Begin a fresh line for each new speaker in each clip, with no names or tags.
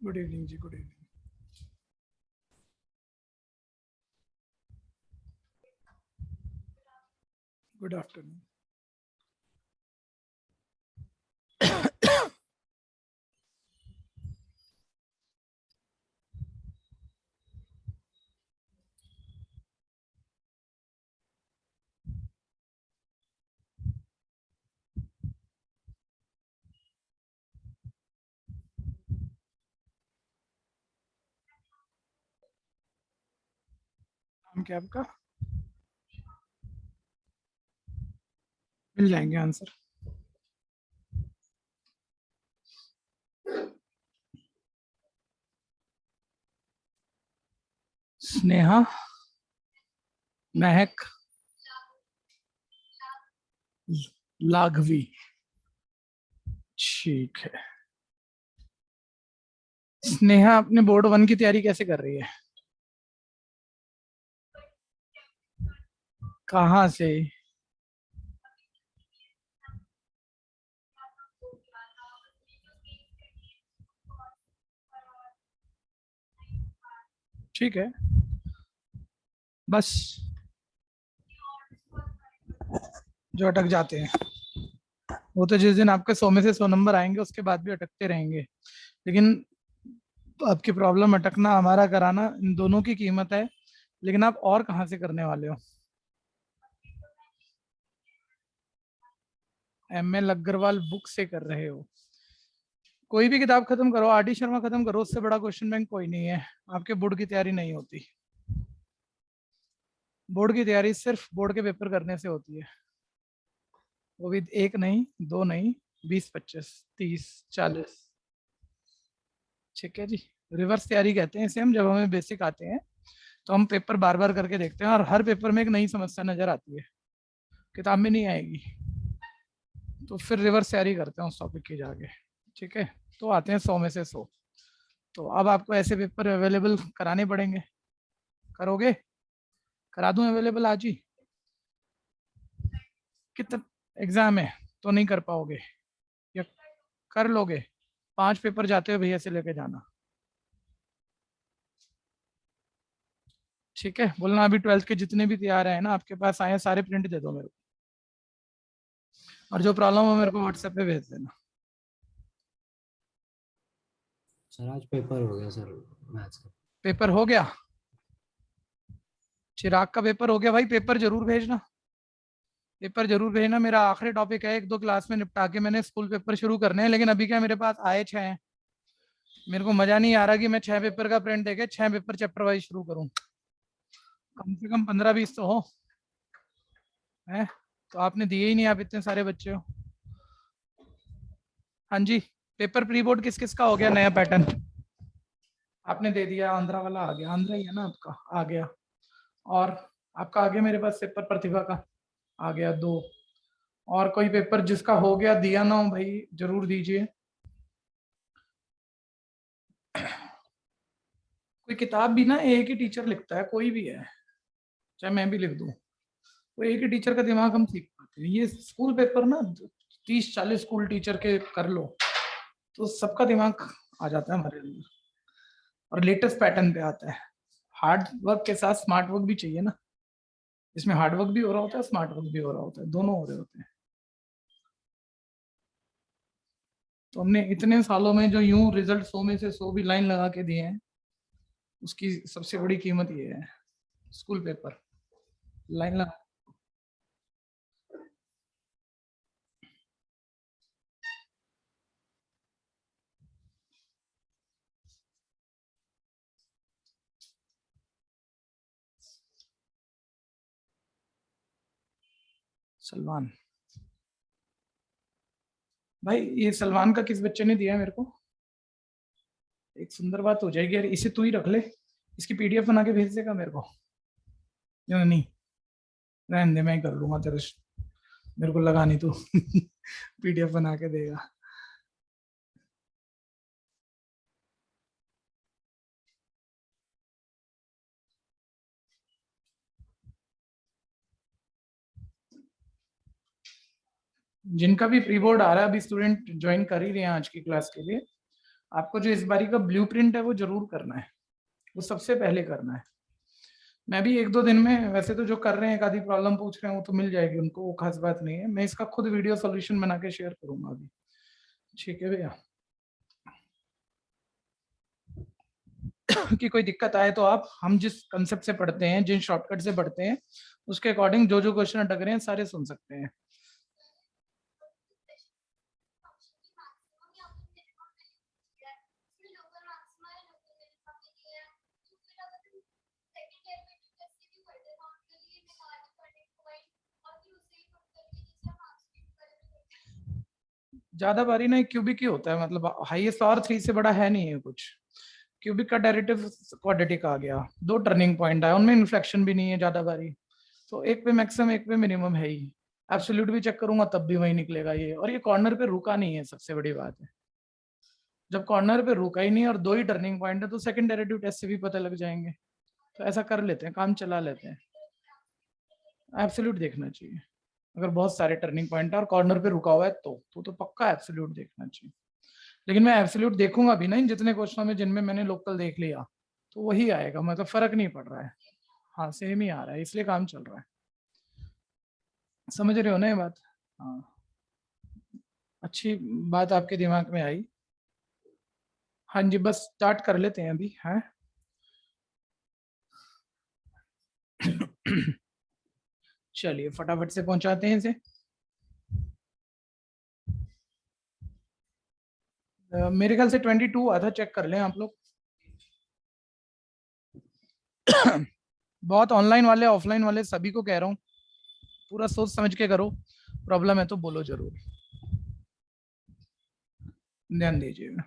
Good evening जी, good evening. Good afternoon. नाम क्या आपका? मिल जाएंगे आंसर। स्नेहा, महक, लाघवी। ठीक है। स्नेहा अपने बोर्ड 1 की तैयारी कैसे कर रही है? कहाँ से? ठीक है, बस जो अटक जाते हैं वो तो जिस दिन आपके 100 में से 100 नंबर आएंगे उसके बाद भी अटकते रहेंगे। लेकिन आपकी प्रॉब्लम अटकना, हमारा कराना, इन दोनों की कीमत है। लेकिन आप और कहाँ से करने वाले हो? एम एल अग्रवाल बुक से कर रहे हो? कोई भी किताब खत्म करो, आर डी शर्मा खत्म करो, उससे बड़ा क्वेश्चन बैंक कोई नहीं है। आपके बोर्ड की तैयारी नहीं होती। बोर्ड की तैयारी सिर्फ बोर्ड के पेपर करने से होती है, वो भी एक नहीं, दो नहीं, 20, 25, 30, 40। ठीक है जी। रिवर्स तैयारी कहते हैं इसे हम, जब हमें बेसिक आते हैं तो हम पेपर बार बार करके देखते हैं और हर पेपर में एक नई समस्या नजर आती है, किताब में नहीं आएगी। तो फिर रिवर्स तैयारी करते हैं उस टॉपिक की जाके। ठीक है। तो आते हैं 100 में से 100। तो अब आपको ऐसे पेपर अवेलेबल कराने पड़ेंगे। करोगे? करा दूं अवेलेबल आज ही? कितना एग्जाम है तो नहीं कर पाओगे या कर लोगे? 5 पेपर जाते हो भैया से लेके जाना। ठीक है, बोलना अभी 12th के जितने भी तैयार हैं ना आपके पास आए हैं, सारे प्रिंट दे दो मेरे को, और जो प्रॉब्लम हो मेरे को व्हाट्सएप पे भेज देना।
सर आज पेपर हो गया सर, मैथ्स का।
पेपर हो गया? चिराग का पेपर हो गया? भाई पेपर जरूर भेजना, पेपर जरूर भेजना। मेरा आखिरी टॉपिक है, 1-2 क्लास में निपटा के मैंने स्कूल पेपर शुरू करने हैं। लेकिन अभी क्या, मेरे पास आए 6 हैं। मेरे को मजा नहीं आ रहा कि मैं 6 पेपर का प्रिंट देके 6 पेपर चैप्टर वाइज शुरू करूं। कम से कम 15-20 तो हो। है? तो आपने दिए ही नहीं, आप इतने सारे बच्चे हो। हाँ जी। पेपर प्री बोर्ड किस किस का हो गया नया पैटर्न? आपने दे दिया, आंध्रा वाला आ गया, आंध्रा ही है ना आपका, आ गया। और आपका आ गया मेरे पास पेपर प्रतिभा का, आ गया 2। और कोई पेपर जिसका हो गया दिया ना हो भाई, जरूर दीजिए। कोई किताब भी ना एक ही टीचर लिखता है, कोई भी है, चाहे मैं भी लिख दूं, वो एक ही टीचर का दिमाग हम सीख पाते हैं। ये स्कूल पेपर ना 30-40 स्कूल टीचर के कर लो तो सबका दिमाग आ जाता है हमारे अंदर, और लेटेस्ट पैटर्न पे आता है। हार्ड वर्क के साथ स्मार्ट वर्क भी चाहिए ना, इसमें हार्ड वर्क भी हो रहा होता है, स्मार्ट वर्क भी हो रहा होता है, दोनों हो रहे होते हैं। तो हमने इतने सालों में जो यूं रिजल्ट 100 में से 100 भी लाइन लगा के दिए हैं, उसकी सबसे बड़ी कीमत ये है। स्कूल पेपर लाइन लगा। सलमान, भाई ये सलमान का किस बच्चे ने दिया है मेरे को? एक सुंदर बात हो जाएगी यार, इसे तू ही रख ले, इसकी पीडीएफ बना के भेज देगा मेरे को? क्यों नहीं? रहने दे, मैं ही कर लूंगा तेरे से। मेरे को लगा नहीं तू पीडीएफ बना के देगा। जिनका भी प्री बोर्ड आ रहा है, अभी स्टूडेंट ज्वाइन कर ही रहे हैं आज की क्लास के लिए, आपको जो इस बारी का ब्लूप्रिंट है वो जरूर करना है, वो सबसे पहले करना है। मैं भी 1-2 दिन में, वैसे तो जो कर रहे हैं एक आधी प्रॉब्लम पूछ रहे हैं वो तो मिल जाएगी उनको, वो खास बात नहीं है। मैं इसका खुद वीडियो सॉल्यूशन बना के शेयर करूंगा अभी, ठीक है भैया। कि कोई दिक्कत आए तो आप, हम जिस कंसेप्ट से पढ़ते हैं, जिन शॉर्टकट से पढ़ते हैं, उसके अकॉर्डिंग जो जो क्वेश्चन अटक रहे हैं सारे सुन सकते हैं। ज्यादा बारी ना क्यूबिक ही होता है, मतलब हाईएस्ट और 3 से बड़ा है नहीं है कुछ। क्यूबिक का डेरिवेटिव क्वाड्रेटिक आ गया, 2 टर्निंग पॉइंट है, उनमें इन्फ्लेक्शन भी नहीं है ज्यादा बारी, तो एक पे मैक्सिमम एक पे मिनिमम है ही। एब्सोल्यूट भी चेक करूंगा तब भी वही निकलेगा ये, और ये कॉर्नर पे रुका नहीं है, सबसे बड़ी बात है। जब कॉर्नर पे रुका ही नहीं और 2 ही टर्निंग पॉइंट है तो सेकंड डेरिवेटिव टेस्ट से भी पता लग जाएंगे। तो ऐसा कर लेते हैं, काम चला लेते हैं। एब्सोल्यूट देखना चाहिए, अगर बहुत सारे टर्निंग पॉइंट है और कॉर्नर पे रुका हुआ है तो पक्का एब्सोल्यूट देखना चाहिए। लेकिन मैं एब्सोल्यूट देखूंगा भी नहीं जितने क्वेश्चनों में जिनमें मैंने लोकल देख लिया, तो वही आएगा, मतलब फर्क नहीं पड़ रहा है। हाँ सेम ही आ रहा है, इसलिए काम चल रहा है। समझ रहे हो ना ये बात? हाँ, अच्छी बात आपके दिमाग में आई। हाँ जी, बस स्टार्ट कर लेते हैं अभी, है। चलिए फटाफट से पहुंचाते हैं इसे। मेरे ख्याल से 22 आया था, चेक कर लें आप लोग। बहुत ऑनलाइन वाले ऑफलाइन वाले सभी को कह रहा हूँ, पूरा सोच समझ के करो, प्रॉब्लम है तो बोलो जरूर, ध्यान दीजिएगा,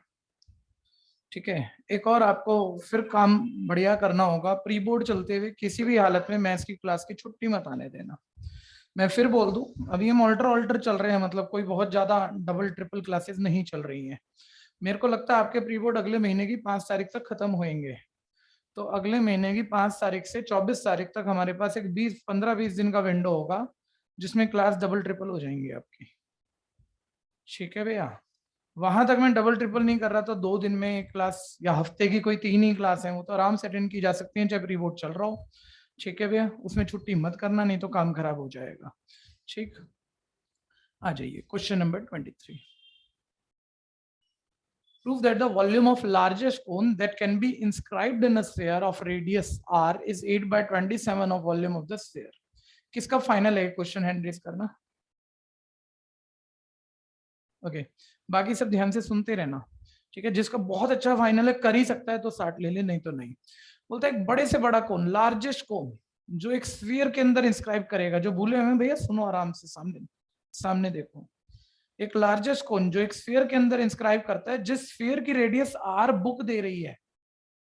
ठीक है। एक और आपको फिर काम बढ़िया करना होगा, प्री बोर्ड चलते हुए किसी भी हालत में मैथ्स की क्लास की छुट्टी मत आने देना। मैं फिर बोल दूं, अभी हम ऑल्टर चल रहे हैं, मतलब कोई बहुत ज्यादा डबल ट्रिपल क्लासेस नहीं चल रही हैं। मेरे को लगता है आपके प्री बोर्ड अगले महीने की 5 तारीख तक खत्म होंगे, तो अगले महीने की 5 तारीख से 24 तारीख तक हमारे पास एक 15-20 दिन का विंडो होगा जिसमें क्लास डबल ट्रिपल हो जाएंगी आपकी, ठीक है भैया। वहां तक मैं डबल ट्रिपल नहीं कर रहा, तो 2 दिन में एक क्लास या हफ्ते की कोई 3 ही क्लास है वो तो आराम से अटेंड की जा सकती है, चाहे प्री बोर्ड चल रहा हो, ठीक है भैया। उसमें छुट्टी मत करना, नहीं तो काम खराब हो जाएगा, ठीक। आ जाइए question number 23। Prove that the volume of largest cone that can be inscribed in a sphere of radius r is 8/27 of volume of the sphere। किसका फाइनल है क्वेश्चन, हैंड रेज करना। ओके, बाकी सब ध्यान से सुनते रहना, ठीक है। जिसका बहुत अच्छा फाइनल है कर ही सकता है तो 60 ले ले, नहीं तो नहीं। बोलता है एक बड़े से बड़ा कोन, लार्जेस्ट कोन जो एक स्फीयर के अंदर इंस्क्राइब करेगा, जो भूले हुए भैया सुनो आराम से, सामने सामने देखो। एक लार्जेस्ट कोन जो एक स्फीयर के अंदर इंस्क्राइब करता है, जिस स्फीयर की रेडियस आर बुक दे रही है,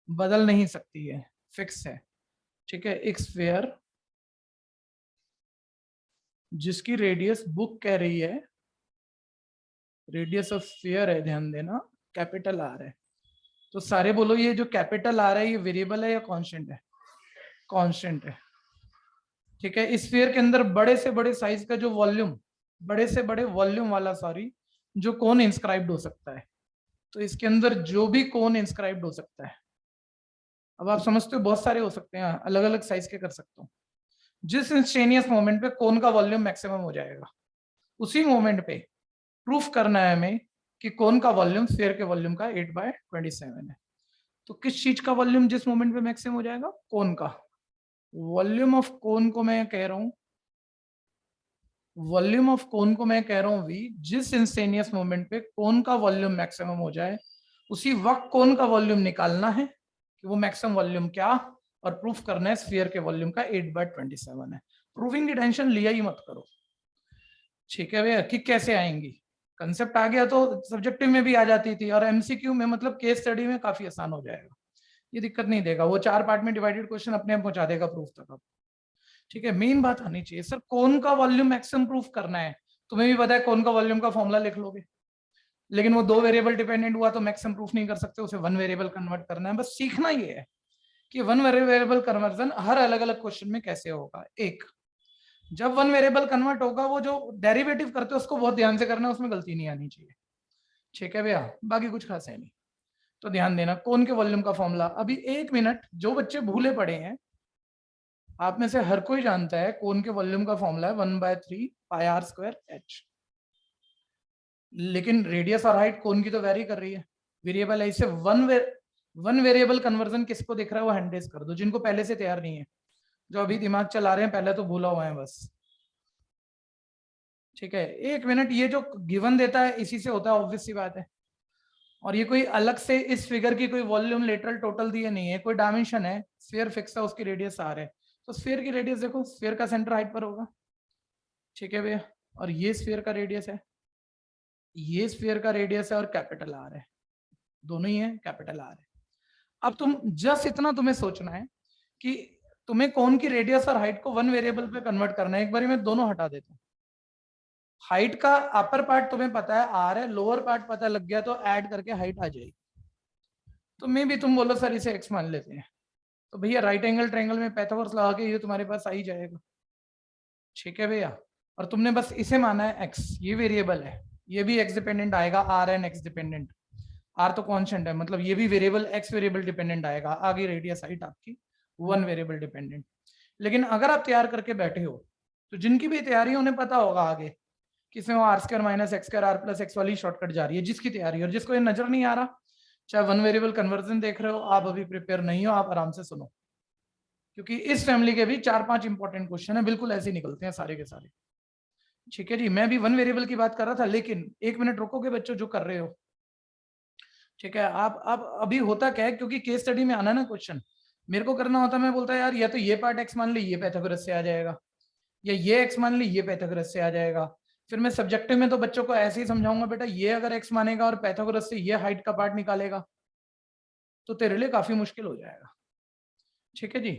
बदल नहीं सकती है, फिक्स है, ठीक है। एक स्फीयर जिसकी रेडियस बुक कह रही है, रेडियस ऑफ स्फीयर है, ध्यान देना, कैपिटल आर है। तो सारे बोलो, ये जो कैपिटल आर है ये वेरिएबल है या कांस्टेंट है? कांस्टेंट है, ठीक है। इस स्फीयर के अंदर बड़े से बड़े साइज का जो वॉल्यूम, बड़े से बड़े वॉल्यूम वाला सॉरी, जो कोन इंस्क्राइब्ड हो सकता है, तो इसके अंदर जो भी कोन इंस्क्राइब्ड हो सकता है, अब आप समझते हो बहुत सारे हो सकते हैं, अलग अलग साइज के कर सकता हूँ। जिस इंस्टेनियस मोमेंट पे कोन का वॉल्यूम मैक्सिमम हो जाएगा, उसी मोमेंट पे प्रूफ करना है हमें कि कोन का वॉल्यूम स्फीयर के वॉल्यूम का 8/27 है। तो किस चीज का वॉल्यूम जिस मोमेंट पे मैक्सिमम हो जाएगा? कोन का वॉल्यूम ऑफ कोन को मैं कह रहा हूं, वॉल्यूम ऑफ कोन को मैं कह रहा हूं वी, जिस इंस्टेनियस मोमेंट पे कोन का वॉल्यूम मैक्सिमम हो जाए, उसी वक्त कोन का वॉल्यूम निकालना है कि वो मैक्सिमम वॉल्यूम क्या, और प्रूफ करना है स्फीयर के वॉल्यूम का 8/27 है। प्रूविंग की टेंशन लिया ही मत करो, ठीक है भैया। कि कैसे आएंगी, कंसेप्ट आ गया तो सब्जेक्टिव में भी आ जाती थी, और एमसीक्यू में मतलब केस स्टडी में काफी आसान हो जाएगा, ये दिक्कत नहीं देगा। वो 4 पार्ट में डिवाइडेड क्वेश्चन अपने आप पहुंचा देगा प्रूफ तक आप, ठीक है। मेन बात आनी चाहिए सर, कौन का वॉल्यूम मैक्सिमम प्रूफ करना है, तुम्हें भी पता है कौन का वॉल्यूम का फॉर्मूला लिख लोगे, लेकिन वो 2 वेरिएबल डिपेंडेंट हुआ तो मैक्सिमम प्रूफ नहीं कर सकते, उसे 1 वेरिएबल कन्वर्ट करना है। बस सीखना ये है कि 1 वेरिएबल कन्वर्जन हर अलग अलग क्वेश्चन में कैसे होगा। एक, जब 1 वेरिएबल कन्वर्ट होगा, वो जो डेरिवेटिव करते हो उसको बहुत ध्यान से करना है, उसमें गलती नहीं आनी चाहिए, ठीक है भैया। बाकी कुछ खास है नहीं, तो ध्यान देना कोन के वॉल्यूम का फॉर्मूला, अभी 1 मिनट, जो बच्चे भूले पड़े हैं आप में से हर कोई जानता है कोन के वॉल्यूम का फॉर्मूला है 1/3 पाई आर स्क्वायर एच। लेकिन रेडियस और हाइट कोन की तो वेरी कर रही है, वेरिएबल है, इसे वन वेरिएबल कन्वर्जन किसको दिख रहा है वो हैंड रेज कर दो, जिनको पहले से तैयार नहीं है, जो अभी दिमाग चला रहे हैं पहले तो भूला हुआ है बस। ठीक है, 1 मिनट, ये जो गिवन देता है इसी से होता है, ऑब्वियस सी बात है। और ये कोई अलग से इस फिगर की कोई वॉल्यूम लेटरल टोटल दिए नहीं है, कोई डायमेंशन है, स्फीयर फिक्स है, उसकी रेडियस आर है, तो स्फीयर की रेडियस देखो, स्फीयर का सेंटर हाइट पर होगा। ठीक है भैया, और ये स्फीयर का रेडियस है, ये स्फीयर का रेडियस है और कैपिटल आर है, दोनों ही है, कैपिटल आर है। अब तुम जस्ट इतना तुम्हें सोचना है कि तुम्हें कौन की रेडियस और हाइट को वन वेरिएबल पे कन्वर्ट करना है। एक बार मैं दोनों हटा देता हूँ। हाइट का अपर पार्ट तुम्हें पता है आर है, लोअर पार्ट पता लग गया तो ऐड करके हाइट आ जाएगी। तो मे भी तुम बोलो सर इसे एक्स मान लेते हैं, तो भैया राइट एंगल ट्रायंगल में पाइथागोरस लगा के ये तुम्हारे पास आ ही जाएगा। ठीक है भैया, और तुमने बस इसे माना है एक्स, ये वेरिएबल है, ये भी एक्स डिपेंडेंट आएगा, r and x dependent, r तो कांस्टेंट है, मतलब ये भी वेरिएबल एक्स वेरिएबल डिपेंडेंट आएगा, आगे रेडियस हाइट आपकी वन वेरिएबल डिपेंडेंट। लेकिन अगर आप तैयार करके बैठे हो तो जिनकी भी तैयारी उन्हें पता होगा आगे किसमें वो r square minus x square r plus x वाली शॉर्टकट जा रही है, जिसकी तैयारी, और जिसको ये नजर नहीं आ रहा, चाहे वन वेरिएबल कन्वर्जन देख रहे हो, आप अभी प्रिपेयर नहीं हो, आप आराम से सुनो, क्योंकि इस फैमिली के भी 4-5 इंपॉर्टेंट क्वेश्चन है, बिल्कुल ऐसे निकलते हैं सारे के सारे। ठीक है जी, मैं भी वन वेरिएबल की बात कर रहा था, लेकिन 1 मिनट रुकोगे बच्चों जो कर रहे हो। ठीक है, आप अभी होता क्या है, क्योंकि केस स्टडी में आना ना क्वेश्चन, मेरे को करना होता, मैं बोलता यार या तो ये पार्ट एक्स मान ली ये पाइथागोरस से आ जाएगा, या ये एक्स मान ली ये पाइथागोरस से आ जाएगा। फिर मैं सब्जेक्टिव में तो बच्चों को ऐसे ही समझाऊंगा, बेटा ये अगर एक्स मानेगा और पाइथागोरस से ये हाइट का पार्ट निकालेगा तो तेरे लिए काफी मुश्किल हो जाएगा। ठीक है जी,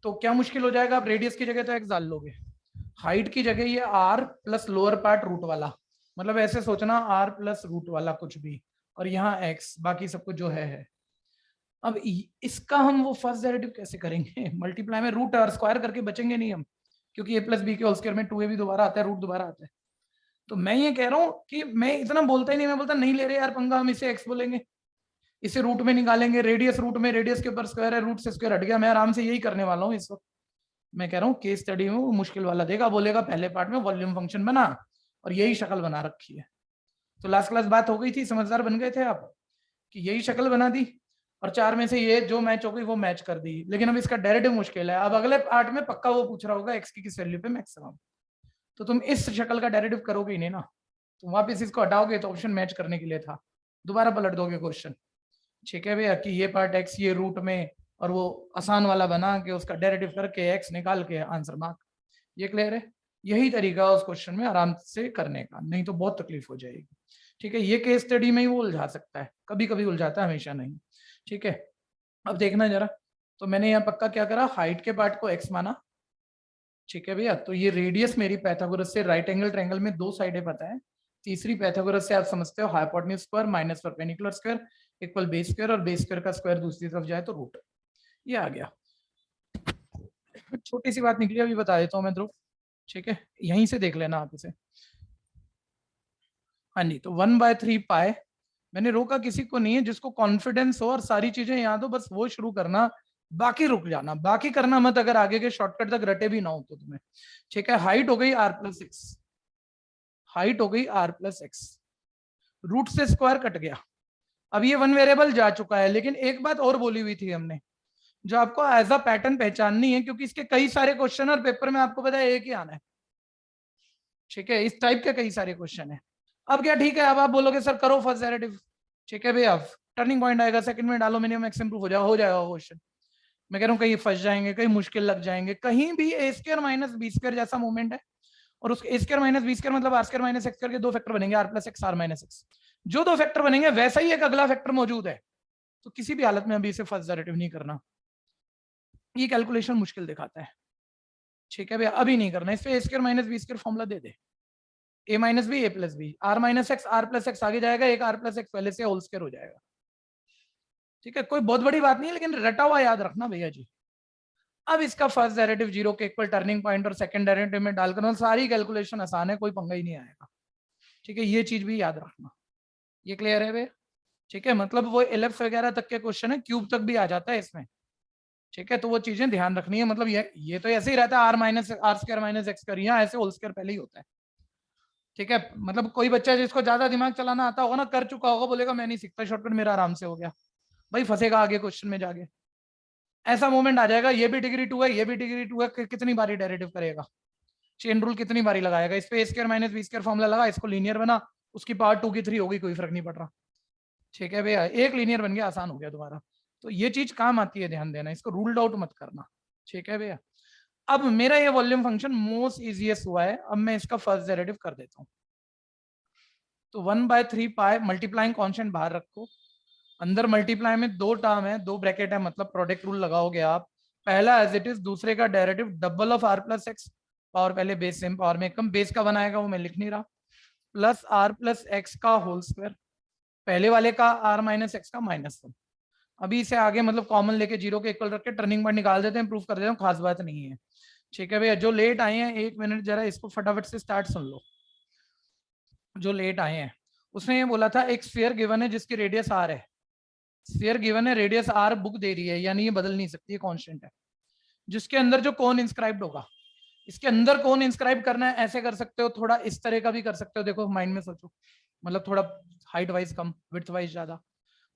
तो क्या मुश्किल हो जाएगा, आप रेडियस की जगह तो एक्स डाल लोगे, हाइट की जगह ये r plus lower part root वाला, मतलब ऐसे सोचना आर प्लस रूट वाला कुछ भी, और यहाँ एक्स, बाकी सब कुछ जो है। अब इसका हम वो फर्स्ट डेरिवेटिव कैसे करेंगे, मल्टीप्लाई में रूट आर स्क्वायर करके बचेंगे नहीं हम, क्योंकि ए प्लस बी के होल स्क्वायर में 2a भी दोबारा आता है, रूट दोबारा आता है। तो मैं ये कह रहा हूँ कि मैं इतना बोलता ही नहीं, मैं बोलता नहीं ले रहे यार पंगा, हम इसे एक्स बोलेंगे, इसे रूट में निकालेंगे, रेडियस रूट में, रेडियस के ऊपर स्क्वायर है, रूट से स्क्वायर हट गया, मैं आराम से यही करने वाला हूँ इस वक्त। मैं कह रहा हूँ केस स्टडी में वो मुश्किल वाला देगा, बोलेगा पहले पार्ट में वॉल्यूम फंक्शन बना, और यही शक्ल बना रखी है। तो लास्ट क्लास बात हो गई थी, समझदार बन गए थे आप कि यही शक्ल बना दी, और 4 में से ये जो मैच हो गई वो मैच कर दी। लेकिन अब इसका डेरिवेटिव मुश्किल है, अब अगले पार्ट में पक्का वो पूछ रहा होगा एक्स की किस वैल्यू पे मैक्सिमम, तो तुम इस शक्ल का डेरिवेटिव करोगे ही नहीं ना, तुम वापस इसको हटाओगे तो ऑप्शन मैच करने के लिए था, दोबारा पलट दोगे क्वेश्चन। ठीक है भैया, कि ये पार्ट एक्स ये रूट में, और वो आसान वाला बना के उसका डेरिवेटिव करके एक्स निकाल के आंसर मार्क, ये क्लियर है। यही तरीका उस क्वेश्चन में आराम से करने का, नहीं तो बहुत तकलीफ हो जाएगी। ठीक है, ये केस स्टडी में ही वो उलझा सकता है, कभी कभी उलझाता है, हमेशा नहीं। ठीक है, अब देखना जरा, तो मैंने यहाँ पक्का क्या करा, हाइट के पार्ट को एक्स माना। ठीक है भैया, तो ये रेडियस मेरी पाइथागोरस से, राइट एंगल ट्रायंगल में 2 साइडें पता है, तीसरी पाइथागोरस से आप समझते हो hypotenuse square minus perpendicular square equal base square, और बेस स्क्वायर का स्क्वायर दूसरी तरफ जाए तो रूट, ये आ गया। छोटी सी बात निकली, अभी बता देता हूँ मैं ध्रुव। ठीक है, यहीं से देख लेना आप इसे। हाँ जी, तो 1/3 पाए, मैंने रोका किसी को नहीं है, जिसको कॉन्फिडेंस हो और सारी चीजें याद हो बस वो शुरू करना, बाकी रुक जाना, बाकी करना मत अगर आगे के शॉर्टकट तक रटे भी ना हो तो तुम्हें। ठीक है, हाइट हो गई आर प्लस एक्स, हाइट हो गई आर प्लस एक्स, रूट से स्क्वायर कट गया। अब ये वन वेरिएबल जा चुका है, लेकिन एक बात और बोली हुई थी हमने, जो आपको एज अ पैटर्न पहचाननी है, क्योंकि इसके कई सारे क्वेश्चन और पेपर में आपको पता है एक ही आना है। ठीक है, इस टाइप के कई सारे क्वेश्चन है। अब क्या, ठीक है, अब आप बोलोगे सर करो फर्स्ट डेरिवेटिव। ठीक है भैया, टर्निंग पॉइंट आएगा, सेकंड में डालो, मिनिमम मैक्सिमम प्रूफ हो जाएगा क्वेश्चन। मैं कह रहा हूँ कहीं फंस जाएंगे, कहीं मुश्किल लग जाएंगे, कहीं भी a square minus b square जैसा मूवमेंट है, और उसके a square minus b square मतलब r square minus x square के 2 फैक्टर बनेंगे, r plus x r minus x, जो 2 फैक्टर बनेंगे वैसा ही एक अगला फैक्टर मौजूद है, तो किसी भी हालत में अभी इसे फर्स्ट डेरिवेटिव नहीं करना, ये कैलकुलेशन मुश्किल दिखाता है। ठीक है भैया, अभी नहीं करना, इस पे a square minus b square formula दे दे, a minus b a plus b, r minus x r plus x आगे जाएगा, एक आर प्लस एक्स पहले से होल स्क्वायर हो जाएगा। ठीक है, कोई बहुत बड़ी बात नहीं है, लेकिन रटा हुआ याद रखना भैया जी। अब इसका फर्स्ट डेरिवेटिव 0 के इक्वल, टर्निंग पॉइंट और सेकंड डेरिवेटिव में डालकर सारी कैलकुलेशन आसान है, कोई पंगा ही नहीं आएगा। ठीक है, ये चीज भी याद रखना, ये क्लियर है भैया। ठीक है, मतलब वो एलिप्स वगैरह तक के क्वेश्चन है, क्यूब तक भी आ जाता है इसमें। ठीक है, तो वो चीजें ध्यान रखनी है। मतलब ये तो ऐसे ही रहता है, r² - x कर, यहाँ ऐसे होल स्क्वायर पहले ही होता है। ठीक है, मतलब कोई बच्चा जिसको ज्यादा दिमाग चलाना आता होगा ना, कर चुका होगा, बोलेगा मैं नहीं सीखता शॉर्टकट, मेरा आराम से हो गया, भाई फंसेगा आगे क्वेश्चन में जाके। ऐसा मोमेंट आ जाएगा, ये भी डिग्री 2 है, ये भी डिग्री 2 है, कितनी बारी डेरिवेटिव करेगा, चेन रूल कितनी बारी लगाएगा, इस पे a² - b² फॉर्मूला लगा, इसको लीनियर बना, उसकी पावर 2 की 3 होगी, कोई फर्क नहीं पड़ रहा। ठीक है भैया, एक लीनियर बन गया, आसान हो गया तुम्हारा। तो ये चीज काम आती है, ध्यान देना, इसको रूल्ड आउट मत करना। ठीक है भैया, अब मेरा ये वॉल्यूम फंक्शन मोस्ट इजीएस्ट हुआ है, अब मैं इसका फर्स्ट डेरिवेटिव कर देता हूँ। तो 1/3 पाई मल्टीप्लाइंग कॉन्स्टेंट बाहर रखो, अंदर मल्टीप्लाई में दो टर्म है, दो ब्रैकेट है, मतलब प्रोडक्ट रूल लगाओगे आप। पहला एज इट इज, दूसरे का derivative double of r+x, power पहले बेस सेम पावर में कम, बेस का बनाएगा वो मैं लिख नहीं रहा, प्लस r+x का होल स्क्वायर, पहले वाले का r - x का -1। अभी इसे आगे मतलब कॉमन लेके जीरो के इक्वल रख के टर्निंग पॉइंट निकाल देते हैं, प्रूफ कर देते हैं, खास बात नहीं है। ठीक है भैया, जो लेट आए हैं 1 मिनट जरा इसको फटाफट से स्टार्ट सुन लो। जो लेट आए हैं, उसने ये बोला था एक स्फीयर गिवन है जिसकी रेडियस r है, स्फीयर गिवन है, रेडियस r बुक दे रही है, यानी ये बदल नहीं सकती है, कांस्टेंट है, जिसके अंदर जो कोन इंस्क्राइब्ड होगा, इसके अंदर कोन इंस्क्राइब करना है, ऐसे कर सकते हो, थोड़ा इस तरह का भी कर सकते हो, देखो माइंड में सोचो, मतलब थोड़ा हाइट वाइज कम, विड्थ वाइज ज्यादा।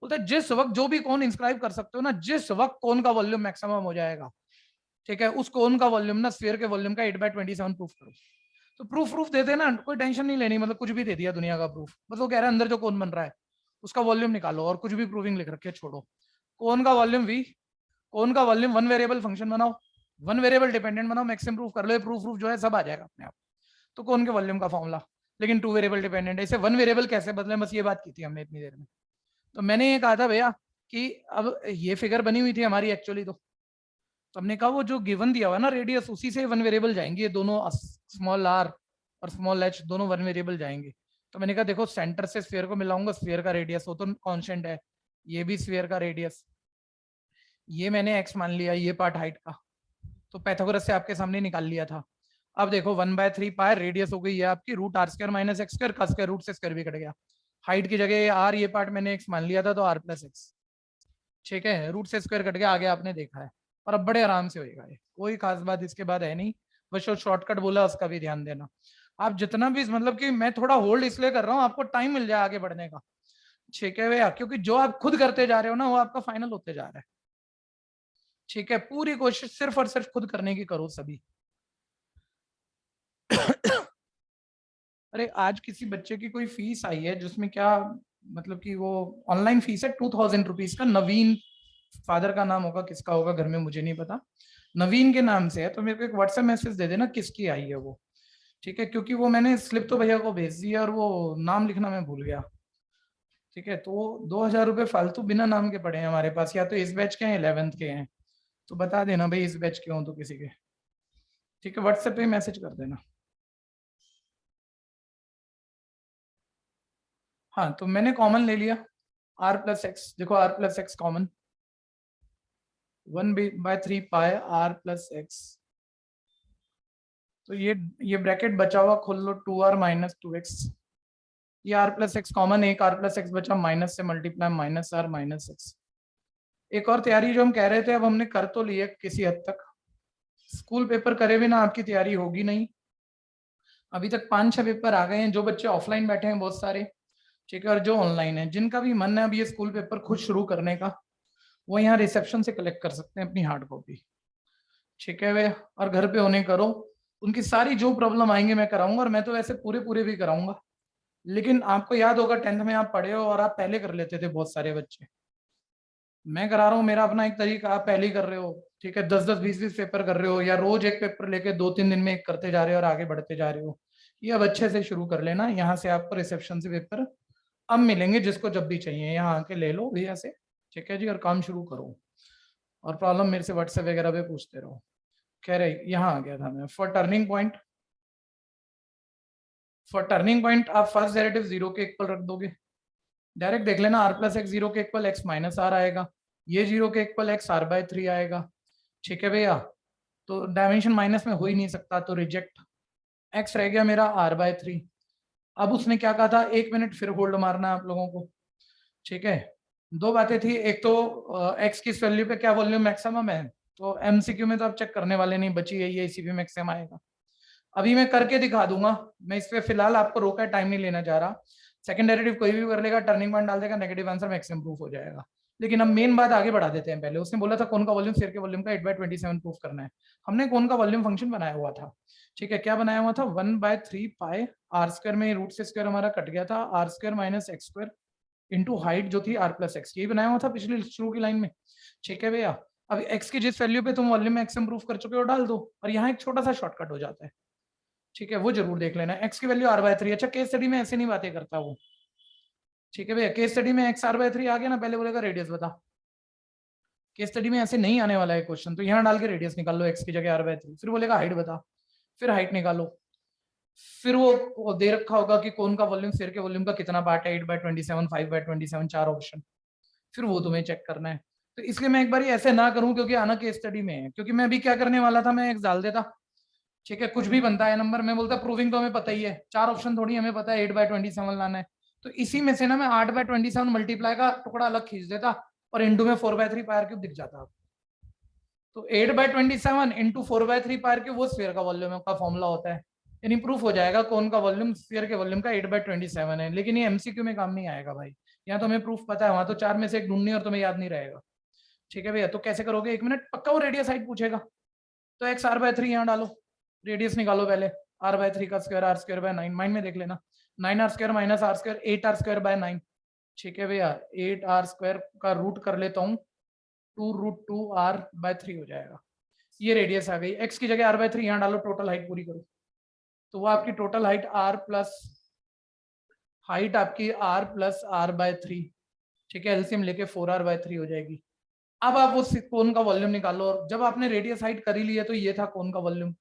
बोलते हैं जिस वक्त जो भी कोन इंस्क्राइब कर सकते हो ना, जिस वक्त कोन का वॉल्यूम मैक्सिमम हो जाएगा, ठीक है, उस कोन का वॉल्यूम ना स्फीयर के वॉल्यूम का 8/27 प्रूफ करो। तो प्रूफ देते ना, कोई टेंशन नहीं लेनी, मतलब कुछ भी दे दिया दुनिया का प्रूफ, बस वो कह रहा है अंदर जो कोन बन रहा है उसका वॉल्यूम निकालो, और कुछ भी प्रूविंग लिख रखे छोड़ो। कोन का वॉल्यूम v, कोन का वॉल्यूम वन वेरिएबल फंक्शन बनाओ, वन वेरिएबल डिपेंडेंट बनाओ, मैक्सिमम प्रूफ कर लो, प्रूफ जो है सब आ जाएगा अपने आप। तो कोन के वॉल्यूम का फॉर्मूला, लेकिन 2 वेरिएबल डिपेंडेंट, ऐसे 1 वेरिएबल कैसे बदले, बस ये बात की थी हमने इतनी देर में। तो मैंने ये कहा था भैया कि अब ये फिगर बनी हुई थी हमारी एक्चुअली, तो हमने कहा वो जो गिवन दिया हुआ ना रेडियस, उसी से 1 वेरिएबल जाएंगे, ये दोनों स्मॉल r और स्मॉल h दोनों 1 वेरिएबल जाएंगे। तो मैंने कहा देखो सेंटर से स्फीयर को मिलाऊंगा, स्फीयर का रेडियस वो तो कांस्टेंट है, ये भी स्फीयर का रेडियस, ये मैंने x मान लिया, ये पार्ट हाइट का, तो पैथागोरस से आपके सामने निकाल लिया था। अब देखो 1/3 पाई रेडियस हो गई है आपकी √r² - x², का स्क्वायर रूट से स्क्वायर भी कट गया, हाइट की जगह r, ये पार्ट मैंने x मान लिया था, तो r+x। ठीक है, रूट से स्क्वायर कट गया, आगे आपने देखा है, और अब बड़े आराम से होएगा, ये कोई खास बात इसके बाद है नहीं, बस जो शॉर्टकट बोला उसका भी ध्यान देना। आप जितना भी मतलब कि मैं थोड़ा होल्ड इसलिए कर रहा हूँ, आपको टाइम मिल जाए आगे बढ़ने का। ठीक है भैया, क्योंकि जो आप खुद करते जा रहे हो ना, वो आपका फाइनल होते जा रहा है। ठीक है, पूरी कोशिश सिर्फ और सिर्फ खुद करने की करो सभी। अरे आज किसी बच्चे की कोई फीस आई है जिसमें क्या, मतलब कि वो ऑनलाइन फीस है 2000 रुपीज का, नवीन फादर का नाम होगा, किसका होगा घर में मुझे नहीं पता, नवीन के नाम से है, तो मेरे को एक व्हाट्सएप मैसेज दे देना किसकी आई है वो। ठीक है, क्योंकि वो मैंने स्लिप तो भैया को भेज दी और वो नाम लिखना मैं भूल गया। ठीक है, तो 2000 रुपये फालतू बिना नाम के पड़े हैं हमारे पास, या तो इस बैच के हैं 11th के हैं, तो बता देना भाई इस बैच के हो तो किसी के। ठीक है, व्हाट्सएप पे मैसेज कर देना। हाँ, तो मैंने कॉमन ले लिया r+x, देखो r+x कॉमन, 1/3 पाई r+x, तो ये ब्रैकेट बचा हुआ खोल लो, 2r - 2x, ये r+x कॉमन, एक r+x बचा, माइनस से मल्टीप्लाई -r - x। एक और तैयारी जो हम कह रहे थे, अब हमने कर तो ली है किसी हद तक, स्कूल पेपर करे बिना आपकी तैयारी होगी नहीं। अभी तक 5-6 पेपर आ गए हैं, जो बच्चे ऑफलाइन बैठे हैं बहुत सारे, ठीक है, और जो ऑनलाइन है, जिनका भी मन है अब ये स्कूल पेपर खुद शुरू करने का, वो यहाँ रिसेप्शन से कलेक्ट कर सकते हैं अपनी हार्ड कॉपी। ठीक है वे, और घर पे होने करो, उनकी सारी जो प्रॉब्लम आएंगे मैं कराऊंगा, और मैं तो वैसे पूरे पूरे भी कराऊंगा, लेकिन आपको याद होगा 10th में आप पढ़े हो और आप पहले कर लेते थे बहुत सारे बच्चे, मैं करा रहा हूँ मेरा अपना एक तरीका, आप पहले ही कर रहे हो। ठीक है, 10-10 20-20 पेपर कर रहे हो, या रोज एक पेपर लेके 2-3 दिन में एक करते जा रहे हो और आगे बढ़ते जा रहे हो, ये अब अच्छे से शुरू कर लेना, यहाँ से आपको रिसेप्शन से पेपर अब मिलेंगे, जिसको जब भी चाहिए यहाँ आके ले लो भैया से। ठीक है जी, और काम शुरू करो, और प्रॉब्लम मेरे से व्हाट्सएप वगैरह पे पूछते रहो। कह रहे यहाँ आ गया था मैं, फॉर टर्निंग पॉइंट आप फर्स्ट डेरिवेटिव 0 के इक्वल रख दोगे, डायरेक्ट देख लेना, r+x 0 के इक्वल x - r आएगा, ये 0 के इक्वल x r/3 आएगा। ठीक है भैया, तो डायमेंशन माइनस में हो ही नहीं सकता, तो रिजेक्ट, x रह गया मेरा r/3। अब उसने क्या कहा था, 1 मिनट फिर होल्ड मारना है आप लोगों को। ठीक है, दो बातें थी, एक तो एक्स किस वैल्यू पे क्या वॉल्यूम मैक्सिमम है, तो एमसीक्यू में तो आप चेक करने वाले नहीं, बची है ये, इसी पे मैक्सिमम आएगा। अभी मैं करके दिखा दूंगा, मैं इस पे फिलहाल आपको रोका टाइम नहीं लेना चाह रहा। सेकंड डेरिवेटिव कोई भी कर लेगा, टर्निंग पॉइंट डाल देगा, नेगेटिव आंसर मैक्सिमम प्रूफ हो जाएगा। लेकिन हम मेन बात आगे बढ़ा देते हैं। पहले उसने बोला था कौन का वॉल्यूम स्फीयर के वॉल्यूम का 8/27 प्रूफ करना है। हमने कौन का वॉल्यूम फंक्शन बनाया हुआ था, ठीक है, क्या बनाया हुआ था, 1/3 पाई आर स्क्वायर में रूट से स्क्वायर हमारा कट गया था, r square minus x square into height जो थी आर प्लस एक्स, यही बनाया हुआ था पिछली शुरू की लाइन में। ठीक है भैया, अब एक्स की जिस वैल्यू पे तुम वॉल्यूम मैक्सिमम प्रूफ कर चुके हो डाल दो, और यहाँ एक छोटा सा शॉर्टकट हो जाता है, ठीक है, वो जरूर देख लेना। एक्स की वैल्यू r/3, अच्छा केस स्टडी में ऐसे नहीं बातें करता वो, ठीक है भैया, केस स्टडी में एक्स r/3 आ गया ना, पहले बोलेगा रेडियस बता, केस स्टडी में ऐसे नहीं आने वाला है क्वेश्चन, तो यहाँ डाल के रेडियस निकाल लो एक्स की जगह r/3, फिर बोलेगा हाइट बता, फिर हाइट निकालो, फिर वो दे रखा होगा कि कौन का वॉल्यूम स्फीयर के वॉल्यूम का कितना पार्ट है, 8/27, 5/27, चार ऑप्शन, फिर वो तुम्हें चेक करना है। तो इसलिए मैं एक बार ऐसे ना करूं, क्योंकि आना केस स्टडी में है, क्योंकि मैं अभी क्या करने वाला था, मैं एक डाल देता, ठीक है, कुछ भी बनता है नंबर, मैं बोलता प्रूविंग तो हमें पता ही है, चार ऑप्शन थोड़ी हमें पता है 8/27 लाना है, तो इसी में से ना मैं 8/27 मल्टीप्लाई का टुकड़ा अलग खींच देता और इंटू में 4/3 पायर क्यूब दिख जाता। तो 8/27 इंटू 4/3 पायर क्यूब वो स्फीयर का वॉल्यूम का फॉर्मूला होता है, यानी प्रूफ हो जाएगा कौन का वॉल्यूम स्फीयर के वॉल्यूम का 8/27 है। लेकिन ये एमसीक्यू में काम नहीं आएगा भाई, यहाँ तो हमें प्रूफ पता है, वहां तो चार में से एक ढूंढनी और तुम्हें याद नहीं रहेगा। ठीक है भैया, तो कैसे करोगे, एक मिनट, पक्का वो रेडियस हाइट पूछेगा, तो एक्स r/3 यहाँ डालो, रेडियस निकालो पहले, r/3 का स्क्वायर r²/9, माइंड में देख लेना, 9r² माइनस r², 8r²/9, ठीक है भैया, 8r² का रूट कर लेता हूँ, 2√2r/3 हो जाएगा, ये रेडियस आ गई। एक्स की जगह r/3 यहाँ डालो, टोटल हाइट पूरी करो, तो वो आपकी टोटल हाइट आपकी r+r/3, ठीक है, एलसीएम लेके 4r/3 हो जाएगी। अब आप उस कोन का वॉल्यूम निकालो, और जब आपने रेडियस हाइट कर ही लिया तो ये था कोन का वॉल्यूम,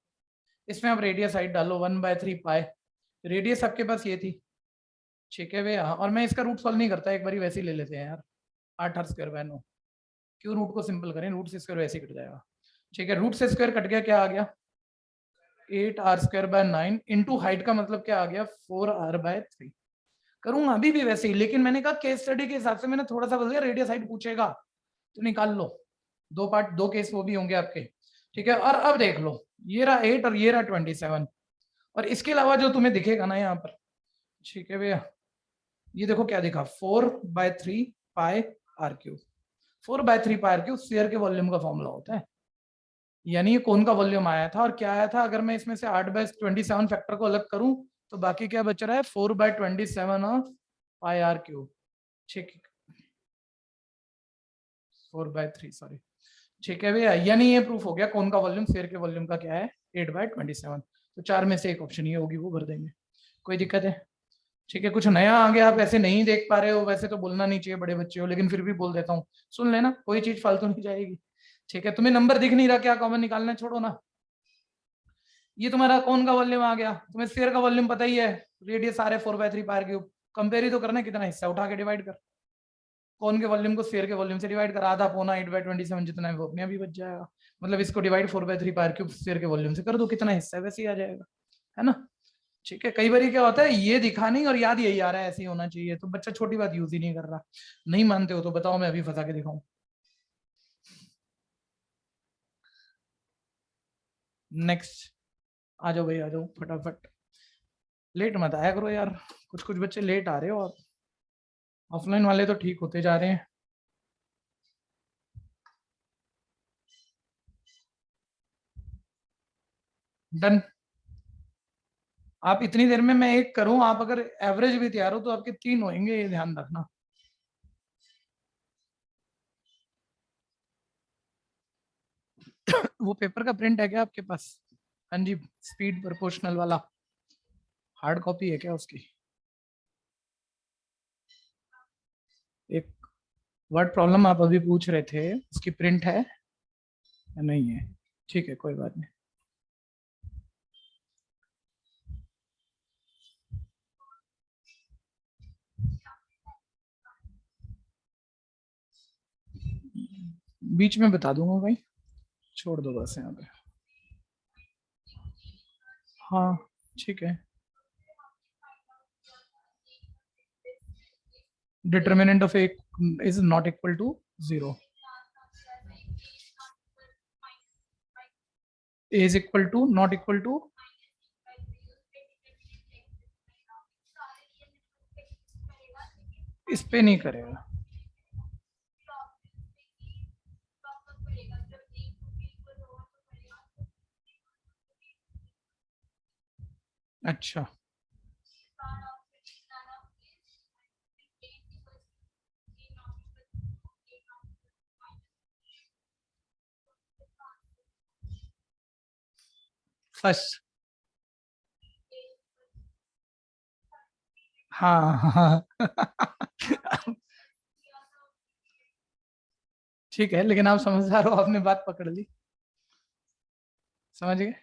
इसमें आप रेडियस हाइट डालो 1/3 पाई, रेडियस आपके पास ये थी, ठीक है भैया, और मैं इसका रूट सॉल्व नहीं करता, एक बार वैसे ही ले लेते हैं यार, 8r²/9, क्यों रूट को सिंपल करें, रूट से स्क्वायर वैसे ही कट जाएगा, ठीक है, रूट से स्क्वायर कट गया, क्या आ गया 8r²/9 इंटू हाइट का मतलब क्या आ गया 4r/3, करूंगा अभी भी वैसे ही, लेकिन मैंने कहा केस स्टडी के हिसाब से मैंने थोड़ा सा बोल रेडियस हाइट पूछेगा तो निकाल लो, दो पार्ट दो केस वो भी होंगे आपके, ठीक है। और अब देख लो, ये रहा 8 और ये रहा 27, और इसके अलावा जो तुम्हें दिखेगा ना यहाँ पर, ठीक है भैया, ये देखो क्या दिखा, 4/3 पाई r³, 4/3 पाई r³ स्फीयर के वॉल्यूम का फॉर्मूला होता है, यानी ये कौन का वॉल्यूम आया था और क्या आया था। अगर मैं इसमें से 8/27 फैक्टर को अलग करूं तो बाकी क्या बच रहा है, 4/27 ऑफ पाई r³, ठीक, 4/3 सॉरी, ठीक है भैया, यानी ये प्रूफ हो गया कौन का वॉल्यूम स्फीयर के वॉल्यूम का क्या है 8/27, तो चार में से एक ऑप्शन ये होगी, वो भर देंगे, कोई दिक्कत है, ठीक है। कुछ नया आ गया, आप ऐसे नहीं देख पा रहे हो, वैसे तो बोलना नहीं चाहिए, बड़े बच्चे हो, लेकिन फिर भी बोल देता हूँ, सुन लेना, कोई चीज फालतू नहीं जाएगी, ठीक है। तुम्हें नंबर दिख नहीं रहा, क्या कॉमन निकालना है, छोड़ो ना, ये तुम्हारा कौन का वॉल्यूम आ गया, तुम्हें स्फीयर का वॉल्यूम पता ही है, रेडियस आ रहे 4/3 पायर क्यूब, कंपेयर ही तो करना है, कितना हिस्सा उठा के डिवाइड कर, कौन के वॉल्यूम को स्फीयर के वॉल्यूम से डिवाइड कर, आधा पौना 8/27 जितना है वो अपने अभी बच जाएगा, मतलब इसको डिवाइड 4/3 पायर क्यूब स्फीयर के वॉल्यूम से कर दो, कितना हिस्सा है वैसे ही आ जाएगा, है ना, ठीक है। कई बार क्या होता है, ये दिखा नहीं और याद यही आ रहा है, ऐसे ही होना चाहिए, तो बच्चा छोटी बात यूज ही नहीं कर रहा, नहीं मानते हो तो बताओ, मैं अभी फंसा के दिखाऊं। नेक्स्ट, आ जाओ भाई, आ जाओ फटाफट, लेट मत आया करो यार, कुछ कुछ बच्चे लेट आ रहे हो आप, ऑफलाइन वाले तो ठीक होते जा रहे हैं। डन, आप इतनी देर में मैं एक करूं, आप अगर एवरेज भी तैयार हो तो आपके तीन होंगे, ये ध्यान रखना। वो पेपर का प्रिंट है क्या आपके पास, हाँ जी, स्पीड प्रोपोर्शनल वाला, हार्ड कॉपी है क्या उसकी, एक वर्ड प्रॉब्लम आप अभी पूछ रहे थे, उसकी प्रिंट है या नहीं है, ठीक है कोई बात नहीं। बीच में बता दूंगा भाई, छोड़ दो बस यहाँ पे, हाँ ठीक है, determinant of A is not equal to 0. A is equal to not equal to इस पे नहीं करेगा. अच्छा, फर्स्ट. हाँ हाँ ठीक है, लेकिन आप समझदार हो, आपने बात पकड़ ली. समझ गए?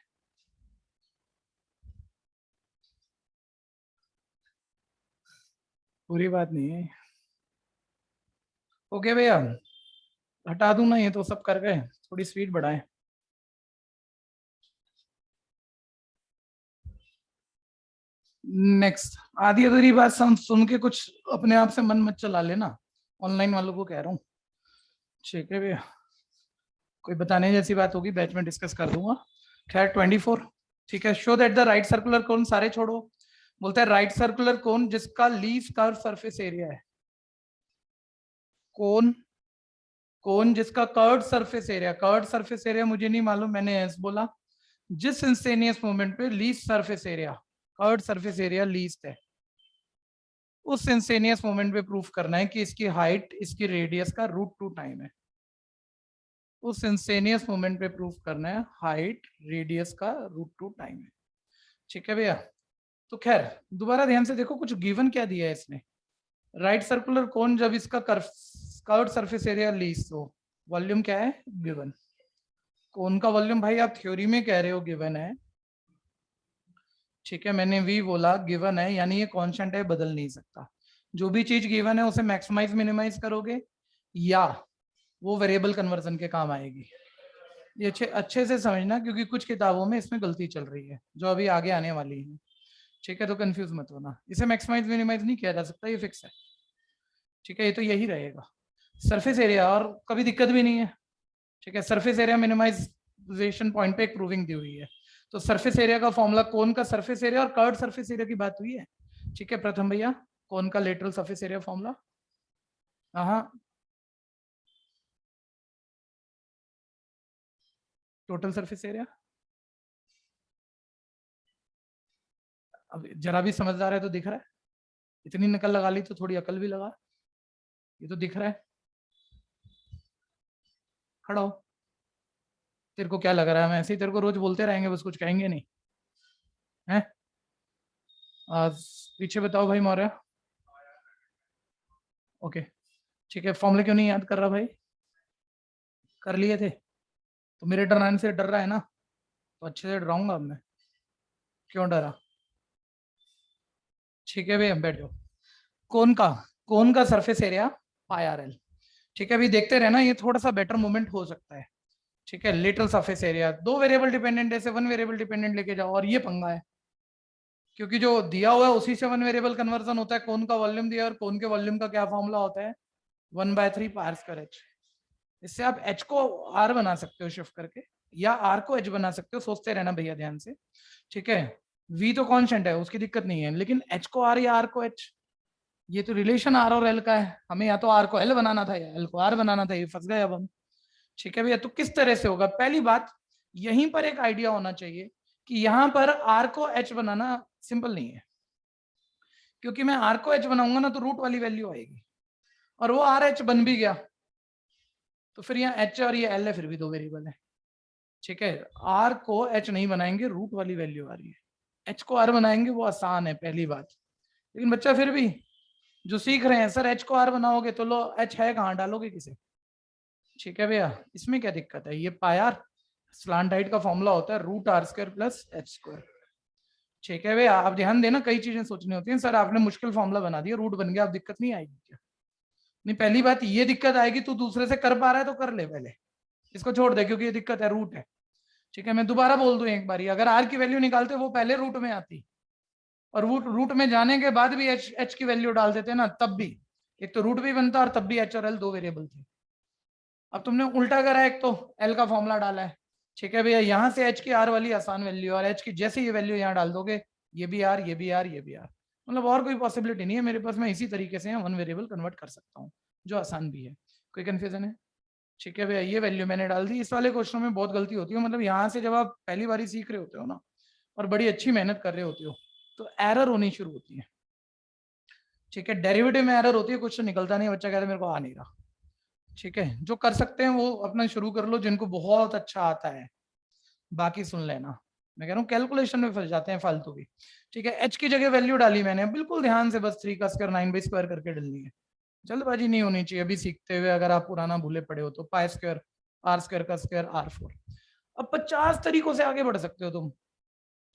पूरी बात नहीं है. ओके भैया, हटा दूं ना ये तो सब कर गए, थोड़ी स्पीड बढ़ाएं. नेक्स्ट, आधी अधूरी बात सुन के कुछ अपने आप से मन मत चला लेना, ऑनलाइन वालों को कह रहा हूँ. ठीक है भैया, कोई बताने जैसी बात होगी बैच में डिस्कस कर दूंगा. खैर 24. ठीक है, show that the right circular cone, सारे छोड़ो. बोलता है राइट सर्कुलर कोन जिसका लीस्ट कर्व सरफेस एरिया है. कोन जिसका curved surface area, curved surface area मुझे नहीं मालूम, मैंने एस बोला. जिस इंस्टेनियस मोमेंट पे least surface area, curved surface area least है, उस इंस्टेनियस मोमेंट पे प्रूफ करना है कि इसकी हाइट इसकी रेडियस का √2 टाइम है. उस इंस्टेनियस मोमेंट पे प्रूफ करना है हाइट रेडियस का √2 टाइम है. ठीक है भैया, तो खैर दोबारा ध्यान से देखो, कुछ गिवन क्या दिया है इसने. राइट सर्कुलर कोन जब इसका कर्व्ड सरफेस एरिया लीस्ट हो, वॉल्यूम क्या है गिवन. कोन का वॉल्यूम भाई आप थ्योरी में कह रहे हो गिवन है. ठीक है, मैंने भी बोला गिवन है, यानी ये कांस्टेंट है, बदल नहीं सकता. जो भी चीज गिवन है उसे मैक्सिमाइज मिनिमाइज करोगे या वो वेरिएबल कन्वर्जन के काम आएगी. ये अच्छे से समझना, क्योंकि कुछ किताबों में इसमें गलती चल रही है जो अभी आगे आने वाली है. ठीक है, तो कंफ्यूज मत होना, इसे मैक्सिमाइज मिनिमाइज नहीं किया जा सकता, ये फिक्स है. ठीक है, ये तो यही रहेगा सरफेस एरिया, और कभी दिक्कत भी नहीं है. ठीक है, सरफेस एरिया मिनिमाइजेशन पॉइंट पे एक प्रूविंग दी हुई है. तो सरफेस एरिया का फॉर्मूला, कोन का सरफेस एरिया और कर्व्ड सरफेस एरिया की बात हुई है. ठीक है प्रथम भैया, कोन का लेटरल सरफेस एरिया फॉर्मूला. हाँ, टोटल सरफेस एरिया. अब जरा भी समझदार है तो दिख रहा है, इतनी नकल लगा ली तो थोड़ी अकल भी लगा. ये तो दिख रहा है. खड़ा हो, तेरे को क्या लग रहा है हम ऐसे ही तेरे को रोज बोलते रहेंगे, बस कुछ कहेंगे नहीं है. आज पीछे बताओ भाई मौर्य. ओके, ठीक है, फॉर्मूले क्यों नहीं याद कर रहा भाई, कर लिए थे तो मेरे डराने से डर रहा है ना, तो अच्छे से डराऊंगा अब मैं. क्यों डरा. ठीक है भैया, बैठ जाओ. कोन का surface area pi R L. ठीक है, अभी देखते रहना, ये थोड़ा सा बेटर मूवमेंट हो सकता है. ठीक है, little surface area, 2 variable dependent ऐसे 1 वेरिएबल डिपेंडेंट लेके जाओ, और ये पंगा है क्योंकि जो दिया हुआ है उसी से 1 वेरिएबल कन्वर्जन होता है. कोन का वॉल्यूम दिया, और कोन के वॉल्यूम का क्या फॉर्मूला होता है, 1/3 पाई स्क्वायर एच. इससे आप एच को आर बना सकते हो शिफ्ट करके, या आर को एच बना सकते हो, सोचते रहना भैया ध्यान से. ठीक है, वी तो कांस्टेंट है, उसकी दिक्कत नहीं है, लेकिन एच को आर या आर को एच, ये तो रिलेशन आर और एल का है. हमें या तो आर को एल बनाना था या एल को आर बनाना था, ये फंस गए अब हम. ठीक है भैया, तो किस तरह से होगा, पहली बात यहीं पर एक आइडिया होना चाहिए कि यहां पर आर को एच बनाना सिंपल नहीं है, क्योंकि मैं आर को एच बनाऊंगा ना तो रूट वाली वैल्यू आएगी, और वो आर एच बन भी गया तो फिर यहाँ एच और ये एल है, फिर भी 2 वेरिएबल है. ठीक है, आर को एच नहीं बनाएंगे, रूट वाली वैल्यू आ रही है. एच को आर बनाएंगे, वो आसान है पहली बात. लेकिन बच्चा फिर भी जो सीख रहे हैं, सर एच को आर बनाओगे तो लो एच है कहाँ, डालोगे किसे. ठीक है भैया, इसमें क्या दिक्कत है, ये पाई आर स्लांट हाइट का फॉर्मूला होता है √r² + h². ठीक है भैया, आप ध्यान देना, कई चीजें सोचनी होती हैं. सर आपने मुश्किल फॉर्मूला बना दिया, रूट बन गया, अब दिक्कत नहीं आएगी क्या. नहीं, पहली बात ये दिक्कत आएगी, तू दूसरे से कर पा रहा है तो कर ले, पहले इसको छोड़ दे क्योंकि ये दिक्कत है, रूट है. ठीक है, मैं दोबारा बोल दूं एक बारी, अगर आर की वैल्यू निकालते वो पहले रूट में आती, और रूट में जाने के बाद भी एच की वैल्यू डाल देते ना तब भी, एक तो रूट भी बनता और तब भी एच और एल दो वेरिएबल थे। अब तुमने उल्टा करा, एक तो एल का फॉर्मूला डाला है, ठीक है भैया, यहाँ से एच की आर वाली आसान वैल्यू और एच की जैसे ये वैल्यू यहाँ डाल दोगे, ये भी आर, ये भी आर, ये भी आर, मतलब और कोई पॉसिबिलिटी नहीं है मेरे पास, मैं इसी तरीके से वन वेरिएबल कन्वर्ट कर सकता हूँ, जो आसान भी है। कोई कंफ्यूजन है? ठीक है भैया, ये वैल्यू मैंने डाल दी। इस वाले क्वेश्चन में बहुत गलती होती है, मतलब यहाँ से जब आप पहली बार सीख रहे होते हो ना और बड़ी अच्छी मेहनत कर रहे होते हो तो एरर होनी शुरू होती है, ठीक है, डेरिवेटिव में एरर होती है, क्वेश्चन निकलता नहीं, बच्चा कहता है मेरे को आ नहीं रहा, ठीक है। जो कर सकते हैं वो अपना शुरू कर लो, जिनको बहुत अच्छा आता है बाकी सुन लेना। मैं कह रहा हूँ कैलकुलेशन में फंस जाते हैं फालतू भी, ठीक है। एच की जगह वैल्यू डाली मैंने, बिल्कुल ध्यान से, बस 3 का स्क्वायर 9/2 करके डालनी है, जल्दबाजी नहीं होनी चाहिए अभी सीखते हुए, अगर आप पुराना भूले पड़े हो तो। पाई स्क्वायर आर स्क्वायर का स्क्वायर R4, अब 50 तरीकों से आगे बढ़ सकते हो तुम,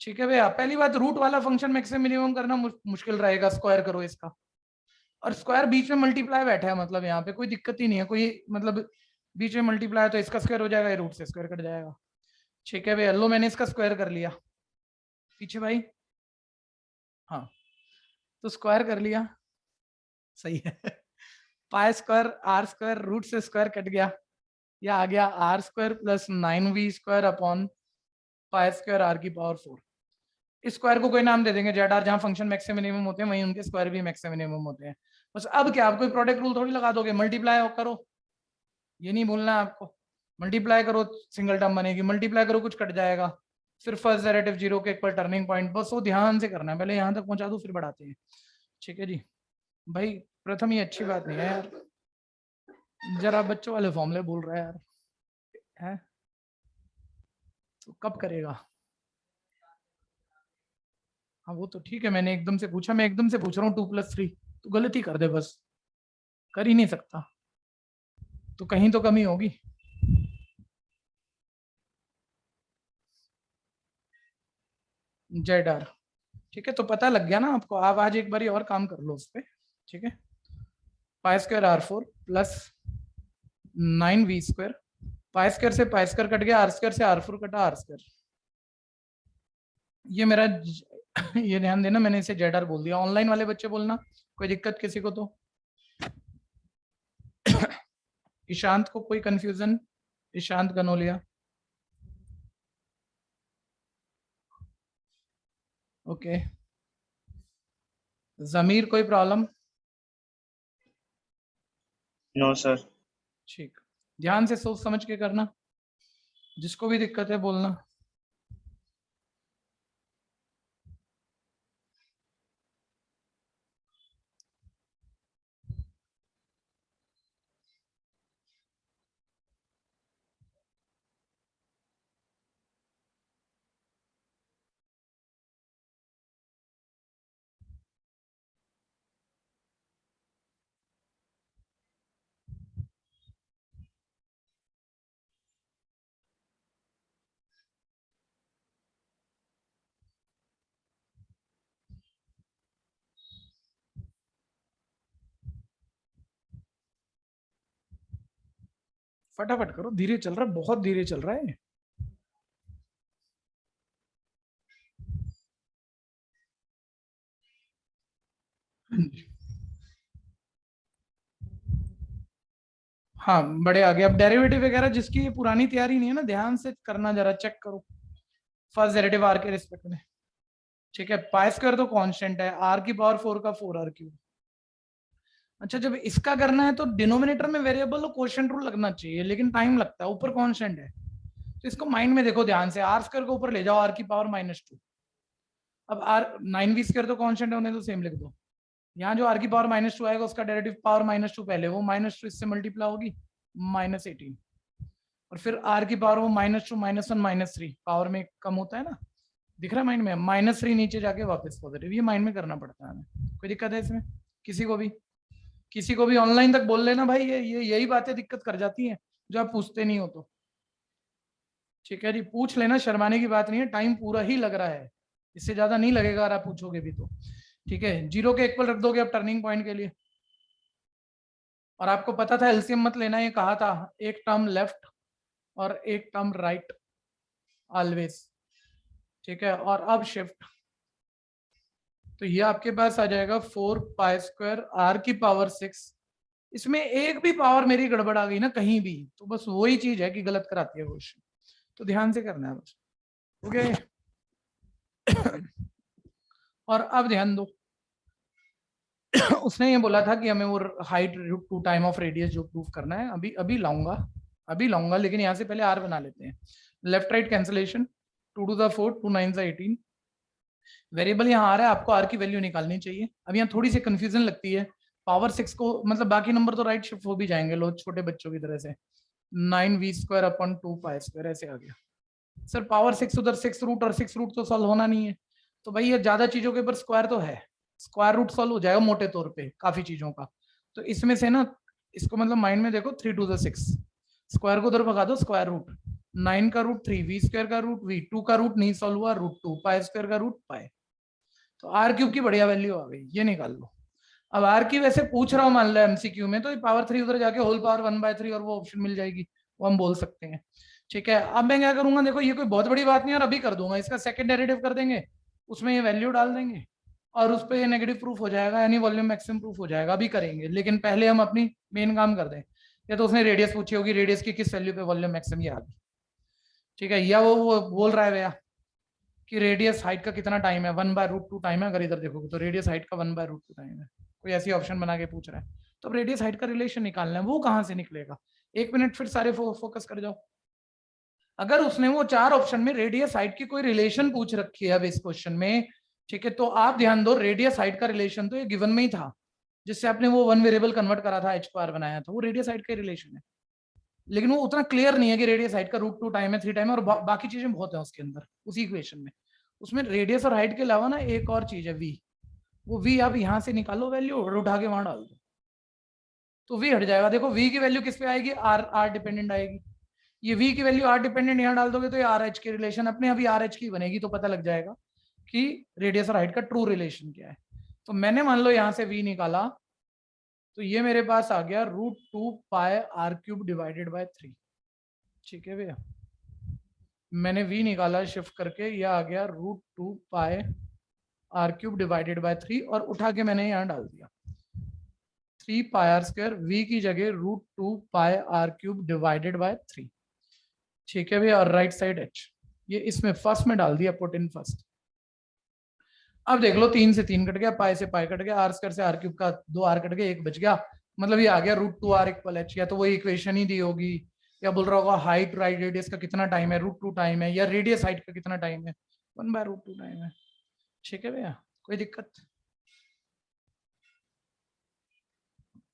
ठीक है भैया। पहली बात, रूट वाला फंक्शन मैक्सिमम मिनिमम करना मुश्किल रहेगा, स्क्वायर करो इसका, और स्क्वायर बीच में मल्टीप्लाई बैठा है, मतलब यहाँ पे कोई दिक्कत ही नहीं है, कोई मतलब बीच में मल्टीप्लाई तो इसका स्क्वायर हो जाएगा, ये रूट से स्क्वायर कट जाएगा, ठीक है भैया। लो मैंने इसका स्क्वायर कर लिया पीछे भाई, हाँ, तो स्क्वायर कर लिया, सही है। Pi square R square root से स्क्वायर कट गया, या आ गया R square plus 9v² upon pi square R की पावर 4। इस स्क्वायर को कोई नाम दे देंगे जेड आर, जहां फंक्शन मैक्सिमम मिनिमम होते हैं वहीं उनके स्क्वायर भी मैक्सिमम मिनिमम होते हैं। बस अब क्या, आप कोई प्रोडक्ट रूल थोड़ी लगा दोगे, मल्टीप्लाई करो, ये नहीं भूलना है आपको, मल्टीप्लाई करो सिंगल टर्म बनेगी, मल्टीप्लाई करो कुछ कट जाएगा, फिर फर्स्ट डेरिवेटिव 0 के इक्वल टर्निंग पॉइंट, बस वो ध्यान से करना है, पहले यहाँ तक पहुंचा दो फिर बढ़ाते हैं, ठीक है जी भाई। प्रथम ये अच्छी बात नहीं है यार, जरा बच्चों वाले फॉर्मूले बोल रहा है यार, है तो कब करेगा? हाँ वो तो ठीक है, मैंने एकदम से पूछा, मैं एकदम से पूछ रहा हूँ 2+3, तो गलती कर दे बस, कर ही नहीं सकता, तो कहीं तो कमी होगी। जेड आर, ठीक है, तो पता लग गया ना आपको, आप आज एक बार और काम कर लो उस पर, ठीक है। Pi square R4 plus 9v², pi square से पाई स्क्वायर कट गया, आर स्क्वायर से R4 कटा आर स्क्वायर, ये मेरा ये ध्यान देना, मैंने इसे जेड आर बोल दिया, ऑनलाइन वाले बच्चे बोलना कोई दिक्कत किसी को तो। ईशांत को कोई कंफ्यूजन? ईशांत कनोलिया, ओके। जमीर कोई प्रॉब्लम?
No sir.
ठीक, ध्यान से सोच समझ के करना, जिसको भी दिक्कत है बोलना। फटाफट करो, धीरे चल रहा है, बहुत धीरे चल रहा है। हाँ बड़े आगे, अब डेरिवेटिव वगैरह जिसकी ये पुरानी तैयारी नहीं है ना, ध्यान से करना, जरा चेक करो फर्स्ट डेरिवेटिव आर के रिस्पेक्ट में, ठीक है। पाई स्क्वायर तो कांस्टेंट है, आर की पावर 4 का 4r3। अच्छा, जब इसका करना है तो डिनोमिनेटर में वेरिएबल और क्वोशिएंट रूल लगना चाहिए, लेकिन टाइम लगता है, ऊपर कांस्टेंट है, तो इसको माइंड में देखो ध्यान से, आर स्क्वायर को ऊपर ले जाओ, आर की पावर -2, अब आर 9v² तो कांस्टेंट होने तो सेम लिख दो, यहाँ जो आर की पावर -2 आएगा उसका डेरिवेटिव पावर -2 पहले, वो -2 इससे मल्टीप्लाई होगी -18, और फिर आर की पावर वो -2 -1 -3 पावर में कम होता है ना, दिख रहा है माइंड में, -3 नीचे जाके वापस पॉजिटिव, ये माइंड में करना पड़ता है हमें। कोई दिक्कत है इसमें? किसी को भी ऑनलाइन तक बोल लेना भाई, ये यही बातें दिक्कत कर जाती हैं जो आप पूछते नहीं हो तो, ठीक है जी, पूछ लेना, शर्माने की बात नहीं है, टाइम पूरा ही लग रहा है, इससे ज्यादा नहीं लगेगा अगर आप पूछोगे भी तो, ठीक है। 0 के इक्वल रख दोगे अब टर्निंग पॉइंट के लिए, और आपको पता था एलसीएम मत लेना, ये कहा था, एक टर्म लेफ्ट और एक टर्म राइट ऑलवेज, ठीक है। और अब शिफ्ट, तो ये आपके पास आ जाएगा 4 पाई स्क्वायर आर की पावर 6 इसमें एक भी पावर मेरी गड़बड़ आ गई ना कहीं भी, तो बस वही चीज है कि गलत कराती है क्वेश्चन। तो ध्यान से करना है बस। ओके और अब ध्यान दो उसने ये बोला था कि हमें वो height to time of radius जो प्रूफ करना है, अभी लाऊंगा, लेकिन यहाँ से पहले आर बना लेते हैं। Left right cancellation, 2 to the 4, 2 9 18। Variable यहाँ आ रहा है, आपको आर की वैल्यू निकालनी चाहिए। अब यहाँ थोड़ी सी कंफ्यूजन लगती है, पावर 6 को मतलब बाकी नंबर तो राइट शिफ्ट हो भी जाएंगे, लो छोटे बच्चों की तरह से। 9v² अपॉन 2π² ऐसे आ गया। सर पावर 6 उधर 6 रूट, और 6 रूट तो सॉल्व होना नहीं है, तो भाई ये ज्यादा चीजों के ऊपर स्क्वायर तो है, स्क्वायर रूट सॉल्व हो जाएगा मोटे तौर पे काफी चीजों का। तो इसमें से ना इसको मतलब माइंड में देखो, 3 to the 6, स्क्वायर को उधर भगा दो, स्क्वायर रूट 9 का रूट 3, v² का रूट v, 2 का रूट नहीं सॉल्व हुआ, √2, π² का रूट पाई। तो आर क्यूब की बढ़िया वैल्यू आ गई, ये निकाल लो। अब आर की वैसे पूछ रहा हूँ मान लो एमसीक्यू में, तो पावर 3 उधर जाके होल पावर 1/3 और वो ऑप्शन मिल जाएगी, वो हम बोल सकते हैं। ठीक है, अब मैं क्या करूंगा, देखो ये कोई बहुत बड़ी बात नहीं है और अभी कर दूंगा, इसका सेकंड डेरिवेटिव कर देंगे, उसमें ये वैल्यू डाल देंगे और उस पर ये नेगेटिव प्रूफ हो जाएगा, यानी वॉल्यूम मैक्सिमम प्रूफ हो जाएगा। अभी करेंगे, लेकिन पहले हम अपनी मेन काम कर दें। या तो उसने रेडियस पूछी होगी, रेडियस की किस वैल्यू पे वॉल्यूम मैक्सिमम, ये आ गई। ठीक है, या वो बोल रहा है भैया कि रेडियस हाइट का कितना टाइम है, 1/√2 टाइम है। अगर इधर देखोगे तो रेडियस हाइट का 1/√2 टाइम है, कोई ऐसी ऑप्शन बना के पूछ रहा है, तो अब रेडियस हाइट का रिलेशन निकालना है, वो कहां से निकलेगा। 1 मिनट फिर सारे फोकस कर जाओ। अगर उसने वो 4 ऑप्शन में रेडियस हाइट की कोई रिलेशन पूछ रखी है अब इस क्वेश्चन में, ठीक है, तो आप ध्यान दो, रेडियस हाइट का रिलेशन तो ये गिवन में ही था, जिससे आपने वो वन वेरिएबल कन्वर्ट करा था, h² बनाया था, वो रेडियस हाइट का रिलेशन है। लेकिन वो उतना क्लियर नहीं है कि रेडियस हाइट का √2 टाइम है, 3 टाइम है, और बाकी चीजें बहुत है उसके अंदर, उसी इक्वेशन में। उसमें रेडियस और हाइट के अलावा ना एक और चीज है, v। वो v आप यहां से निकालो वैल्यू और उठा के वहां डाल दो, तो v हट जाएगा। देखो v की वैल्यू किस पे आएगी, r डिपेंडेंट आएगी। ये v की वैल्यू r डिपेंडेंट यहाँ डाल दोगे तो ये आर एच की रिलेशन अपने अभी आर एच की बनेगी, तो पता लग जाएगा कि रेडियस और हाइट का ट्रू रिलेशन क्या है। तो मैंने मान लो यहां से v निकाला, तो ये मेरे पास आ गया √2πr³ डिवाइडेड बाय 3। ठीक है भैया, मैंने v निकाला शिफ्ट करके, ये आ गया √2πr³ डिवाइडेड बाय 3, और उठा के मैंने यहाँ डाल दिया 3πr², v की जगह √2πr³ डिवाइडेड बाय 3। ठीक है भैया, और राइट साइड h, ये इसमें फर्स्ट में डाल दिया, पुट इन फर्स्ट। अब देख लो, 3 से 3 कट गया, पाई से पाई कट गया, r² से r³ का 2 r कट गया, 1 बच गया, मतलब ये आ गया √2r = h। या तो वही इक्वेशन ही दी होगी, या बोल रहा होगा हाइट राइट रेडियस का कितना टाइम है, √2 टाइम है, या रेडियस हाइट का कितना टाइम है, 1/√2 टाइम है। ठीक है भैया, कोई दिक्कत।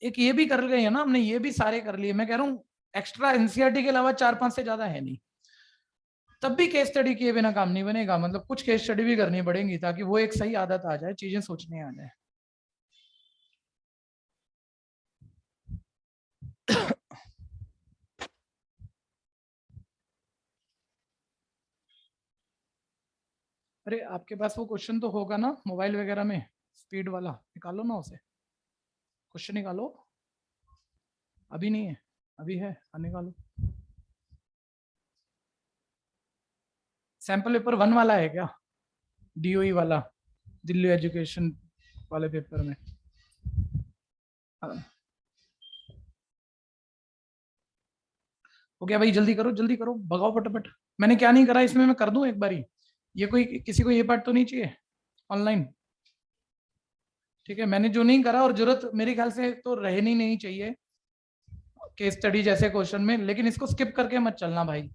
एक ये भी कर गए है ना हमने, ये भी सारे कर लिए। मैं कह रहा हूँ एक्स्ट्रा एनसीईआरटी के अलावा 4-5 से ज्यादा है नहीं। तब भी केस स्टडी किए बिना काम नहीं बनेगा, मतलब कुछ केस स्टडी भी करनी पड़ेगी, ताकि वो एक सही आदत आ जाए, चीजें सोचने आ जाए। अरे आपके पास वो क्वेश्चन तो होगा ना मोबाइल वगैरह में, स्पीड वाला, निकालो ना उसे, क्वेश्चन निकालो। अभी नहीं है, अभी है, निकालो। सैंपल पेपर 1 वाला है क्या, डीओई वाला, दिल्ली एजुकेशन वाले पेपर में। हो गया भाई, जल्दी करो जल्दी करो, भगाओ फटाफट। मैंने क्या नहीं करा इसमें, मैं कर दूं एक बारी, ये कोई किसी को ये पार्ट तो नहीं चाहिए ऑनलाइन। ठीक है, मैंने जो नहीं करा, और जरूरत मेरे ख्याल से तो रहनी नहीं चाहिए केस स्टडी जैसे क्वेश्चन में, लेकिन इसको स्किप करके मत चलना भाई,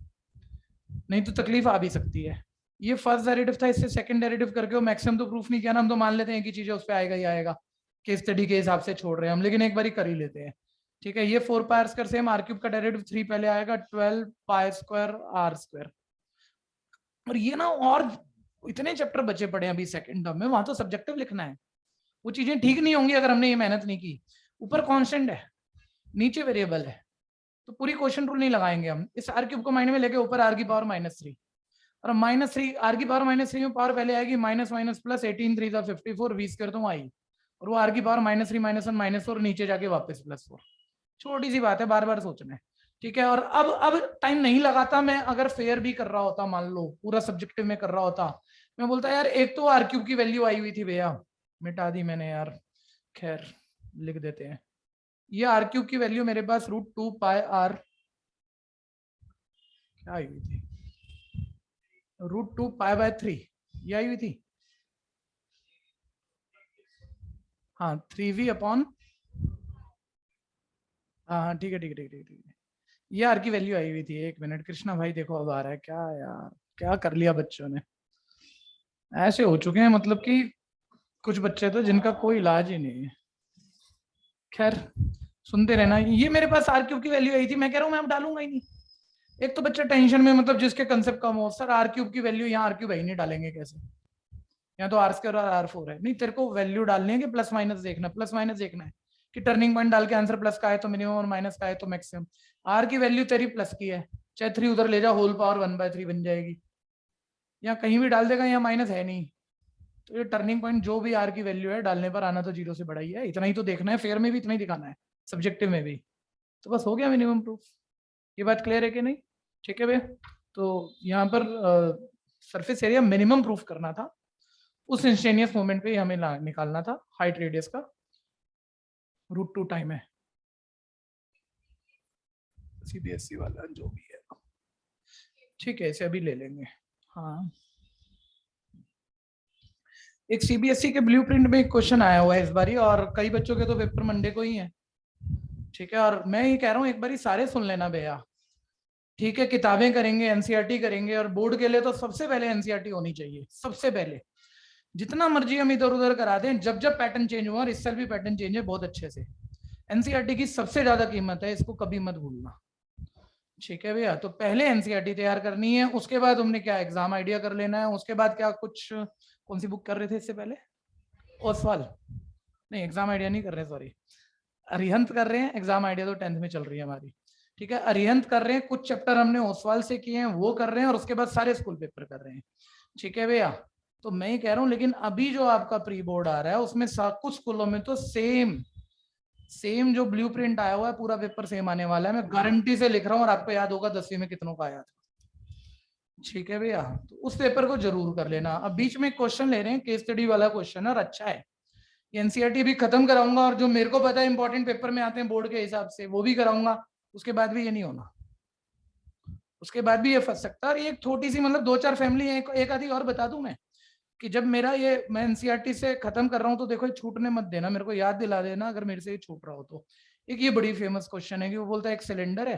नहीं तो तकलीफ आ भी सकती है। ये फर्स्ट डेरिवेटिव था, इससे सेकंड डेरिवेटिव करके वो मैक्सिमम तो प्रूफ नहीं किया ना, हम तो मान लेते हैं कि चीजें उस पर आएगा ही आएगा, केस स्टडी के हिसाब से छोड़ रहे हैं हम, लेकिन एक बार कर ही लेते हैं। ठीक है, ये 4πr² सेम, r³ का डेरिवेटिव 3 पहले आएगा, 12π² r²। और ये ना, और इतने चैप्टर बचे पड़े हैं अभी सेकंड टर्म में, वहां तो सब्जेक्टिव लिखना है, वो चीजें ठीक नहीं होंगी अगर हमने ये मेहनत नहीं की। ऊपर कांस्टेंट है, नीचे वेरिएबल है, तो पूरी क्वेश्चन रूल नहीं लगाएंगे हम, इस r³ को माइंड में लेके ऊपर r की पावर -3, और -3 r की पावर -3 में पावर पहले आएगी माइनस माइनस प्लस, 18 3 54, v² तो आई, और वो r की पावर -3 -1 -4, नीचे जाके वापस +4। छोटी सी बात है, बार बार सोचना है। ठीक है, और अब टाइम नहीं लगाता मैं, अगर फेयर भी कर रहा होता, मान लो पूरा सब्जेक्टिव में कर रहा होता, मैं बोलता यार एक तो r³ की वैल्यू आई हुई थी भैया, मिटा दी मैंने यार, खैर लिख देते हैं, ये आर क्यूब की वैल्यू मेरे पास √2πr क्या आई हुई थी, √2π/3 ये आई हुई थी। हाँ 3v/, हाँ ठीक है ठीक है ठीक है ठीक है, ये आर की वैल्यू आई हुई थी। एक मिनट कृष्णा भाई, देखो अब आ रहा है क्या यार, क्या कर लिया बच्चों ने, ऐसे हो चुके हैं मतलब कि कुछ बच्चे तो जिनका कोई इलाज ही नहीं है। खैर सुनते रहना, ये मेरे पास आर क्यूब की वैल्यू आई थी, मैं कह रहा हूँ मैं अब डालूंगा ही नहीं। एक तो बच्चा टेंशन में, मतलब जिसके कंसेप्ट कम हो, सर आर क्यूब की वैल्यू यहाँ आर क्यूब ही नहीं डालेंगे कैसे, यहाँ तो आर स्क्वायर और R4 है। नहीं, तेरे को वैल्यू डालनी है कि प्लस माइनस देखना, प्लस माइनस देखना है कि टर्निंग पॉइंट डाल के आंसर प्लस का है तो मिनिमम और माइनस का है तो मैक्सिमम। आर की वैल्यू तेरी प्लस की है, चाहे 3 उधर ले जा, होल पावर 1/3 बन जाएगी। यहाँ कहीं भी डाल देगा, यहाँ माइनस है नहीं, तो ये टर्निंग पॉइंट जो भी आर की वैल्यू है डालने पर आना तो 0 से बड़ा ही है। इतना ही तो देखना है, फेयर में भी इतना ही दिखाना है, सब्जेक्टिव में भी। तो बस हो गया मिनिमम प्रूफ। ये बात क्लियर है कि नहीं? ठीक है भैया। तो यहाँ पर सरफेस एरिया मिनिमम प्रूफ करना था, उस इंस्टेनियस मोमेंट पे हमें निकालना था हाइट रेडियस का, √2 टाइम है, सीबीएसई वाला जो भी है। ठीक है, इसे अभी ले लेंगे। हाँ, एक सीबीएसई के ब्लूप्रिंट में एक क्वेश्चन आया हुआ है इस बारी, और कई बच्चों के तो पेपर मंडे को ही है। ठीक है, और मैं ये कह रहा हूँ एक बारी सारे सुन लेना भैया। ठीक है, किताबें करेंगे, एनसीईआरटी करेंगे, और बोर्ड के लिए तो सबसे पहले एनसीईआरटी होनी चाहिए, सबसे पहले। जितना मर्जी हम इधर उधर करा दें, जब जब पैटर्न चेंज हुआ, और इस साल भी पैटर्न चेंज है बहुत अच्छे से। एनसीईआरटी की सबसे ज्यादा कीमत है, इसको कभी मत भूलना। ठीक है भैया, तो पहले एनसीईआरटी तैयार करनी है, उसके बाद हमने क्या एग्जाम आइडिया कर लेना है, उसके बाद क्या कुछ, कौन सी बुक कर रहे थे इससे पहले? ओसवाल नहीं, एग्जाम आइडिया नहीं कर रहे, सॉरी, अरिहंत कर रहे हैं। एग्जाम आइडिया तो 10th में चल रही है हमारी। ठीक है, अरिहंत कर रहे हैं, कुछ चैप्टर हमने ओसवाल से किए हैं वो कर रहे हैं, और उसके बाद सारे स्कूल पेपर कर रहे हैं। ठीक है भैया, तो मैं ही कह रहा हूँ, लेकिन अभी जो आपका प्री बोर्ड आ रहा है उसमें कुछ स्कूलों में तो सेम जो ब्लूप्रिंट आया हुआ है, पूरा पेपर सेम आने वाला है, मैं गारंटी से लिख रहा हूँ। और आपको याद होगा 10वीं में कितनों का आया था। ठीक है भैया, तो उस पेपर को जरूर कर लेना। अब बीच में क्वेश्चन ले रहे हैं, केस स्टडी वाला क्वेश्चन, और अच्छा है। एनसीईआरटी भी खत्म कराऊंगा, और जो मेरे को पता है इंपॉर्टेंट पेपर में आते हैं बोर्ड के हिसाब से, वो भी कराऊंगा। उसके बाद भी ये नहीं होना, उसके बाद भी ये फंस सकता है। और ये छोटी सी मतलब 2-4 फैमिली है, एक आधी और बता दूं मैं, कि जब मेरा ये मैं एनसीईआरटी से खत्म कर रहा हूँ, तो देखो ये छूटने मत देना, मेरे को याद दिला देना अगर मेरे से ये छूट रहा हो तो। एक ये बड़ी फेमस क्वेश्चन है कि वो बोलता है एक सिलेंडर है,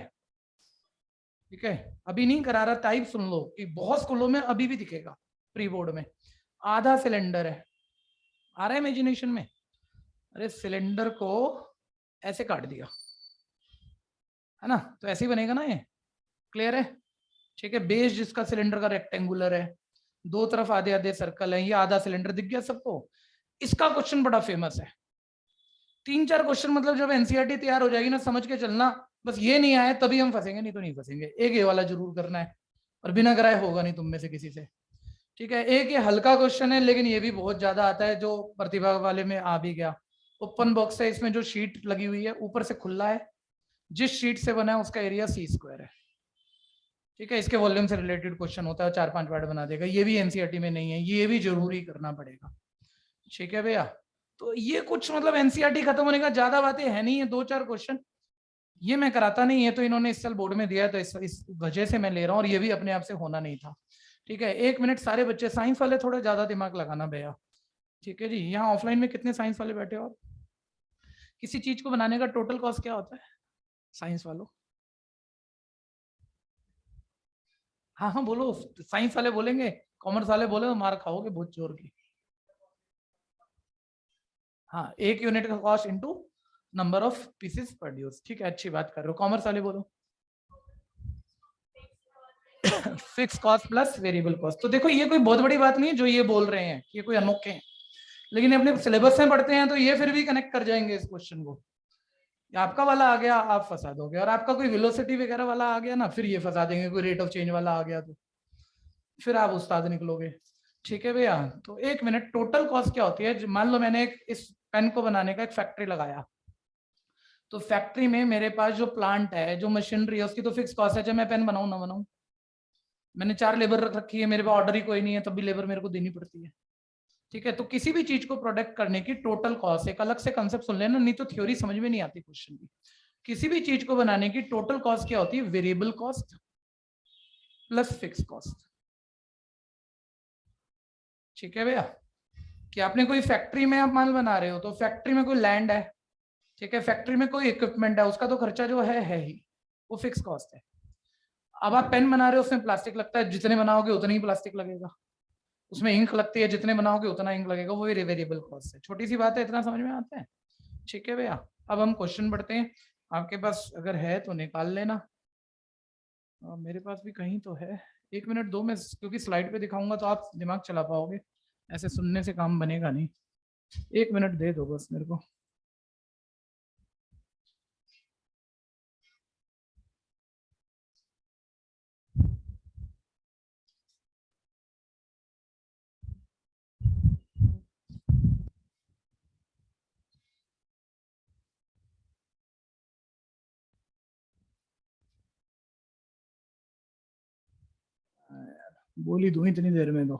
ठीक है, अभी नहीं करा रहा, टाइप सुन लो, कि बहुत स्कूलों में अभी भी दिखेगा प्री बोर्ड में, आधा सिलेंडर है, आ रहा है इमेजिनेशन में? अरे सिलेंडर को ऐसे काट दिया है ना, तो ऐसे ही बनेगा ना ये, क्लियर है? ठीक है, बेस जिसका सिलेंडर का रेक्टेंगुलर है, दो तरफ आधे आधे सर्कल है, ये आधा सिलेंडर दिख गया सबको। इसका क्वेश्चन बड़ा फेमस है। 3-4 क्वेश्चन, मतलब जब एनसीईआरटी तैयार हो जाएगी ना, समझ के चलना, बस ये नहीं आए तभी हम फंसेंगे, नहीं तो नहीं फंसेंगे। एक ये वाला जरूर करना है, और बिना कराए होगा नहीं तुम में से किसी से। ठीक है, एक ये हल्का क्वेश्चन है, लेकिन ये भी बहुत ज्यादा आता है, जो प्रतिभा वाले में आ भी गया। ओपन बॉक्स है, इसमें जो शीट लगी हुई है ऊपर से खुला है, जिस शीट से बना है उसका एरिया C² है। ठीक है, इसके वॉल्यूम से रिलेटेड क्वेश्चन होता है, 4-5 वर्ड बना देगा। ये भी एनसीईआरटी में नहीं है, ये भी जरूरी करना पड़ेगा। ठीक है भैया, तो ये कुछ मतलब एनसीईआरटी खत्म होने का ज्यादा बातें है नहीं है, 2-4 क्वेश्चन। ये मैं कराता नहीं है, तो इन्होंने इस साल बोर्ड में दिया है, तो इस वजह से मैं ले रहा हूँ, और ये भी अपने आप से होना नहीं था। ठीक है, 1 मिनट, सारे बच्चे साइंस वाले थोड़ा ज्यादा दिमाग लगाना भैया। ठीक है जी, यहाँ ऑफलाइन में कितने साइंस वाले बैठे हो आप? किसी चीज को बनाने का टोटल कॉस्ट क्या होता है साइंस वालों? हाँ हाँ बोलो, साइंस वाले बोलेंगे, कॉमर्स वाले बोले तो मार खाओगे बहुत जोर की। हाँ, 1 यूनिट का cost into number of pieces produce. ठीक है, अच्छी बात कर रहे हो। कॉमर्स वाले बोलो fix cost plus variable cost. तो देखो ये कोई बहुत बड़ी बात नहीं है जो ये बोल रहे हैं, ये कोई अनोखे हैं, लेकिन अपने सिलेबस में पढ़ते हैं तो ये फिर भी कनेक्ट कर जाएंगे इस क्वेश्चन को। आपका वाला आ गया, आप फंसा दोगे, और आपका कोई वेलोसिटी वगैरह वाला आ गया ना, फिर ये फंसा देंगे, कोई रेट ऑफ चेंज वाला आ गया तो फिर आप उस्ताद निकलोगे। ठीक है भैया, तो 1 मिनट, टोटल कॉस्ट क्या होती है? मान लो मैंने इस पेन को बनाने का एक फैक्ट्री लगाया, तो फैक्ट्री में मेरे पास जो प्लांट है, जो मशीनरी है, उसकी तो फिक्स कॉस्ट है, चाहे मैं पेन बनाऊं ना बनाऊं। मैंने 4 लेबर रख रखी है, मेरे पास ऑर्डर ही कोई नहीं है, तब भी लेबर मेरे को देनी पड़ती है। ठीक है, तो किसी भी चीज को प्रोडक्ट करने की टोटल कॉस्ट, एक अलग से कंसेप्ट सुन लेना, नहीं तो थ्योरी समझ में नहीं आती क्वेश्चन की। किसी भी चीज को बनाने की टोटल कॉस्ट क्या होती है? Variable cost plus fix cost. ठीक है भैया, कि आपने कोई फैक्ट्री में आप माल बना रहे हो, तो फैक्ट्री में कोई लैंड है, ठीक है, फैक्ट्री में कोई इक्विपमेंट है, उसका तो खर्चा जो है ही, वो फिक्स कॉस्ट है। अब आप पेन बना रहे हो, उसमें प्लास्टिक लगता है, जितने बनाओगे उतना ही प्लास्टिक लगेगा। उसमें इंक लगती है, जितने बनाओगे उतना इंक लगेगा, वो वेरिएबल कॉस्ट है। छोटी सी बात है, इतना समझ में आता है? ठीक है भैया, अब हम क्वेश्चन पढ़ते हैं। आपके पास अगर है तो निकाल लेना, मेरे पास भी कहीं तो है। 1 मिनट दो, मैं क्योंकि स्लाइड पे दिखाऊंगा तो आप दिमाग चला पाओगे, ऐसे सुनने से काम बनेगा नहीं। 1 मिनट दे दो बस मेरे को। बोली दूं इतनी देर में तो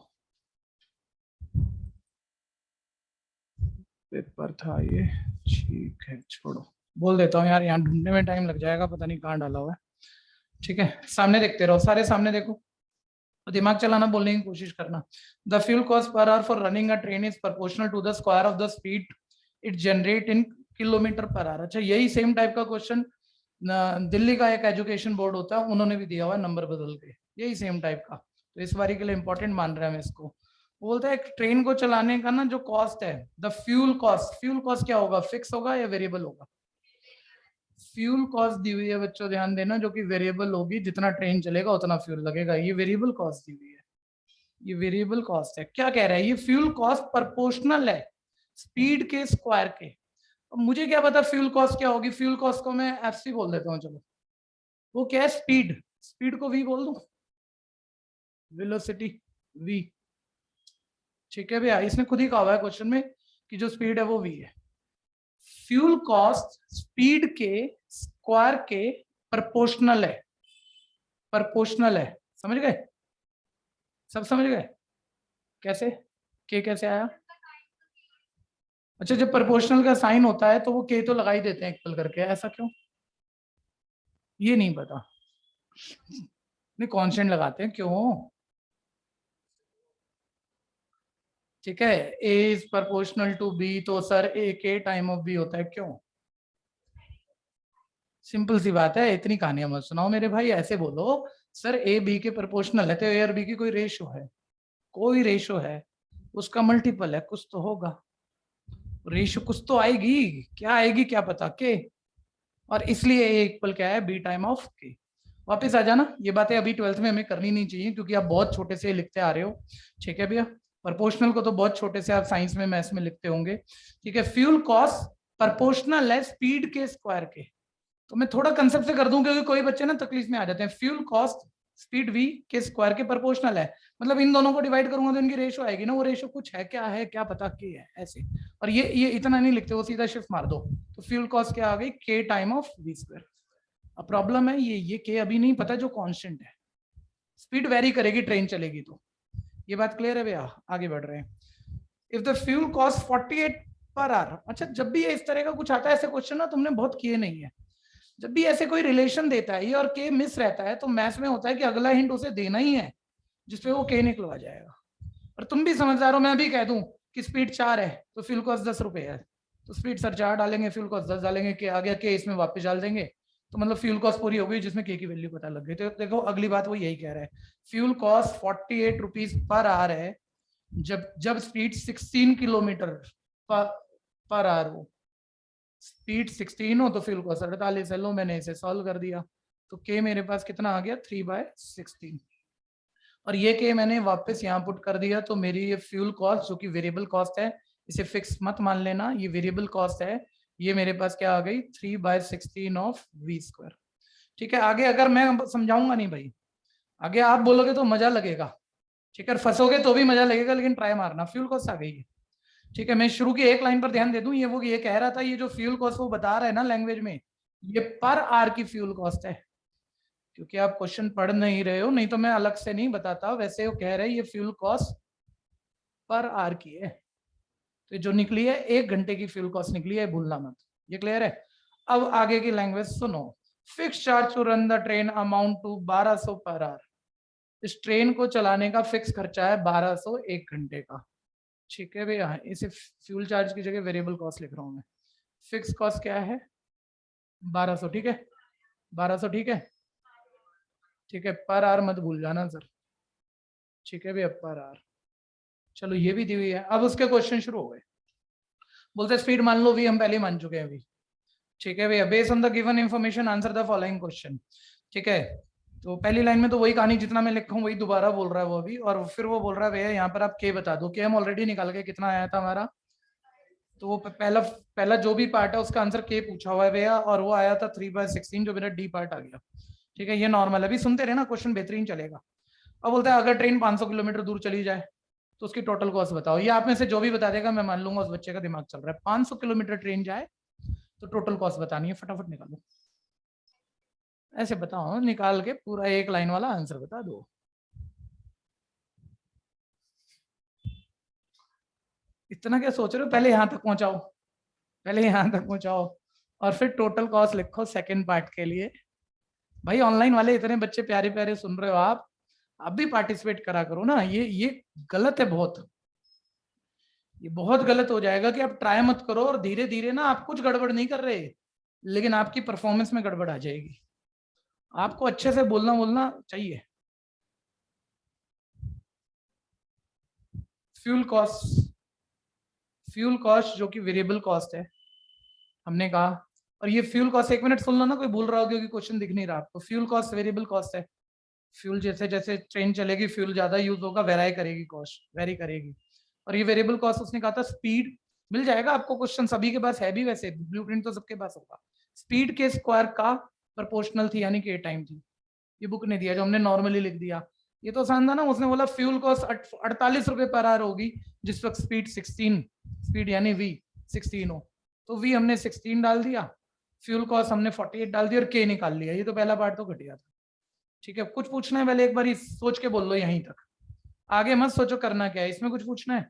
पेपर था ये। ठीक है छोड़ो, बोल देता हूँ यार, यहाँ ढूंढने में टाइम लग जाएगा, पता नहीं कहाँ डाला हुआ है। ठीक है, सामने देखते रहो, सारे सामने देखो, और दिमाग चलाना बोलने की कोशिश करना। The fuel cost per hour for running a train is proportional to the square of the speed it generate in kilometre per hour. अच्छा, यही सेम टाइप का क्वेश्चन दिल्ली का एक एजुकेशन बोर्ड होता है, उन्होंने भी दिया हुआ है नंबर बदल के, यही सेम टाइप का। तो इस बारी के लिए इंपॉर्टेंट मान रहे हैं हम इसको। बोलता है एक ट्रेन को चलाने का ना जो कॉस्ट है, the fuel cost, fuel cost क्या होगा? फिक्स होगा या वेरिएबल होगा? फ्यूल कॉस्ट दी हुई है बच्चों, ध्यान देना, जो कि वेरिएबल होगी, जितना ट्रेन चलेगा उतना फ्यूल लगेगा, ये वेरिएबल कॉस्ट दी हुई है। ये वेरिएबल कॉस्ट है। क्या कह रहा है ये? फ्यूल कॉस्ट प्रोपोर्शनल है स्पीड के स्क्वायर के। अब मुझे क्या पता फ्यूल कॉस्ट क्या होगी? फ्यूल कॉस्ट को मैं एफसी बोल देता हूँ, चलो। वो क्या है? स्पीड, स्पीड को वी बोल दूं, वेलोसिटी वी। ठीक है भैया, इसने खुद ही कहा हुआ है क्वेश्चन में कि जो स्पीड है वो वी है। फ्यूल कॉस्ट स्पीड के स्क्वायर के प्रोपोर्शनल है, प्रोपोर्शनल है, समझ गए? सब समझ गए? कैसे? के कैसे आया? अच्छा, जब प्रोपोर्शनल का साइन होता है तो वो के तो लगा ही देते हैं इक्वल करके, ऐसा क्यों? ये नहीं पता, नहीं कांस्टेंट लगाते हैं, क्यों? ठीक है, ए इज प्रोपोर्शनल टू बी, तो सर ए के टाइम ऑफ बी होता है, क्यों? सिंपल सी बात है, इतनी कहानियां मत सुनाओ मेरे भाई, ऐसे बोलो सर ए बी के प्रोपोर्शनल है, तो ए और बी की कोई रेशो है? कोई रेशो है? उसका मल्टीपल है, कुछ तो होगा, रेशो कुछ तो आएगी, क्या आएगी क्या पता, के। और इसलिए ए इक्वल क्या है? बी टाइम ऑफ के। वापस आ जाना, ये बातें अभी 12th में हमें करनी नहीं चाहिए, क्योंकि आप बहुत छोटे से लिखते आ रहे हो। ठीक है भैया, प्रोपोर्शनल को तो बहुत छोटे से आप साइंस में, मैथ्स में लिखते होंगे। ठीक है, फ्यूल कॉस्ट प्रोपोर्शनल है स्पीड के स्क्वायर के। तो मैं थोड़ा कंसेप्ट से कर दूं, क्योंकि कोई बच्चे ना तकलीफ में आ जाते हैं। फ्यूल कॉस्ट स्पीड वी के स्क्वायर के प्रोपोर्शनल है, मतलब इन दोनों को डिवाइड करूंगा तो इनकी रेशो आएगी ना, वो रेशो कुछ है, क्या है क्या पता, के है ऐसे। और ये इतना नहीं लिखते, वो सीधा शिफ्ट मार दो, तो फ्यूल कॉस्ट क्या आ गई? के टाइम ऑफ वी स्क्वायर। अब प्रॉब्लम है ये के अभी नहीं पता जो कांस्टेंट है, स्पीड वेरी करेगी ट्रेन चलेगी तो। ये बात क्लियर है भैया? आगे बढ़ रहे हैं। इफ द फ्यूल कॉस्ट 48 पर आवर। अच्छा, जब भी इस तरह का कुछ आता है ऐसे क्वेश्चन ना, तुमने बहुत किए नहीं है, जब भी ऐसे कोई रिलेशन देता है ये और के मिस रहता है, तो मैथ्स में होता है कि अगला हिंट उसे देना ही है जिसपे वो के निकलवा जाएगा। और तुम भी समझदार हो, मैं भी कह दूं कि स्पीड 4 है तो फ्यूल कॉस्ट 10 रुपए है, तो स्पीड सर 4 डालेंगे, फ्यूल कॉस्ट 10 डालेंगे, के आ गया, के इसमें वापस डाल देंगे, तो मतलब फ्यूल कॉस्ट पूरी हो गई, जिसमें के की वैल्यू पता लग गई। तो देखो अगली बात वो यही कह रहा है, fuel cost 48 rupees per hour है जब जब स्पीड 16 किलोमीटर पर आवर हो। स्पीड 16 हो तो फ्यूल कॉस्ट 48 है। लो मैंने इसे सॉल्व कर दिया, तो के मेरे पास कितना आ गया? 3/16। और ये के मैंने वापस यहाँ पुट कर दिया, तो मेरी ये फ्यूल कॉस्ट जो कि वेरिएबल कॉस्ट है, इसे फिक्स मत मान लेना, ये वेरिएबल कॉस्ट है, ये मेरे पास क्या आ गई? 3/16 ऑफ वी स्क्वायर। ठीक है, आगे अगर मैं समझाऊंगा नहीं भाई, आगे आप बोलोगे तो मजा लगेगा, ठीक है, फंसोगे तो भी मजा लगेगा, लेकिन ट्राई मारना। फ्यूल कॉस्ट आ गई है। ठीक है, मैं शुरू की एक लाइन पर ध्यान दे दूं, ये वो ये कह रहा था, ये जो फ्यूल कॉस्ट वो बता रहा है ना लैंग्वेज में, ये पर आर की फ्यूल कॉस्ट है, क्योंकि आप क्वेश्चन पढ़ नहीं रहे हो, नहीं तो मैं अलग से नहीं बताता। वैसे वो कह रहे हैं ये फ्यूल कॉस्ट पर आर की है, तो जो निकली है 1 घंटे की फ्यूल कॉस्ट निकली है, भूलना मत। ये क्लियर है? अब आगे की लैंग्वेज सुनो। Fix charge to run the train amount to 1200 per our. इस ट्रेन को चलाने का फिक्स खर्चा है 1200 1 घंटे का। ठीक है भैया, इसे फ्यूल चार्ज की जगह वेरिएबल कॉस्ट लिख रहा हूं मैं। फिक्स कॉस्ट क्या है? 1200। ठीक है, 1200। ठीक है, ठीक है, पर आवर मत भूल जाना सर। ठीक है भैया, पर आवर। चलो ये भी दी हुई है। अब उसके क्वेश्चन शुरू हो गए। बोलते स्पीड मान लो वी, हम पहले मान चुके हैं अभी। ठीक है भैया, based on the given information answer the following question. ठीक है, तो पहली लाइन में तो वही कहानी जितना मैं लिखा हूँ वही दोबारा बोल रहा है वो अभी, और फिर वो बोल रहा है भैया यहाँ पर आप के बता दो। के हम ऑलरेडी निकाल के कितना आया था हमारा, तो वो पहला पहला जो भी पार्ट है उसका आंसर के पूछा हुआ है भैया, और वो आया था 3/16 जो मेरा डी पार्ट आ गया। ठीक है, ये नॉर्मल, अभी सुनते रहे ना, क्वेश्चन बेहतरीन चलेगा। अब बोलता है अगर ट्रेन 500 किलोमीटर दूर चली जाए तो उसकी टोटल कॉस्ट बताओ। ये आप में से जो भी बता देगा मैं मान लूंगा उस बच्चे का दिमाग चल रहा है। 500 किलोमीटर ट्रेन जाए तो टोटल कॉस्ट बतानी है, फटाफट निकालो। ऐसे बताओ, निकाल के पूरा एक लाइन वाला आंसर बता दो। इतना क्या सोच रहे हो, पहले यहां तक पहुंचाओ, पहले यहां तक पहुंचाओ, और फिर टोटल कॉस्ट लिखो सेकंड पार्ट के लिए। भाई ऑनलाइन वाले इतने बच्चे प्यारे प्यारे सुन रहे हो आप भी पार्टिसिपेट करा करो ना। ये गलत है बहुत, ये बहुत गलत हो जाएगा कि आप ट्राई मत करो और धीरे धीरे ना आप कुछ गड़बड़ नहीं कर रहे, लेकिन आपकी परफॉर्मेंस में गड़बड़ आ जाएगी। आपको अच्छे से बोलना बोलना चाहिए। फ्यूल कॉस्ट, फ्यूल कॉस्ट जो कि वेरिएबल कॉस्ट है हमने कहा, और ये फ्यूल कॉस्ट, 1 मिनट सुन लो ना, कोई बोल रहा हो क्योंकि क्वेश्चन दिख नहीं रहा आपको। फ्यूल कॉस्ट वेरिएबल कॉस्ट है। फ्यूल जैसे जैसे ट्रेन चलेगी फ्यूल ज्यादा यूज होगा, वेराई करेगी, कॉस्ट वेरी करेगी। और ये वेरिएबल कॉस्ट उसने कहा था स्पीड, मिल जाएगा आपको क्वेश्चन, सभी के पास है भी, वैसे ब्लूप्रिंट तो सबके पास होगा। स्पीड के स्क्वायर का प्रोपोर्शनल थी, यानी कि ए टाइम थी। ये बुक ने दिया जो हमने नॉर्मली लिख दिया। ये तो आसान था ना, उसने बोला फ्यूल कॉस्ट 48 रुपए पर आवर होगी जिस वक्त स्पीड 16, स्पीड यानी वी 16 हो, तो वी हमने 16 डाल दिया, फ्यूल कॉस्ट हमने 48 डाल दिया और के निकाल लिया। ये तो पहला पार्ट तो घटिया था। ठीक है, कुछ पूछना है पहले एक बार सोच के बोल लो यहीं तक, आगे मत सोचो करना क्या है। इसमें कुछ पूछना है?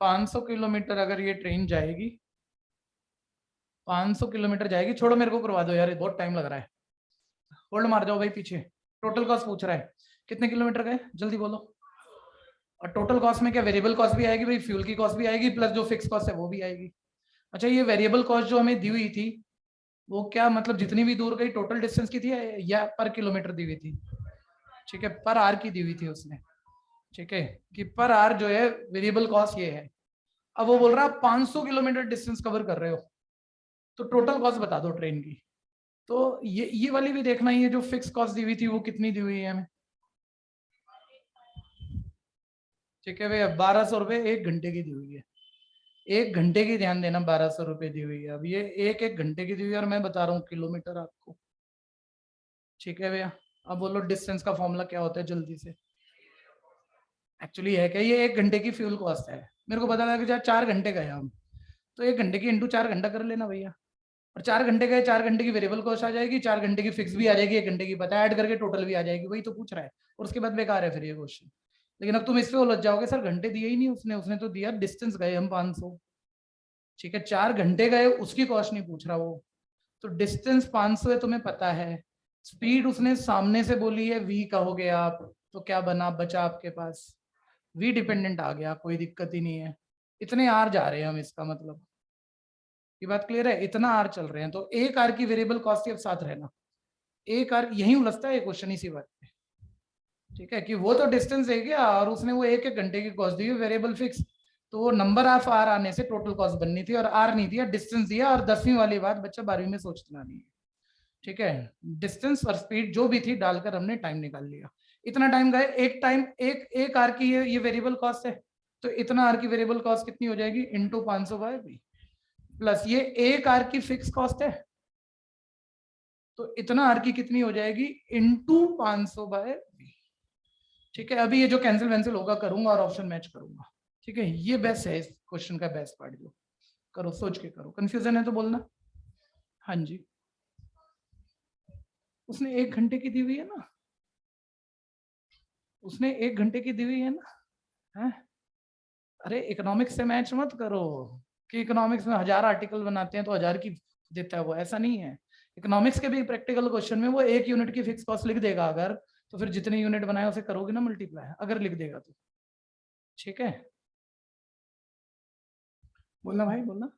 500 किलोमीटर अगर ये ट्रेन जाएगी, 500 किलोमीटर जाएगी, छोड़ो मेरे को करवा दो यार, ये बहुत टाइम लग रहा है। होल्ड मार जाओ भाई पीछे। टोटल कॉस्ट पूछ रहा है कितने किलोमीटर गए, जल्दी बोलो। और टोटल कॉस्ट में क्या वेरिएबल कॉस्ट भी आएगी भाई, फ्यूल की कॉस्ट भी आएगी, प्लस जो फिक्स कॉस्ट है वो भी आएगी। अच्छा, ये वेरिएबल कॉस्ट जो हमें दी हुई थी वो क्या मतलब जितनी भी दूर गई टोटल डिस्टेंस की थी या पर किलोमीटर दी हुई थी? ठीक है, पर आर की दी हुई थी उसने। ठीक है, कि पर आर जो है वेरिएबल कॉस्ट ये है। अब वो बोल रहा है 500 किलोमीटर डिस्टेंस कवर कर रहे हो तो टोटल कॉस्ट बता दो ट्रेन की। तो ये वाली भी देखना ही है, जो फिक्स कॉस्ट दी हुई थी वो कितनी दी हुई है हमें। ठीक है भैया, 1200 रुपए 1 घंटे की दी हुई है। 1 घंटे की, ध्यान देना, 1200 रुपए दी हुई है। अब ये एक घंटे की दी हुई है और मैं बता रहा हूँ किलोमीटर आपको। ठीक है भैया, अब बोलो डिस्टेंस का फॉर्मूला क्या होता है जल्दी से। एक्चुअली है क्या, ये 1 घंटे की फ्यूल कॉस्ट है। मेरे को पता लगा कि 4 घंटे गए हम, तो 1 घंटे की इंटू 4 घंटा कर लेना भैया। और 4 घंटे गए, 4 घंटे की वेरिएबल कॉस्ट आ जाएगी, 4 घंटे की फिक्स भी आ जाएगी, 1 घंटे की पता है, ऐड करके टोटल भी आ जाएगी। वही तो पूछ रहा है, और उसके बाद बेकार है फिर ये क्वेश्चन। लेकिन अब तुम इस पे उलझ जाओगे, सर घंटे दिए ही नहीं उसने, उसने तो दिया डिस्टेंस गए हम 500। ठीक है, 4 घंटे गए उसकी कॉस्ट नहीं पूछ रहा वो, तो डिस्टेंस 500 है तुम्हें पता है। स्पीड उसने सामने से बोली है वी कहोगे आप, तो क्या बना बचा आपके पास, वी डिपेंडेंट आ गया, कोई दिक्कत ही नहीं है। इतने आर जा रहे हैं हम, इसका मतलब ये बात क्लियर है, इतना आर चल रहे हैं, तो एक आर की वेरिएबल कॉस्ट के साथ रहना। एक आर यही उलझता है क्वेश्चन इसी बात पे। ठीक है, कि वो तो डिस्टेंस है क्या, और उसने वो 1 घंटे की कॉस्ट दी है वेरिएबल फिक्स, तो वो नंबर ऑफ आर आने से टोटल कॉस्ट बननी थी, और आर नहीं दिया, डिस्टेंस दिया। और 10वीं वाली बात बच्चा 12वीं में सोचना नहीं है। ठीक है, डिस्टेंस और स्पीड जो भी थी डालकर हमने टाइम निकाल लिया। इतना टाइम गए, एक टाइम एक आर की ये वेरिएबल कॉस्ट है, तो इतना आर की वेरिएबल कॉस्ट कितनी हो जाएगी, इंटू 500/v, प्लस ये एक आर की फिक्स कॉस्ट है, तो इतना आर की कितनी हो जाएगी, इंटू 500/v। ठीक है, अभी ये जो कैंसिल वैंसिल होगा करूंगा और ऑप्शन मैच करूंगा। ठीक है, ये बेस्ट है इस क्वेश्चन का, बेस्ट पार्ट जो करो सोच के करो, कंफ्यूजन है तो बोलना। हाँ जी, उसने 1 घंटे की दी हुई है ना, उसने 1 घंटे की दी हुई है ना, है? अरे इकोनॉमिक्स से मैच मत करो कि इकोनॉमिक्स में 1000 आर्टिकल बनाते हैं तो 1000 की देता है वो, ऐसा नहीं है। इकोनॉमिक्स के भी प्रैक्टिकल क्वेश्चन में वो 1 यूनिट की फिक्स कॉस्ट लिख देगा अगर, तो फिर जितने यूनिट बनाए उसे करोगे ना मल्टीप्लाई, अगर लिख देगा तो। ठीक है, बोलना भाई बोलना।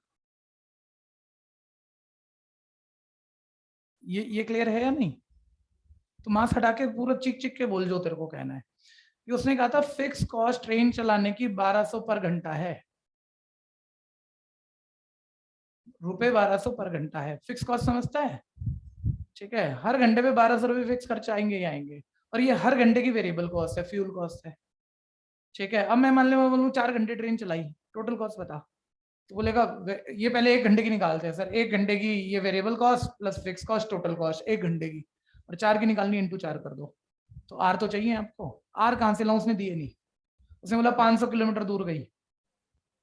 ये क्लियर है या नहीं? तो मार्क्स हटा के पूरा चिक चिक के बोल जो तेरे को कहना है। कि उसने कहा था फिक्स कॉस्ट ट्रेन चलाने की 1200 पर घंटा है, रुपए 1200 पर घंटा है, फिक्स कॉस्ट समझता है? ठीक है, हर घंटे पे 1200 रुपए फिक्स खर्च आएंगे ही आएंगे, और ये हर घंटे की वेरिएबल कॉस्ट है, फ्यूल कॉस्ट है। ठीक है, अब मैं मान लो मैं बोलूँ 4 घंटे ट्रेन चलाई, टोटल कॉस्ट बता, तो बोलेगा ये पहले 1 घंटे की निकालते हैं सर, 1 घंटे की ये variable cost plus fix cost total cost 1 घंटे की, और 4 की निकालनी इंटू 4 कर दो। तो आर तो चाहिए आपको, आर कहाँ से लाऊं, उसने दिए नहीं। उसने बोला 500 किलोमीटर दूर गई,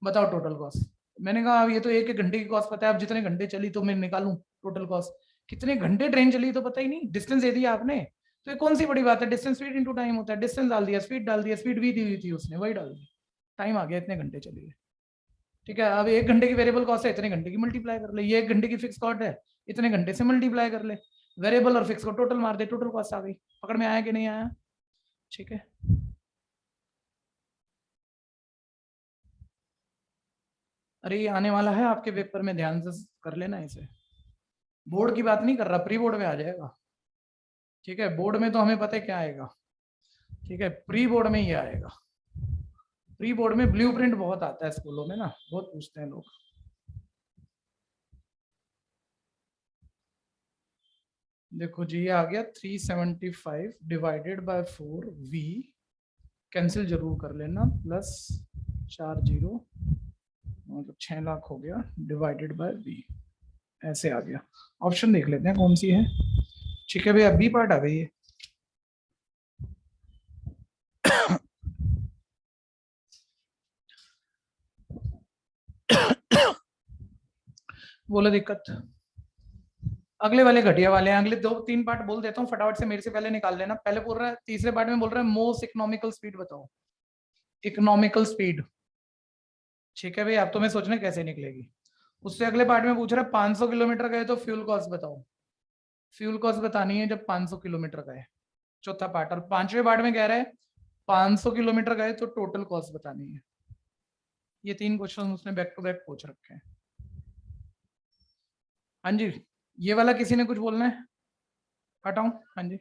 बताओ टोटल कॉस्ट। मैंने कहा अब ये तो 1 घंटे की कॉस्ट पता है, अब जितने घंटे चली तो मैं निकालूं टोटल कॉस्ट, कितने घंटे ट्रेन चली तो पता ही नहीं, डिस्टेंस दे दिया आपने, तो ये कौन सी बड़ी बात है, डिस्टेंस स्पीड इनटू टाइम होता है, डिस्टेंस डाल दिया, स्पीड डाल दिया, स्पीड भी दी हुई थी उसने, वही डाल दी, टाइम आ गया, इतने घंटे चली है। ठीक है, अब 1 घंटे की वेरिएबल कॉस्ट है, इतने घंटे की मल्टीप्लाई कर ले, ये 1 घंटे की फिक्स कॉस्ट है, इतने घंटे से मल्टीप्लाई कर ले, वेरिएबल और फिक्स को टोटल मार दे, टोटल कॉस्ट आ गई। पकड़ में आया कि नहीं आया? ठीक है, अरे ये आने वाला है आपके पेपर में, ध्यान से कर लेना इसे, बोर्ड की बात नहीं कर रहा, प्री बोर्ड में आ जाएगा। ठीक है, बोर्ड में तो हमें पता है क्या आएगा, ठीक है, प्री बोर्ड में ये आएगा। प्री बोर्ड में ब्लूप्रिंट बहुत आता है स्कूलों में ना, बहुत पूछते हैं लोग। देखो जी ये आ गया 375 डिवाइडेड बाय 4 v, कैंसिल जरूर कर लेना, प्लस 4 जीरो, मतलब 6 लाख हो गया, डिवाइडेड बाय v, ऐसे आ गया। ऑप्शन देख लेते हैं कौन सी है। ठीक है भैया, बी पार्ट आ गई है। बोलो दिक्कत। अगले वाले घटिया वाले हैं, अगले 2-3 पार्ट बोल देता हूँ फटाफट से, मेरे से पहले निकाल लेना। पहले बोल रहा है, तीसरे पार्ट में बोल रहा है मोस्ट इकोनॉमिकल स्पीड बताओ, इकोनॉमिकल स्पीड। ठीक है भाई, अब तो मैं सोचना कैसे निकलेगी। उससे अगले पार्ट में पूछ रहा है 500 किलोमीटर गए तो फ्यूल कॉस्ट बताओ, फ्यूल कॉस्ट बतानी है जब 500 किलोमीटर गए, चौथा पार्ट। और पांचवें पार्ट में कह रहा है 500 किलोमीटर गए तो टोटल कॉस्ट बतानी है। ये 3 क्वेश्चन उसने बैक टू बैक पूछ रखे हैं। हाँ जी, ये वाला किसी ने कुछ बोलना है? हटाऊं? हाँ जी,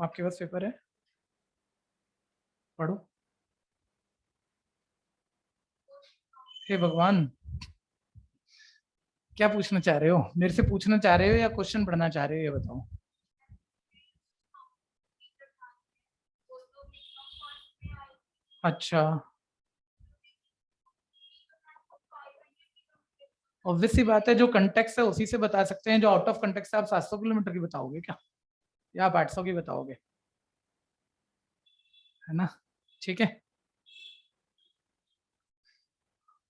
आपके पास पेपर है, पढ़ो। हे भगवान, क्या पूछना चाह रहे हो, मेरे से पूछना चाह रहे हो या क्वेश्चन पढ़ना चाह रहे हो, ये बताओ। अच्छा, ऑब्वियस सी बात है, जो कंटेक्स्ट है उसी से बता सकते हैं, जो आउट ऑफ कंटेक्स्ट है आप 700 किलोमीटर की बताओगे क्या, या आप 800 की बताओगे, है ना? ठीक है,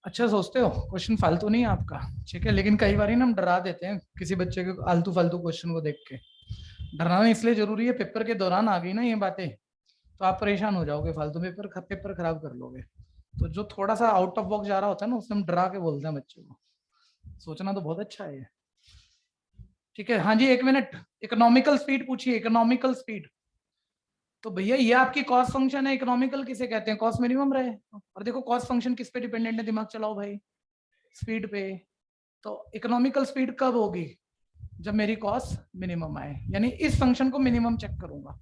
अच्छा सोचते हो, क्वेश्चन फालतू नहीं है आपका। ठीक है, लेकिन कई बार ही ना हम डरा देते हैं किसी बच्चे के आलतू फालतू क्वेश्चन को देख के। डराना इसलिए जरूरी है, पेपर के दौरान आ गई ना ये बातें तो आप परेशान हो जाओगे, फालतू पेपर खराब कर लोगे। तो जो थोड़ा सा आउट ऑफ बॉक्स जा रहा होता है ना, उससे हम डरा के बोलते हैं बच्चे को। सोचना तो बहुत अच्छा है ये। ठीक है, हाँ जी, 1 मिनट। इकोनॉमिकल स्पीड पूछिए, इकोनॉमिकल स्पीड। तो भैया ये आपकी कॉस्ट फंक्शन है, इकोनॉमिकल किसे कहते हैं, कॉस्ट मिनिमम रहे। और देखो कॉस्ट फंक्शन किस पे डिपेंडेंट है, दिमाग चलाओ भाई, स्पीड पे। तो इकोनॉमिकल स्पीड कब होगी, जब मेरी कॉस्ट मिनिमम आए, यानी इस फंक्शन को मिनिमम चेक करूंगा।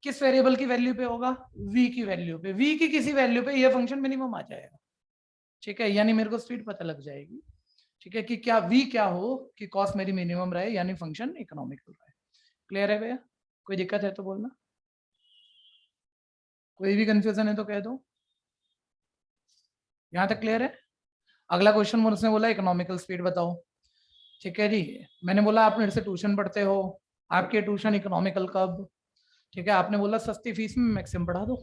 किस वेरिएबल की वैल्यू पे होगा, v की वैल्यू पे, v की किसी वैल्यू पे ये फंक्शन मिनिमम आ जाएगा। ठीक है, यानी मेरे को स्पीड पता लग जाएगी। ठीक है, कि क्या v क्या हो कि कॉस्ट मेरी मिनिमम रहे, यानी फंक्शन इकोनॉमिकल रहे। क्लियर है भैया? कोई दिक्कत है तो बोलना, कोई भी कंफ्यूजन है तो कह दो। यहाँ तक क्लियर है? अगला क्वेश्चन मुझसे बोला इकोनॉमिकल स्पीड बताओ। ठीक है जी, मैंने बोला आप मेरे से ट्यूशन पढ़ते हो, आपके ट्यूशन इकोनॉमिकल कब? ठीक है, आपने बोला सस्ती फीस में मैक्सिमम पढ़ा दो,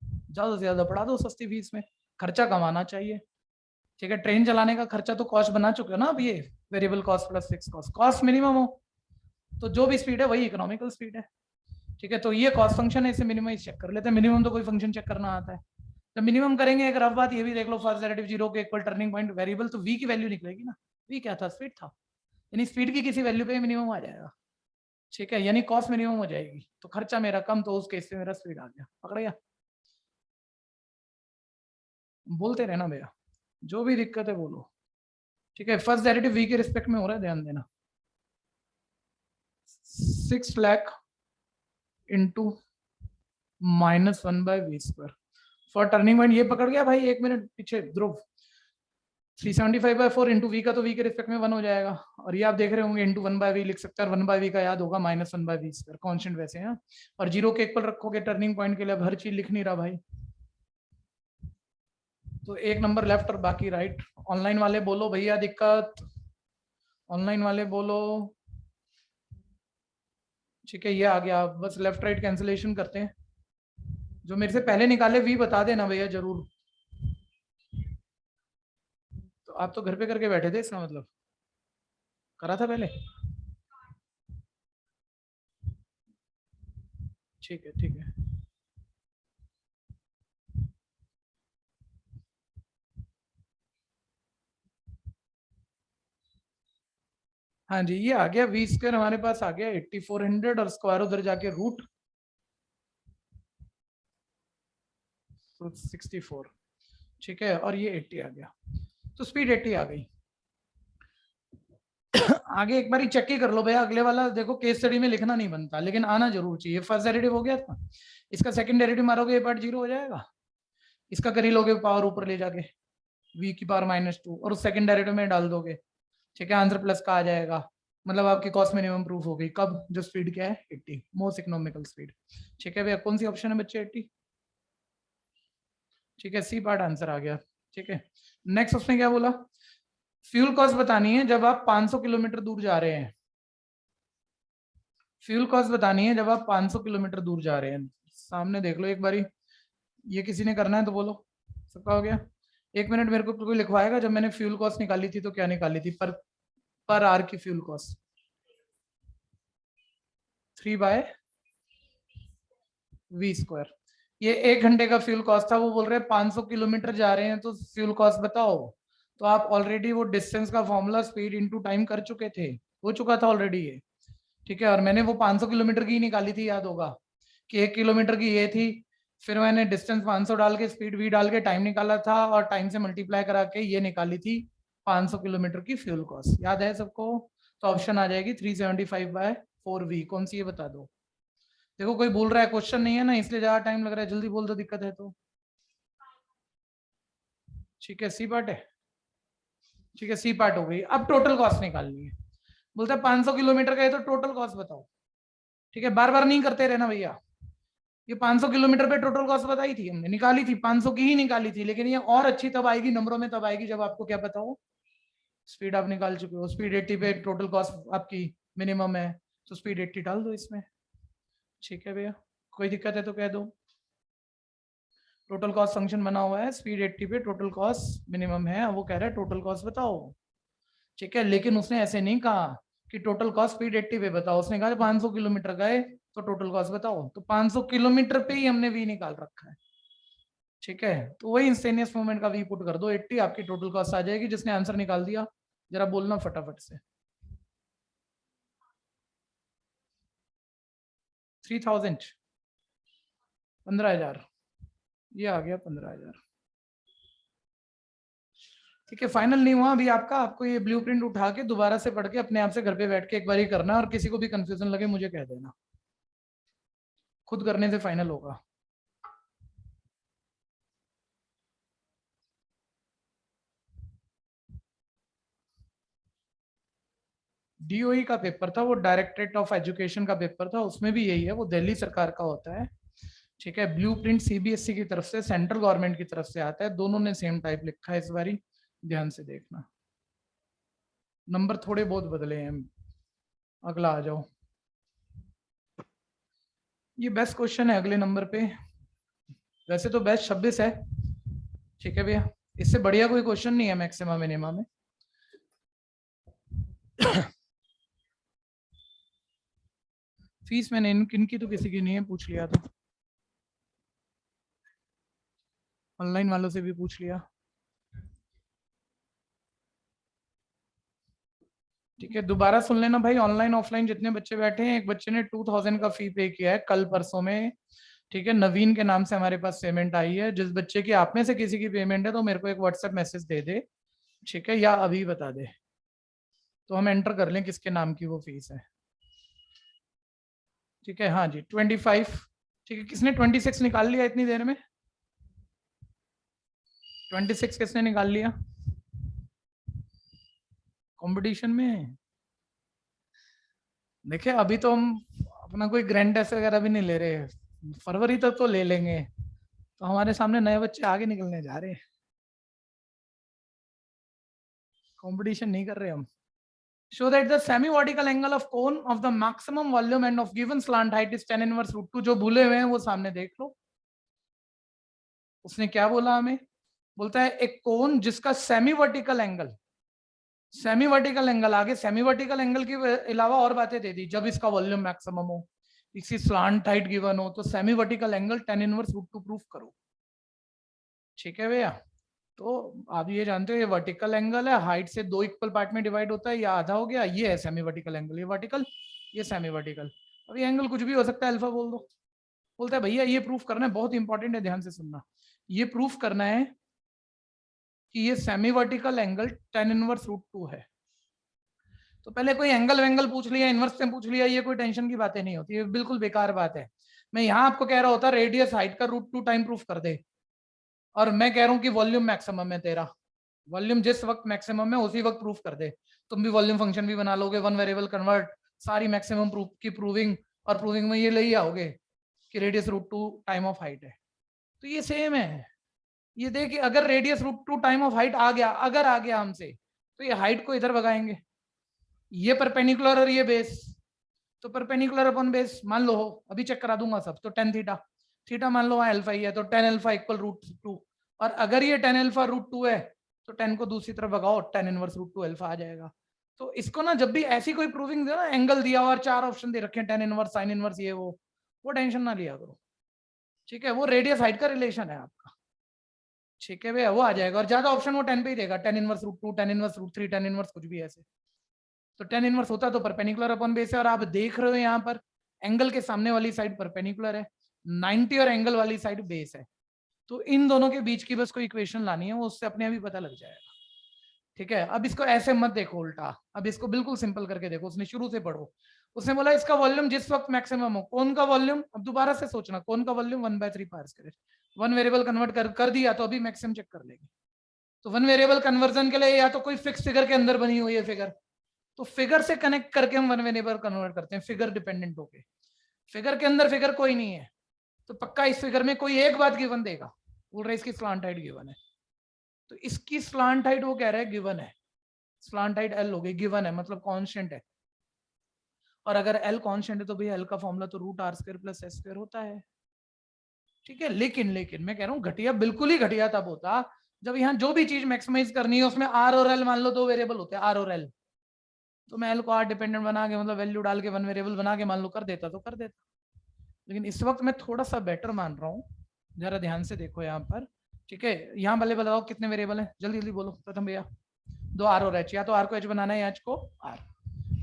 ज्यादा से ज्यादा पढ़ा दो सस्ती फीस में, खर्चा कमाना चाहिए। ठीक है, ट्रेन चलाने का खर्चा तो कॉस्ट बना चुके हो ना अब ये, variable cost plus fix cost, cost minimum हो तो जो भी स्पीड है वही इकोनॉमिकल स्पीड है। ठीक है, तो ये कॉस्ट फंक्शन है, इसे मिनिमाइज चेक कर लेते हैं। मिनिमम तो कोई फंक्शन चेक करना आता है, तो मिनिमम करेंगे। एक रफ बात ये भी देख लो, फर्स्ट डेरिवेटिव 0 के इक्वल टर्निंग पॉइंट वेरिएबल, तो v की वैल्यू निकलेगी ना, v क्या था, स्पीड था, यानी स्पीड की किसी वैल्यू पे मिनिमम आ जाएगा। ठीक है, यानी कॉस्ट मिनिमम हो जाएगी, तो खर्चा मेरा कम, तो उस केस से मेरा स्पीड आ गया, पकड़ गया। बोलते रहना भैया, जो भी दिक्कत है बोलो। ठीक है, फर्स्ट डेरिवेटिव v के रिस्पेक्ट में हो रहा है, ध्यान देना। 6 lakh into -1/v²। For turning point ये पकड़ गया भाई, 1 मिनट पीछे ध्रुव। 375/4 इंटू वी का तो v के रिस्पेक्ट में 1 हो जाएगा, और ये आप देख रहे होंगे इंटू 1/v लिख सकते हैं, और 1/v का याद होगा -1/v², कॉन्स्टेंट वैसे है। और 0 के इक्वल रखोगे टर्निंग पॉइंट के लिए, अब हर चीज लिख नहीं रहा भाई, तो 1 नंबर लेफ्ट और बाकी राइट। ऑनलाइन वाले बोलो भैया दिक्कत, ऑनलाइन वाले बोलो। ठीक है, ये आ गया, बस लेफ्ट राइट कैंसिलेशन करते हैं। जो मेरे से पहले निकाले वी बता देना भैया जरूर। तो आप तो घर पे करके बैठे थे, इसका मतलब करा था पहले। ठीक है ठीक है, हाँ जी, ये आ गया v² हमारे पास आ गया 8400, और स्क्वायर उधर जाके रूट 64। ठीक है, और ये 80 आ गया, तो स्पीड 80 आ गई। आगे एक बार चेक ही कर लो भैया, अगले वाला देखो केस स्टडी में लिखना नहीं बनता, लेकिन आना जरूर चाहिए। फर्स्ट डेरिवेटिव हो गया था, इसका सेकंड डेरिवेटिव मारोगे ये पार्ट 0 हो जाएगा, इसका कर ही लोगे पावर ऊपर ले जाके v की पावर -2, और उस सेकंड डेरिवेटिव में डाल दोगे। ठीक है, आंसर प्लस का आ जाएगा, मतलब आपकी कॉस्ट मिनिमम प्रूफ हो गई। कब, जो स्पीड क्या है 80, मोस्ट इकोनॉमिकल स्पीड। ठीक है भैया, कौन सी ऑप्शन है बच्चे 80? ठीक है, सी पार्ट आंसर आ गया। ठीक है, नेक्स्ट उसने क्या बोला, फ्यूल कॉस्ट बतानी है जब आप 500 किलोमीटर दूर जा रहे हैं। फ्यूल कॉस्ट बतानी है जब आप 500 किलोमीटर दूर जा रहे हैं। सामने देख लो एक बारी, ये किसी ने करना है तो बोलो। सबका हो गया? 1 मिनट मेरे को कोई लिखवाएगा, जब मैंने फ्यूल कॉस्ट निकाली थी तो क्या निकाली थी, पर आर की फ्यूल कॉस्ट 3/v²। ये 1 घंटे का फ्यूल कॉस्ट था, वो बोल रहे हैं 500 किलोमीटर जा रहे हैं तो फ्यूल कॉस्ट बताओ। तो आप ऑलरेडी वो डिस्टेंस का फॉर्मूला स्पीड इनटू टाइम कर चुके थे, हो चुका था ऑलरेडी ये। ठीक है, और मैंने वो 500 किलोमीटर की निकाली थी, याद होगा कि 1 किलोमीटर की ये थी, फिर मैंने डिस्टेंस 500 डाल के स्पीड v डाल के टाइम निकाला था, और टाइम से मल्टीप्लाई करा के ये निकाली थी 500 किलोमीटर की फ्यूल कॉस्ट। याद है सबको? तो ऑप्शन आ जाएगी 375/4v। कौन सी, ये बता दो। देखो कोई बोल रहा है क्वेश्चन नहीं है ना, इसलिए ज्यादा टाइम लग रहा है, जल्दी बोल दो दिक्कत है तो। ठीक है, सी पार्ट है। ठीक है, सी पार्ट हो गई। अब टोटल कॉस्ट निकालनी है, बोलता है 500 किलोमीटर का है तो टोटल कॉस्ट बताओ। ठीक है, बार बार नहीं करते रहना भैया, ये 500 किलोमीटर पे टोटल कॉस्ट बताई थी हमने, निकाली थी 500 की ही निकाली थी, लेकिन ये और अच्छी तब आएगी नंबरों में, तब आएगी जब आपको क्या पता हो, स्पीड आप निकाल चुके हो। स्पीड 80 पे टोटल कॉस्ट आपकी मिनिमम है, तो स्पीड 80 डाल दो इसमें। ठीक है भैया, कोई दिक्कत है तो कह दो। टोटल कॉस्ट फंक्शन बना हुआ है, स्पीड 80 पे टोटल कॉस्ट मिनिमम है, वो कह रहा है टोटल कॉस्ट बताओ। ठीक है, लेकिन उसने ऐसे नहीं कहा कि टोटल कॉस्ट स्पीड 80 पे बताओ, उसने कहा 500 किलोमीटर गए तो टोटल कॉस्ट बताओ, तो 500 किलोमीटर पे ही हमने वी निकाल रखा है। ठीक है, तो वही इंस्टेनियस मोमेंट का वी पुट कर दो 80, आपकी टोटल कॉस्ट आ जाएगी। जिसने आंसर निकाल दिया जरा बोलना फटाफट से। 3000, 15,000, ये आ गया 15,000। ठीक है, फाइनल नहीं हुआ अभी आपका, आपको ये ब्लूप्रिंट उठा के दोबारा से पढ़ के अपने आप से घर पे बैठ के एक बार ही करना, और किसी को भी कंफ्यूजन लगे मुझे कह देना, खुद करने से फाइनल होगा। डीओई का पेपर था, वो डायरेक्टरेट ऑफ एजुकेशन का पेपर था, उसमें भी यही है, वो दिल्ली सरकार का होता है। ठीक है, ब्लूप्रिंट सीबीएसई की तरफ से, सेंट्रल गवर्नमेंट की तरफ से आता है, दोनों ने सेम टाइप लिखा है इस बारी, ध्यान से देखना। नंबर थोड़े बहुत बदले हैं। अगला आ जाओ, ये बेस्ट क्वेश्चन है अगले नंबर पे, वैसे तो बेस्ट 26 है। ठीक है भैया, इससे बढ़िया कोई क्वेश्चन नहीं है मैक्सिमा मिनिमा में। फीस मैंने इनकी तो किसी की नहीं है, पूछ लिया, तो ऑनलाइन वालों से भी पूछ लिया। ठीक है, दोबारा सुन लेना भाई, ऑनलाइन ऑफलाइन जितने बच्चे बैठे हैं, एक बच्चे ने 2000 का फी पे किया है कल परसों में। ठीक है, नवीन के नाम से हमारे पास पेमेंट आई है। जिस बच्चे की आप में से किसी की पेमेंट है तो मेरे को एक व्हाट्सएप मैसेज दे दे, ठीक है, या अभी बता दे तो हम एंटर कर लें किसके नाम की वो फीस है। ठीक है, हाँ जी 25। ठीक है, किसने 26 निकाल लिया इतनी देर में? 26 किसने निकाल लिया कंपटीशन में? देखिए अभी तो हम अपना कोई ग्रैंड टेस्ट वगैरह भी नहीं ले रहे, फरवरी तक तो ले लेंगे। तो हमारे सामने नए बच्चे आगे निकलने जा रहे हैं, कंपटीशन नहीं कर रहे हम। Show that the semi-vertical angle of cone of the maximum volume and of given slant height is tan inverse root 2। जो भूले हुए हैं वो सामने देख लो। उसने क्या बोला हमें? बोलता है एक कोन जिसका सेमी वर्टिकल एंगल आगे सेमी वर्टिकल एंगल के अलावा और बातें दे दी, जब इसका वॉल्यूम मैक्सिमम हो, इसकी स्लांट हाइट गिवन हो, तो semi vertical angle tan inverse root 2 proof करो। ठीक है भैया, तो आप ये जानते हो ये वर्टिकल एंगल है, हाइट से दो इक्वल पार्ट में डिवाइड होता है, ये आधा हो गया, ये है सेमी वर्टिकल एंगल, ये वर्टिकल, ये सेमी वर्टिकल। अब ये एंगल कुछ भी हो सकता है, अल्फा बोल दो। बोलता है भैया ये प्रूफ करना है, बहुत इंपॉर्टेंट है, ध्यान से सुनना। ये प्रूफ करना है कि ये semi vertical angle tan inverse root 2 है। तो पहले कोई एंगल वेंगल पूछ लिया, इनवर्स से पूछ लिया, ये कोई टेंशन की बातें नहीं होती, ये बिल्कुल बेकार बात है। मैं यहाँ आपको कह रहा होता रेडियस हाइट का रूट 2 टाइम प्रूफ कर दे, और मैं कह रहा हूँ कि वॉल्यूम मैक्सिमम है तेरा, वॉल्यूम जिस वक्त मैक्सिमम है उसी वक्त प्रूफ कर दे। तुम भी वॉल्यूम फंक्शन भी बना लोगे, वन वेरिएबल कन्वर्ट, सारी मैक्सिमम प्रूफ की प्रूविंग, और प्रूविंग में ये ले ही आओगे कि radius root 2 time of height है। तो ये सेम है, ये देखिए अगर radius root 2 time of height आ गया, अगर आ गया हमसे, तो ये हाइट को इधर भगाएंगे, ये परपेंडिकुलर और ये बेस, तो परपेंडिकुलर अपन बेस मान लो हो, अभी चेक करा दूंगा सब, तो टेन थीटा, थीटा मान लो वहां अल्फा ही है, तो टेन अल्फा इक्वल रूट 2। और अगर ये टेन अल्फा रूट 2 है तो टेन को दूसरी तरफ भगाओ, टेन इनवर्स रूट 2 अल्फा आ जाएगा। तो इसको ना जब भी ऐसी कोई प्रूविंग दे ना, एंगल दिया और चार ऑप्शन दे रखे हैं, टेन इनवर्स, साइन इनवर्स, ये वो टेंशन ना लिया करो। ठीक है, वो रेडियस हाइट का रिलेशन है आपका। ठीक है भैया, वो आ जाएगा, और ज्यादा ऑप्शन वो 10 पे ही देगा, tan inverse root 2, tan inverse root 3, tan inverse कुछ भी ऐसे। तो टेन इनवर्स होता तो परपेंडिकुलर अपॉन बेस है, और आप देख रहे हो यहाँ पर एंगल के सामने वाली साइड परपेंडिकुलर है, 90 और एंगल वाली साइड बेस है। तो इन दोनों के बीच की बस कोई इक्वेशन लानी है, वो उससे अपने आप ही पता लग जाएगा। ठीक है, अब इसको ऐसे मत देखो उल्टा, अब इसको बिल्कुल सिंपल करके देखो, उसने शुरू से पढ़ो। उसने बोला इसका वॉल्यूम जिस वक्त मैक्सिमम हो, कौन का वॉल्यूम, अब दोबारा से सोचना, कौन का वॉल्यूम 1/3 पार स्क्वायर, वन वेरिएबल कन्वर्ट कर दिया तो अभी मैक्सिमम चेक कर लेंगे। तो वन वेरिएबल कन्वर्जन के लिए या तो कोई फिक्स फिगर के अंदर बनी हुई है फिगर, तो फिगर से कनेक्ट करके हम वन वेरिएबल कन्वर्ट करते हैं, फिगर डिपेंडेंट होके। फिगर के अंदर फिगर कोई नहीं है तो पक्का इस फिगर में कोई एक बात गिवन देगा, बोल रहे इसकी स्लांट हाइट गिवन है, तो इसकी स्लांट हाइट वो कह रहा है गिवन है, स्लांट हाइट एल हो गई, गिवन है मतलब कांस्टेंट है। और अगर एल कांस्टेंट है तो भैया एल का फॉर्मूला तो root R square plus S square होता है। ठीक है, लेकिन मैं कह रहा हूँ घटिया बिल्कुल ही घटिया तब होता जब यहाँ जो भी चीज मैक्सिमाइज करनी है उसमें आर और एल मान लो दो वेरिएबल होते हैं, आर और एल, तो मैं एल को आर डिपेंडेंट बना के मतलब वैल्यू डाल के वन वेरिएबल बना के मान लो कर देता तो कर देता। लेकिन इस वक्त मैं थोड़ा सा बेटर मान रहा हूँ, जरा ध्यान से देखो यहाँ पर। ठीक है, यहाँ भले बताओ कितने वेरिएबल हैं, जल्दी जल्दी बोलो प्रथम भैया। दो आर और एच, या तो आर को एच बनाना है या एच को आर।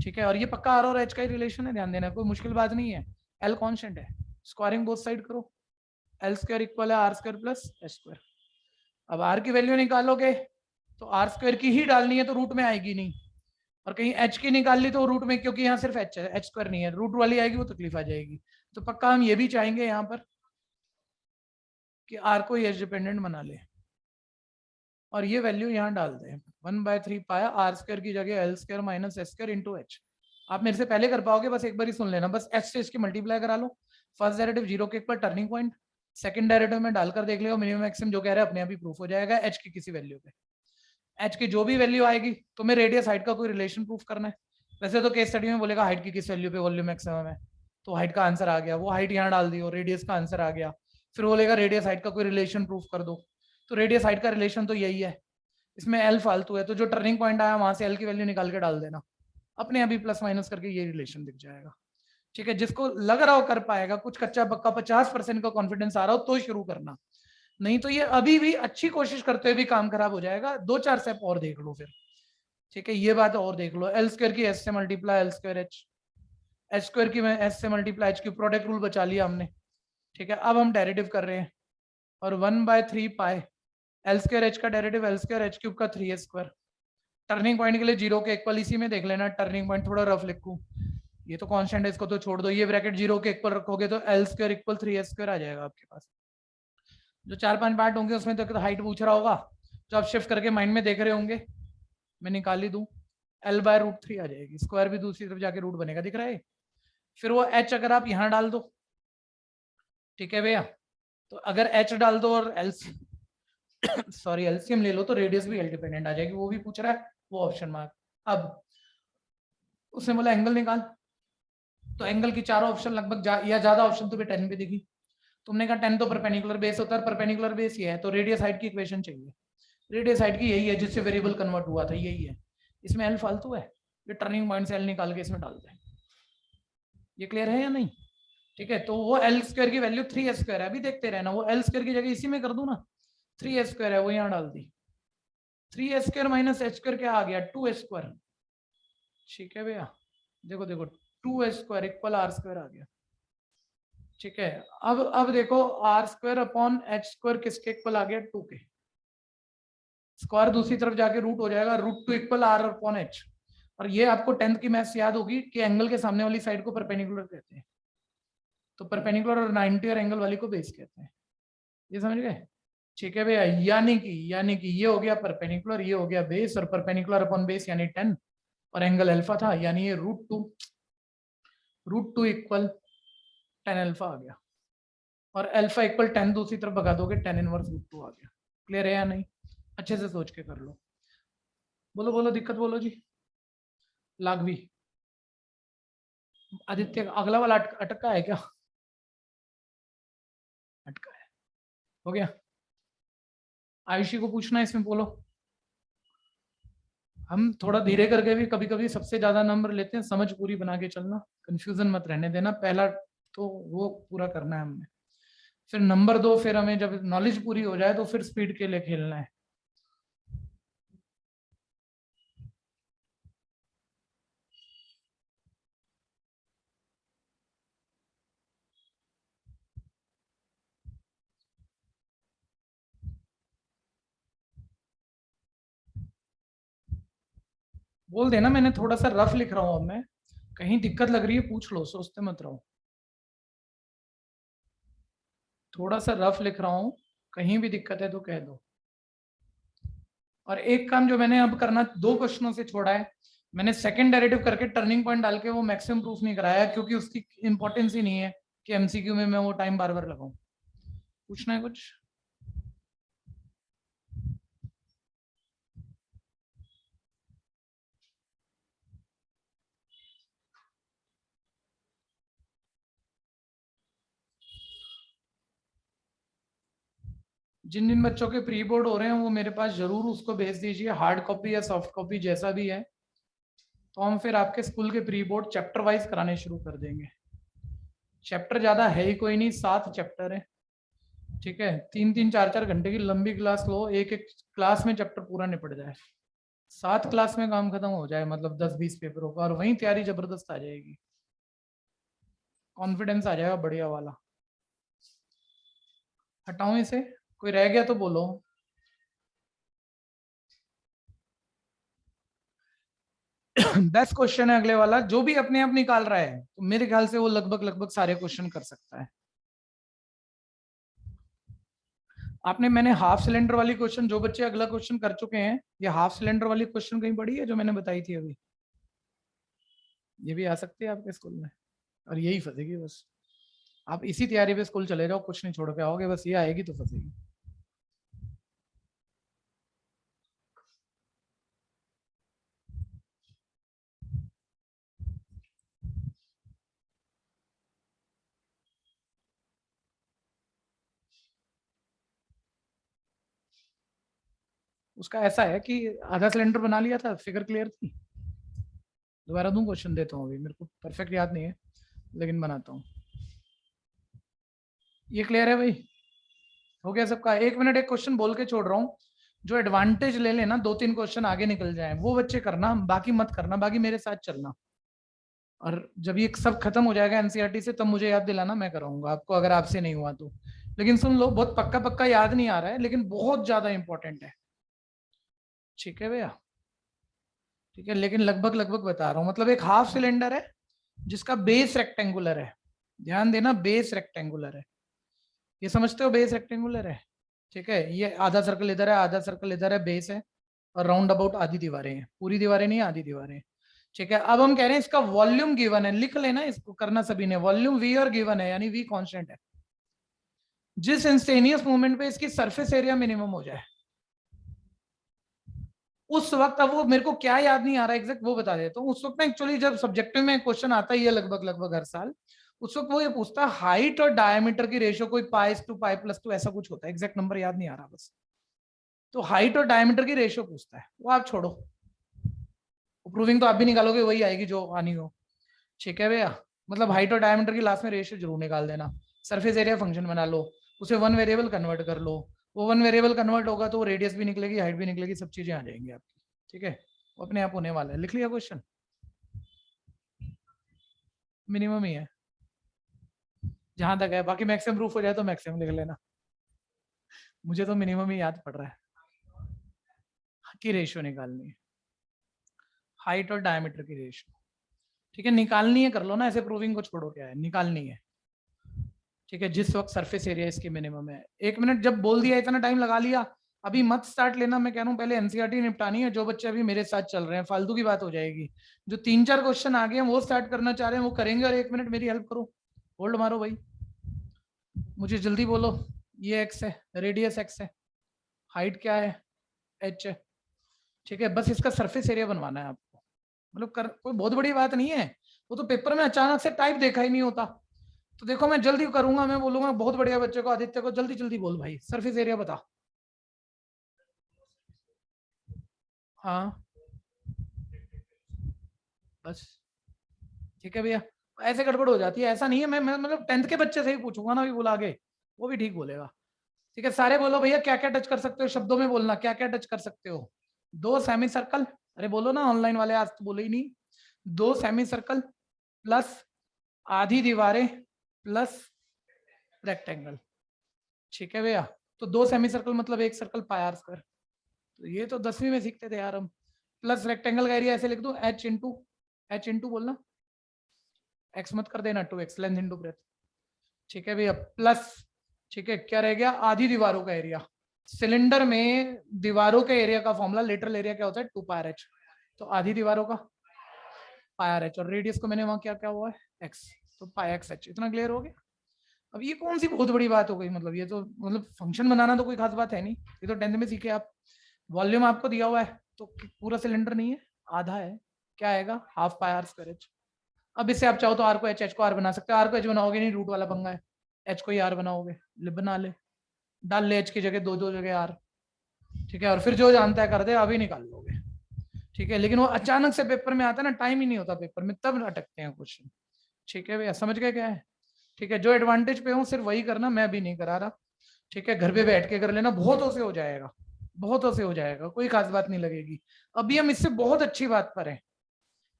ठीक है, और ये पक्का आर और एच का ही रिलेशन है, ध्यान देना, कोई मुश्किल बात नहीं है। एल कॉन्स्टेंट है, स्क्वायरिंग बोथ साइड करो, एल स्क्वायर इक्वल है R square plus H square. अब आर की वैल्यू निकालोगे तो आर स्क्वायर की ही डालनी है, तो रूट में आएगी नहीं, और कहीं एच की निकाल ली तो रूट में, क्योंकि यहाँ सिर्फ एच है, एच स्क्वायर नहीं है, रूट वाली आएगी वो तकलीफ आ जाएगी। तो पक्का हम ये भी चाहेंगे यहाँ पर कि आर को एच डिपेंडेंट बना ले, और ये वैल्यू यहाँ डाल दें, 1/3 पाया आर स्क्वायर की जगह L square minus S square into H. आप मेरे से पहले कर पाओगे, बस एक बार ही सुन लेना, बस एच से इसकी मल्टीप्लाई करा लो, फर्स्ट डेरिवेटिव 0 के equal turning point, second derivative में डालकर देख लो मिनिमम मैक्सिमम जो कह रहा है अपने आप ही प्रूफ हो जाएगा, एच की किसी वैल्यू पे। एच की जो भी वैल्यू आएगी तुम्हें रेडियस हाइट का कोई रिलेशन प्रूफ करना है। वैसे तो केस स्टडी में बोलेगा हाइट की किस वैल्यू पे वॉल्यूम मैक्सिमम है, तो हाइट का आंसर आ गया, वो हाइट यहाँ डाल दी और रेडियस का आंसर आ गया। फिर बोलेगा रेडियस हाइट का कोई रिलेशन प्रूफ कर दो, तो रेडियस हाइट का रिलेशन तो यही है, इसमें एल फालतू है, तो जो टर्निंग पॉइंट आया वहां से एल की वैल्यू निकाल के डाल देना, अपने अभी प्लस माइनस करके ये रिलेशन दिख जाएगा। ठीक है, जिसको लग रहा हो कर पाएगा, कुछ कच्चा पक्का 50% का कॉन्फिडेंस आ रहा हो तो शुरू करना, नहीं तो ये अभी भी अच्छी कोशिश करते हुए भी काम खराब हो जाएगा। 2-4 स्टेप और देख लो फिर। ठीक है, ये बात और देख लो, एल स्क्वायर की एस से multiply L square H, H square की एस से मल्टीप्लाई एच की, प्रोडक्ट रूल बचा लिया हमने। ठीक है, अब हम डेरिवेटिव कर रहे हैं, और 1/3 पाई एल स्क्वायर एच का derivative L square H cube का 3 स्क्वायर। टर्निंग पॉइंट के लिए 0 के इक्वल, इसी में देख लेना, टर्निंग पॉइंट थोड़ा रफ लिखूं, ये तो कांस्टेंट है, इसको तो छोड़ दो, ये ब्रैकेट 0 के इक्वल रखोगे तो एल स्क्वायर इक्वल 3 स्क्वायर आ जाएगा आपके पास। जो 4-5 पार्ट होंगे उसमें तो हाइट पूछ रहा होगा, जो आप शिफ्ट करके माइंड में देख रहे होंगे, मैं निकाल ही दूं, L/√3 आ जाएगी, स्क्वायर भी दूसरी तरफ जाके रूट बनेगा, दिख रहा है। फिर वो h अगर आप यहां डाल दो, ठीक है भैया, तो अगर h डाल दो और एल सॉरी एलसीएम ले लो तो रेडियस भी एल डिपेंडेंट आ जाएगी, वो भी पूछ रहा है, वो ऑप्शन मार्क। अब उसने बोला एंगल निकाल, तो एंगल की चारों ऑप्शन लगभग या ज्यादा ऑप्शन तुम्हें 10 पे दिखी, तुमने कहा 10 तो परपेंडिकुलर बेस होता है, परपेंडिकुलर बेस ये है, तो रेडियस हाइट की इक्वेशन चाहिए, रेडियस हाइट की यही है जिससे वेरिएबल कन्वर्ट हुआ था, यही है, इसमें एल फालतू है, ये टर्निंग पॉइंट से एल निकाल के इसमें डाल दें। ये क्लियर है या नहीं? ठीक है, तो वो एल स्क्वायर की वैल्यू 3 स्क्वायर है, अभी देखते रहना, वो एल स्क्वायर की जगह इसी में कर दूं ना, 3 स्क्वायर है वो यहाँ डाल दी, 3 स्क्वायर माइनस एच स्क्वायर क्या आ गया, 2 स्क्वायर। ठीक है भैया, देखो देखो 2 स्क्वायर इक्वल आर स्क्वायर आ गया। ठीक है, अब देखो R square upon H square किसके इक्वल आ गया, 2 के, स्क्वायर दूसरी तरफ जाके रूट हो जाएगा, √2 इक्वल आर अपॉन एच, और ये आपको 10th की मैथ्स याद होगी कि एंगल के सामने वाली साइड को परपेंडिकुलर कहते हैं, तो परपेंडिकुलर और 90 और एंगल वाली को बेस कहते हैं, ये समझ गए? ठीक है भैया, यानी कि ये हो गया परपेंडिकुलर, ये हो गया बेस, और परपेंडिकुलर अपॉन बेस यानी 10, और एंगल अल्फा था, यानी ये √2 इक्वल 10 अल्फा आ गया, और अल्फा इक्वल 10 दूसरी तरफ भगा दोगे 10 इनवर्स √2 आ गया। क्लियर है या नहीं? अच्छे से सोच के कर लो, बोलो बोलो दिक्कत बोलो जी। लागवी, आदित्य अगला वाला अटका है क्या? अटका है, हो गया? आयुषी को पूछना है इसमें, बोलो। हम थोड़ा धीरे करके भी कभी कभी सबसे ज्यादा नंबर लेते हैं, समझ पूरी बना के चलना, कंफ्यूजन मत रहने देना, पहला तो वो पूरा करना है हमने, फिर नंबर 2, फिर हमें जब नॉलेज पूरी हो जाए तो फिर स्पीड के लिए खेलना है। बोल देना मैंने थोड़ा सा रफ लिख रहा हूं, अब मैं, कहीं दिक्कत लग रही है पूछ लो, सोचते मत रहो, थोड़ा सा रफ लिख रहा हूं, कहीं भी दिक्कत है तो कह दो। और एक काम जो मैंने अब करना 2 क्वेश्चनों से छोड़ा है, मैंने सेकंड डेरिवेटिव करके टर्निंग पॉइंट डाल के वो मैक्सिमम प्रूफ नहीं कराया, क्योंकि उसकी इंपॉर्टेंस ही नहीं है कि एमसीक्यू में मैं वो टाइम बार बार लगाऊं। पूछना है कुछ? जिन जिन बच्चों के प्री बोर्ड हो रहे हैं वो मेरे पास जरूर उसको भेज दीजिए, हार्ड कॉपी या सॉफ्ट कॉपी जैसा भी है, तो हम फिर आपके स्कूल के प्री बोर्ड चैप्टर वाइज कराने शुरू कर देंगे। चैप्टर ज्यादा है ही कोई नहीं, 7 चैप्टर है। ठीक है, 3-3 4-4 घंटे की लंबी क्लास लो, एक एक क्लास में चैप्टर पूरा निपट जाए, 7 क्लास में काम खत्म हो जाए, मतलब 10-20 पेपरों का, और वहीं तैयारी जबरदस्त आ जाएगी, कॉन्फिडेंस आ जाएगा बढ़िया वाला। हटाऊं इसे? कोई रह गया तो बोलो। 10 क्वेश्चन है अगले वाला, जो भी अपने आप निकाल रहा है तो मेरे ख्याल से वो लगभग लगभग सारे क्वेश्चन कर सकता है। आपने, मैंने हाफ सिलेंडर वाली क्वेश्चन, जो बच्चे अगला क्वेश्चन कर चुके हैं, ये हाफ सिलेंडर वाली क्वेश्चन कहीं पड़ी है जो मैंने बताई थी अभी? ये भी आ सकती है आपके स्कूल में, और यही फंसेगी बस, आप इसी तैयारी पे स्कूल चले जाओ, कुछ नहीं छोड़ के आओगे, बस ये आएगी तो फंसेगी। उसका ऐसा है कि आधा सिलेंडर बना लिया था, फिगर क्लियर थी। दोबारा दूं, क्वेश्चन देता हूँ, अभी मेरे को परफेक्ट याद नहीं है लेकिन बनाता हूँ। ये क्लियर है भाई? हो गया सबका? 1 मिनट एक क्वेश्चन बोल के छोड़ रहा हूँ, जो एडवांटेज ले लेना, 2-3 क्वेश्चन आगे निकल जाए, वो बच्चे करना, बाकी मत करना, बाकी मेरे साथ चलना। और जब ये सब खत्म हो जाएगा एनसीईआरटी से, तब मुझे याद दिलाना, मैं कराऊंगा आपको, अगर आपसे नहीं हुआ तो। लेकिन सुन लो, बहुत पक्का पक्का याद नहीं आ रहा है, लेकिन बहुत ज्यादा इंपॉर्टेंट है। ठीक है भैया? ठीक है, लेकिन लगभग लगभग बता रहा हूँ। मतलब एक हाफ सिलेंडर है जिसका बेस रेक्टेंगुलर है, ध्यान देना, बेस रेक्टेंगुलर है। ये समझते हो, बेस रेक्टेंगुलर है। ठीक है, ये आधा सर्कल इधर है, आधा सर्कल इधर है, बेस है, और राउंड अबाउट आधी दीवारें हैं, पूरी दीवारें नहीं, आधी दीवारें। ठीक है, अब हम कह रहे हैं इसका वॉल्यूम गिवन है, लिख लेना इसको, करना सभी ने, वॉल्यूम वी और गिवन है, यानी वी कांस्टेंट है। जिस इंस्टेनियस मूवमेंट पे इसकी सरफेस एरिया मिनिमम हो जाए उस वक्त, अब वो मेरे को क्या याद नहीं आ रहा एग्जैक्ट, वो बता देता हूँ। उस वक्त ना एक्चुअली जब सब्जेक्टिव में क्वेश्चन आता ही है लगभग लगभग हर साल, उस वक्त वो ये पूछता है हाइट और डायमीटर की रेशियो, कोई π/π+2 ऐसा कुछ होता है, एग्जैक्ट नंबर याद नहीं आ रहा बस। तो हाइट और डायमीटर की रेशियो पूछता है, वो आप छोड़ो, प्रूविंग तो आप भी निकालोगे, वही आएगी जो आनी हो। ठीक है भैया? मतलब हाइट और डायमीटर की लास्ट में रेशियो जरूर निकाल देना। सरफेस एरिया फंक्शन बना लो, उसे वन वेरिएबल कन्वर्ट कर लो, वो वन वेरिएबल कन्वर्ट होगा तो रेडियस भी निकलेगी, हाइट भी निकलेगी, सब चीजें आ जाएंगी आपकी। ठीक है, वो अपने आप होने वाला है। लिख लिया क्वेश्चन? मिनिमम ही है जहां तक है, बाकी मैक्सिमम प्रूफ हो जाए तो मैक्सिमम लिख लेना, मुझे तो मिनिमम ही याद पड़ रहा है कि रेशियो निकालनी है, हाइट और डायमीटर की रेशियो। ठीक है, निकालनी है, कर लो ना ऐसे, प्रूविंग को छोड़ो, क्या है, निकालनी है। ठीक है, जिस वक्त सरफेस एरिया इसकी मिनिमम है। 1 मिनट जब बोल दिया, इतना टाइम लगा लिया, अभी मत स्टार्ट लेना, मैं कह रहा हूँ पहले एनसीईआरटी निपटानी है। जो बच्चे अभी मेरे साथ चल रहे हैं, फालतू की बात हो जाएगी। जो 3-4 क्वेश्चन आगे हैं वो स्टार्ट करना चाह रहे हैं वो करेंगे, और 1 मिनट मेरी हेल्प करो, होल्ड मारो भाई, मुझे जल्दी बोलो। ये एक्स है, रेडियस एक्स है, हाइट क्या है, एच है। ठीक है, बस इसका सरफेस एरिया बनवाना है आपको, मतलब कोई बहुत बड़ी बात नहीं है। वो तो पेपर में अचानक से टाइप देखा ही नहीं होता। तो देखो मैं जल्दी करूंगा, मैं बोलूंगा बहुत बढ़िया बच्चे को, आदित्य को, जल्दी जल्दी बोल भाई, सरफेस एरिया बता। हाँ बस। ठीक है भैया, ऐसे गड़बड़ हो जाती है, ऐसा नहीं है, मैं मतलब 10th के बच्चे से ही पूछूंगा ना, भी बुला के, वो भी ठीक बोलेगा। ठीक है, सारे बोलो भैया, क्या क्या टच कर सकते हो, शब्दों में बोलना, क्या क्या टच कर सकते हो। 2 सेमी सर्कल, अरे बोलो ना, ऑनलाइन वाले आज तो बोले ही नहीं। 2 सेमी सर्कल प्लस आधी दीवारें प्लस रेक्टेंगल। ठीक है भैया, तो 2 सेमी सर्कल मतलब एक सर्कल πr²। तो ये तो 10वीं में सीखते थे यार हम। प्लस रेक्टेंगल का एरिया ऐसे लिख दो, h इंटू बोलना, x मत कर देना, 2x, लेंथ इंटू ब्रेथ। ठीक है भैया, प्लस, ठीक है, क्या रह गया, आधी दीवारों का एरिया। सिलेंडर में दीवारों के एरिया का फॉर्मूला, लेटरल एरिया क्या होता है, 2πr/h। तो आधी दीवारों का πr/h, और रेडियस को मैंने वहां क्या क्या हुआ है, x, तो πx/h। इतना क्लियर हो गया? अब ये कौन सी बहुत बड़ी बात हो गई, मतलब ये तो, मतलब फंक्शन बनाना तो कोई खास बात है नहीं, ये तो 10th में सीखे आप। वॉल्यूम आपको दिया हुआ है, तो पूरा सिलेंडर नहीं है, आधा है, क्या आएगा, ½ πr²h। अब इससे आप चाहो तो आर को एच, एच को आर बना सकते हो, आर को एच बनाओगे नहीं, रूट वाला पंगा है, एच को ही आर बनाओगे, बना ले, डाल ले एच की जगह दो दो जगह आर। ठीक है, और फिर जो जानता है कर दे, अभी निकाल लोगे। ठीक है, लेकिन वो अचानक से पेपर में आता है ना, टाइम ही नहीं होता पेपर में, तब अटकते हैं क्वेश्चन। ठीक है भैया, समझ गए क्या है? ठीक है, जो एडवांटेज पे हूँ सिर्फ वही करना, मैं भी नहीं करा रहा। ठीक है, घर पे बैठ के कर लेना, बहुतों से हो जाएगा, बहुतों से हो जाएगा, कोई खास बात नहीं लगेगी। अभी हम इससे बहुत अच्छी बात पर हैं,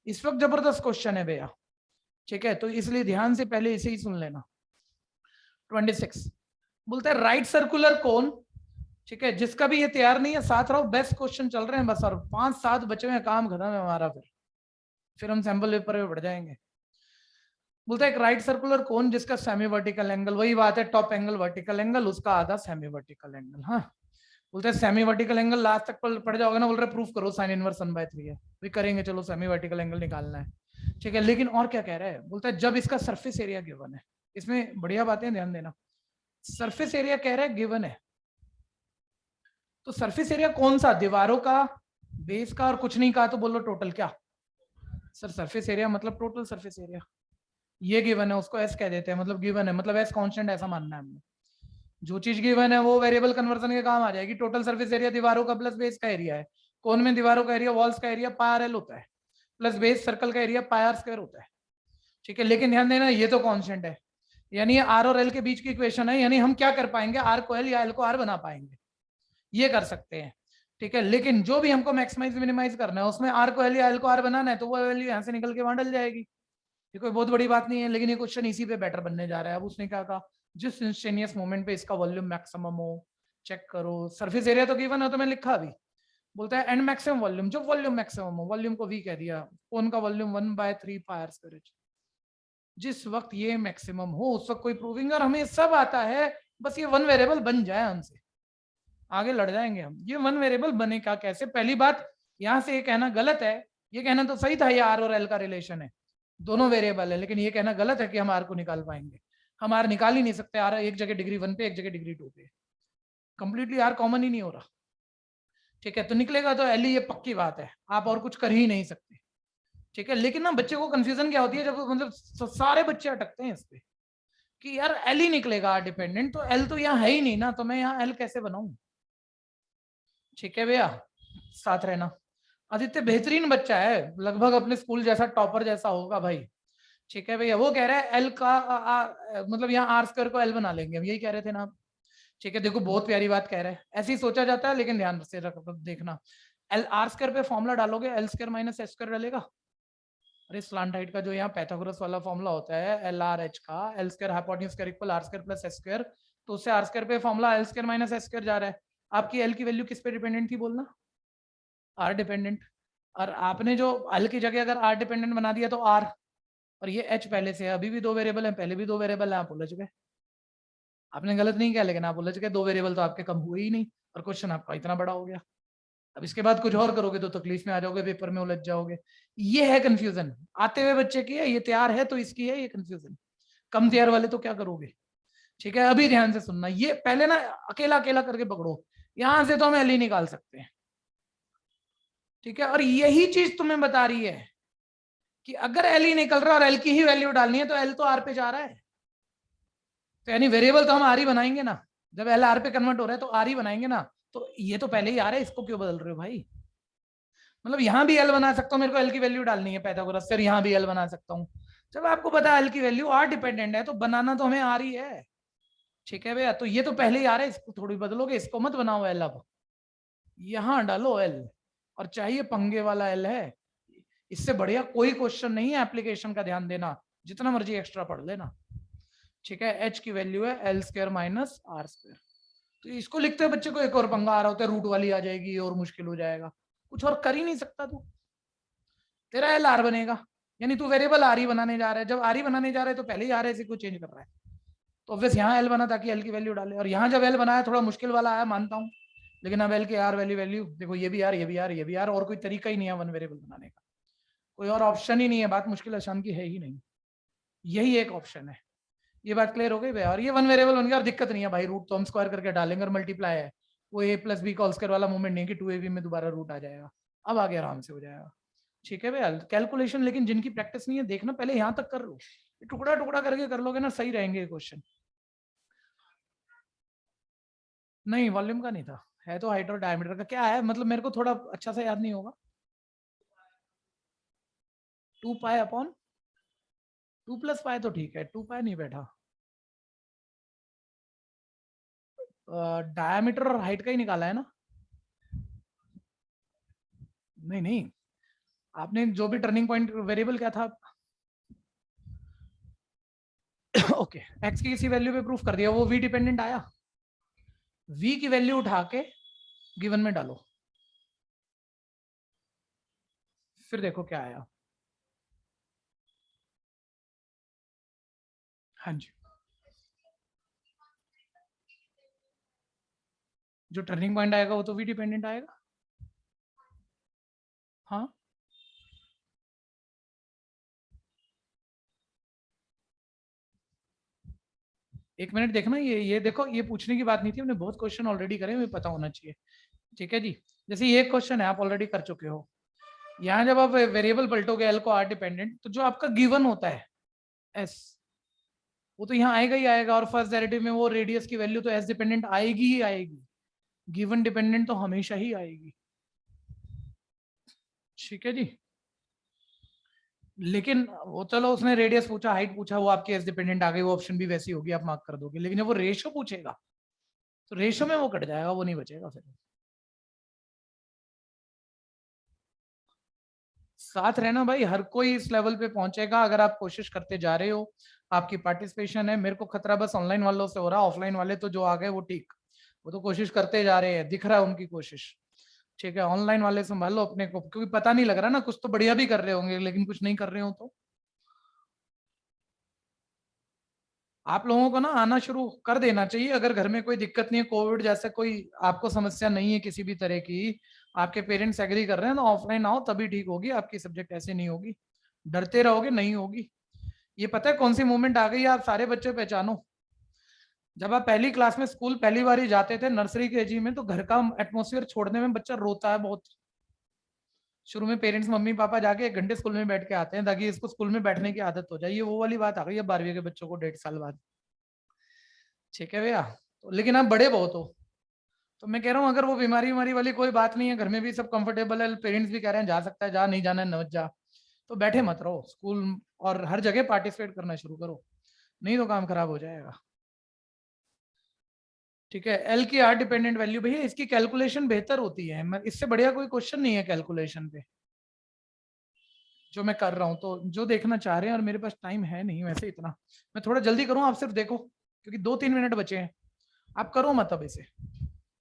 इस वक्त जबरदस्त क्वेश्चन है भैया। ठीक है, तो इसलिए ध्यान से पहले इसे ही सुन लेना। 26 बोलते हैं राइट सर्कुलर कोन, ठीक है, जिसका भी ये तैयार नहीं है साथ रहो, बेस्ट क्वेश्चन चल रहे हैं बस, और 5-7 बचे हुए, काम खत्म है हमारा, फिर हम सैंपल पेपर में बढ़ जाएंगे। बोलता है एक राइट सर्कुलर कोन जिसका सेमी वर्टिकल एंगल, वही बात है, टॉप एंगल वर्टिकल एंगल, उसका आधा सेमी वर्टिकल एंगल। हाँ, बोलते हैं सेमी वर्टिकल एंगल, लास्ट तक पढ़ जाओगे ना, बोल रहे प्रूफ करो साइन इनवर्स 1/3 है, भी करेंगे, चलो सेमी वर्टिकल एंगल निकालना है। ठीक है, लेकिन और क्या कह रहा है, बोलता है जब इसका सरफेस एरिया गिवन है, इसमें बढ़िया बातें ध्यान देना, सरफेस एरिया कह रहा है गिवन है, तो सरफेस एरिया कौन सा, दीवारों का, बेस का, और कुछ नहीं कहा तो बोलो टोटल क्या। सर सरफेस एरिया मतलब टोटल सरफेस एरिया, ये गिवन है, उसको एस कह देते हैं, मतलब गिवन है, मतलब एस कांस्टेंट, ऐसा मानना है हमने। जो चीज गिवन है वो वेरिएबल कन्वर्जन के काम आ जाएगी। टोटल सरफेस एरिया दीवारों का प्लस बेस का एरिया है, कोन में दीवारों का एरिया, वॉल्स का एरिया पाई आर एल होता है, प्लस बेस सर्कल का एरिया पाई आर स्क्वायर होता है। ठीक है, लेकिन ध्यान देना ये तो कांस्टेंट है, यानी आर और एल के बीच की इक्वेशन है, यानी हम क्या कर पाएंगे, आर को एल या एल को आर बना पाएंगे, ये कर सकते हैं। ठीक है, लेकिन जो भी हमको मैक्सिमाइज मिनिमाइज करना है उसमें आर को एल या एल को आर बनाना है, तो वो वैल्यू यहाँ से निकल के वहां डल जाएगी। ये कोई बहुत बड़ी बात नहीं है, लेकिन ये क्वेश्चन इसी पे बेटर बनने जा रहा है। अब उसने क्या कहा, जिस इंस्टेनियस मोमेंट पे इसका वॉल्यूम मैक्सिमम हो, चेक करो, सरफेस एरिया तो गिवन है तो मैं लिखा भी, बोलता है एंड मैक्सिमम वॉल्यूम, जो वॉल्यूम मैक्सिमम हो, वॉल्यूम को वी कह दिया, कोन का वॉल्यूम 1/3 पाई आर स्क्वायर। जिस वक्त ये मैक्सिमम हो उस वक्त कोई प्रूविंग, और हमें सब आता है, बस ये वन वेरिएबल बन जाए, हमसे आगे लड़ जाएंगे हम। ये वन वेरिएबल बनेगा कैसे? पहली बात, यहां से ये कहना गलत है, ये कहना तो सही था ये आर और एल का रिलेशन है, दोनों वेरिएबल है, लेकिन ये कहना गलत है कि हम आर को निकाल पाएंगे। हम आर निकाल ही नहीं सकते, आर एक जगह डिग्री 1 पे, एक जगह डिग्री 2 पे, कंप्लीटली आर कॉमन ही नहीं हो रहा। ठीक है, तो निकलेगा तो एल ही, ये पक्की बात है, आप और कुछ कर ही नहीं सकते। ठीक है, लेकिन ना बच्चे को कंफ्यूजन क्या होती है, जब मतलब सारे बच्चे अटकते हैं इस पे कि यार एल ही निकलेगा आर डिपेंडेंट, तो एल तो यहाँ है ही नहीं ना, तो मैं यहाँ एल कैसे बनाऊं। ठीक है भैया, साथ रहना। आदित्य बेहतरीन बच्चा है, लगभग अपने स्कूल जैसा टॉपर जैसा होगा भाई। ठीक है भैया, वो कह रहा है एल का मतलब यहाँ आर स्क्वायर को एल बना लेंगे, हम यही कह रहे थे ना आप। ठीक है, देखो बहुत प्यारी बात कह रहे हैं, ऐसे ही सोचा जाता है, लेकिन ध्यान से देखना, एल आर स्क्वायर पे फॉर्मुला डालोगे, l square minus H square डलेगा। अरे स्लांट हाइट का जो यहाँ पैथागोरस वाला फॉर्मुला होता है एल आर एच का, L square hypotenuse square equal R square plus H square, तो उससे आर स्क्वायर पे formula L square minus H square जा रहा है। आपकी एल की वैल्यू किस पे डिपेंडेंट थी बोलना? R dependent. और आपने जो एल की जगह अगर आर डिपेंडेंट बना दिया तो आर, और ये एच पहले से है, अभी भी दो वेरिएबल है, पहले भी दो वेरिएबल है, आप उलझ गए। आपने गलत नहीं किया, लेकिन आप उलझ गए, दो वेरिएबल तो आपके कम हुए ही नहीं, और क्वेश्चन आपका इतना बड़ा हो गया। अब इसके बाद कुछ और करोगे तो तकलीफ में आ जाओगे, पेपर में उलझ जाओगे। ये है कंफ्यूजन, आते हुए बच्चे की है, ये तैयार है तो इसकी है ये कंफ्यूजन। कम तैयार वाले तो क्या करोगे? ठीक है, अभी ध्यान से सुनना, ये पहले ना अकेला अकेला करके पकड़ो, यहां से तो हम एल ही निकाल सकते हैं। ठीक है, और यही चीज तुम्हें बता रही है कि अगर एल ही निकल रहा है और एल की ही वैल्यू डालनी है, तो एल तो आर पे जा रहा है, तो यानी वेरिएबल तो हम आर ही बनाएंगे ना, जब एल आर पे कन्वर्ट हो रहा है तो आर ही बनाएंगे ना। तो ये तो पहले ही आ रहा है, इसको क्यों बदल रहे हो भाई? मतलब यहाँ भी एल बना सकता हूँ, मेरे को एल की वैल्यू डालनी है पैथागोरस से, यहाँ भी एल बना सकता हूँ। जब आपको पता है एल की वैल्यू आर डिपेंडेंट है, तो बनाना तो हमें आर ही है। ठीक है भैया, तो ये तो पहले ही आ रहा है, इसको थोड़ी बदलोगे, इसको मत बनाओ एल, अब यहाँ डालो एल, और चाहिए पंगे वाला एल है। इससे बढ़िया कोई क्वेश्चन नहीं है एप्लीकेशन का, ध्यान देना, जितना मर्जी एक्स्ट्रा पढ़ लेना। ठीक है, एच की वैल्यू है L square minus R square. तो इसको लिखते हुए बच्चे को एक और पंगा आ रहा होता है, रूट वाली आ जाएगी और मुश्किल हो जाएगा, कुछ और कर ही नहीं सकता तू, तेरा एल आर बनेगा, यानी तू वेरिएबल आर ही बनाने जा रहा है। जब आर ही बनाने जा रहा है तो पहले ही आ रहा है, इसे कुछ चेंज कर रहा है, तो ऑब्वियस यहाँ एल बना ताकि एल की वैल्यू डाले, और यहाँ जब एल बनाया थोड़ा मुश्किल वाला आया मानता हूँ, लेकिन अब एल की आर वैल्यू वैल्यू देखो, ये भी आर, ये भी आर, ये भी आर, और कोई तरीका ही नहीं है वन वेरिएबल बनाने का, कोई और ऑप्शन ही नहीं है, बात मुश्किल आसान की है ही नहीं, यही एक ऑप्शन है। ये बात क्लियर हो गई भैया, और ये वन वेरिएबल बन गया, और दिक्कत नहीं है भाई, रूट तो हम स्क्वायर करके डालेंगे, और मल्टीप्लाई है, वो ए प्लस बी का होल स्क्वायर वाला मूवमेंट नहीं कि 2ab में दोबारा रूट आ जाएगा, अब आगे आराम से हो जाएगा। ठीक है भैया, कैलकुलेशन लेकिन जिनकी प्रैक्टिस नहीं है, देखना पहले यहाँ तक कर लो, टुकड़ा टुकड़ा करके कर लोगे ना, सही रहेंगे क्वेश्चन। नहीं वॉल्यूम का नहीं था, है तो हाइट और डायमीटर का, क्या है मतलब मेरे को थोड़ा अच्छा से याद नहीं होगा। 2 पाई अपॉन 2 प्लस पाई तो ठीक है, 2 पाई नहीं बैठा, डायमीटर और हाइट का ही निकाला है ना? नहीं नहीं, आपने जो भी टर्निंग पॉइंट वेरिएबल क्या था ओके, एक्स की किसी वैल्यू पे प्रूफ कर दिया, वो वी डिपेंडेंट आया, वी की वैल्यू उठा के गिवन में डालो, फिर देखो क्या आया। हाँ जी, जो टर्निंग पॉइंट आएगा वो तो वी डिपेंडेंट आएगा। हाँ, एक मिनट देखना, ये देखो, ये पूछने की बात नहीं थी, हमने बहुत क्वेश्चन ऑलरेडी करे, हमें पता होना चाहिए। ठीक है जी, जैसे ये क्वेश्चन है आप ऑलरेडी कर चुके हो, यहाँ जब आप वेरिएबल पलटोगे एल को आर डिपेंडेंट, तो जो आपका गिवन होता है एस, वो तो यहाँ आएगा ही आएगा, और फर्स्ट डेरिवेटिव में वो रेडियस की वैल्यू तो एस डिपेंडेंट आएगी ही आएगी, गिवन डिपेंडेंट तो हमेशा ही आएगी। ठीक है जी। लेकिन वो चलो उसने रेडियस पूछा, हाइट पूछा, वो आपके एस डिपेंडेंट आ गई, वो ऑप्शन भी वैसी होगी, आप मार्क कर दोगे। लेकिन जब वो रेशो पूछेगा तो रेशो में वो कट जाएगा, वो नहीं बचेगा फिर। साथ रहना भाई, हर कोई इस लेवल पे पहुंचेगा अगर आप कोशिश करते जा रहे हो, आपकी पार्टिसिपेशन है। मेरे को खतरा बस ऑनलाइन वालों से हो रहा है, ऑफलाइन वाले तो जो आ गए वो ठीक, वो तो कोशिश करते जा रहे हैं, दिख रहा है उनकी कोशिश। ठीक है, ऑनलाइन वाले संभाल लो अपने को, क्योंकि पता नहीं लग रहा ना, कुछ तो बढ़िया भी कर रहे होंगे लेकिन कुछ नहीं कर रहे हो तो आप लोगों को ना आना शुरू कर देना चाहिए। अगर घर में कोई दिक्कत नहीं है, कोविड जैसा कोई आपको समस्या नहीं है किसी भी तरह की, आपके पेरेंट्स एग्री कर रहे हैं, तो ऑफलाइन आओ तभी ठीक होगी आपकी सब्जेक्ट, ऐसे नहीं होगी। डरते रहोगे नहीं होगी। ये पता है कौन सी मूवमेंट आ गई है, आप सारे बच्चे पहचानो। जब आप पहली क्लास में स्कूल पहली बार ही जाते थे, नर्सरी केजी में, तो घर का एटमोसफियर छोड़ने में बच्चा रोता है बहुत। शुरू में पेरेंट्स मम्मी पापा जाके 1 घंटे स्कूल में बैठ के आते हैं ताकि इसको स्कूल में बैठने की आदत हो जाए। ये वो वाली बात आ गई है 12वीं के बच्चों को 1.5 साल बाद। ठीक है भैया, तो लेकिन आप बड़े बहुत हो, तो मैं कह रहा हूँ अगर वो बीमारी वाली कोई बात नहीं है, घर में भी सब कंफर्टेबल है, पेरेंट्स भी कह रहे हैं जा सकता है जा, नहीं जाना है न जा, तो बैठे मत रहो स्कूल, और हर जगह पार्टिसिपेट करना शुरू करो, नहीं तो काम खराब हो जाएगा। ठीक है, एल की आर डिपेंडेंट वैल्यू भैया इसकी कैलकुलेशन बेहतर होती है, इससे बढ़िया कोई क्वेश्चन नहीं है कैलकुलेशन पे जो मैं कर रहा हूँ। तो जो देखना चाह रहे हैं, और मेरे पास टाइम है नहीं वैसे इतना, मैं थोड़ा जल्दी करूँ, आप सिर्फ देखो क्योंकि 2-3 मिनट बचे हैं, आप करो मत अब इसे।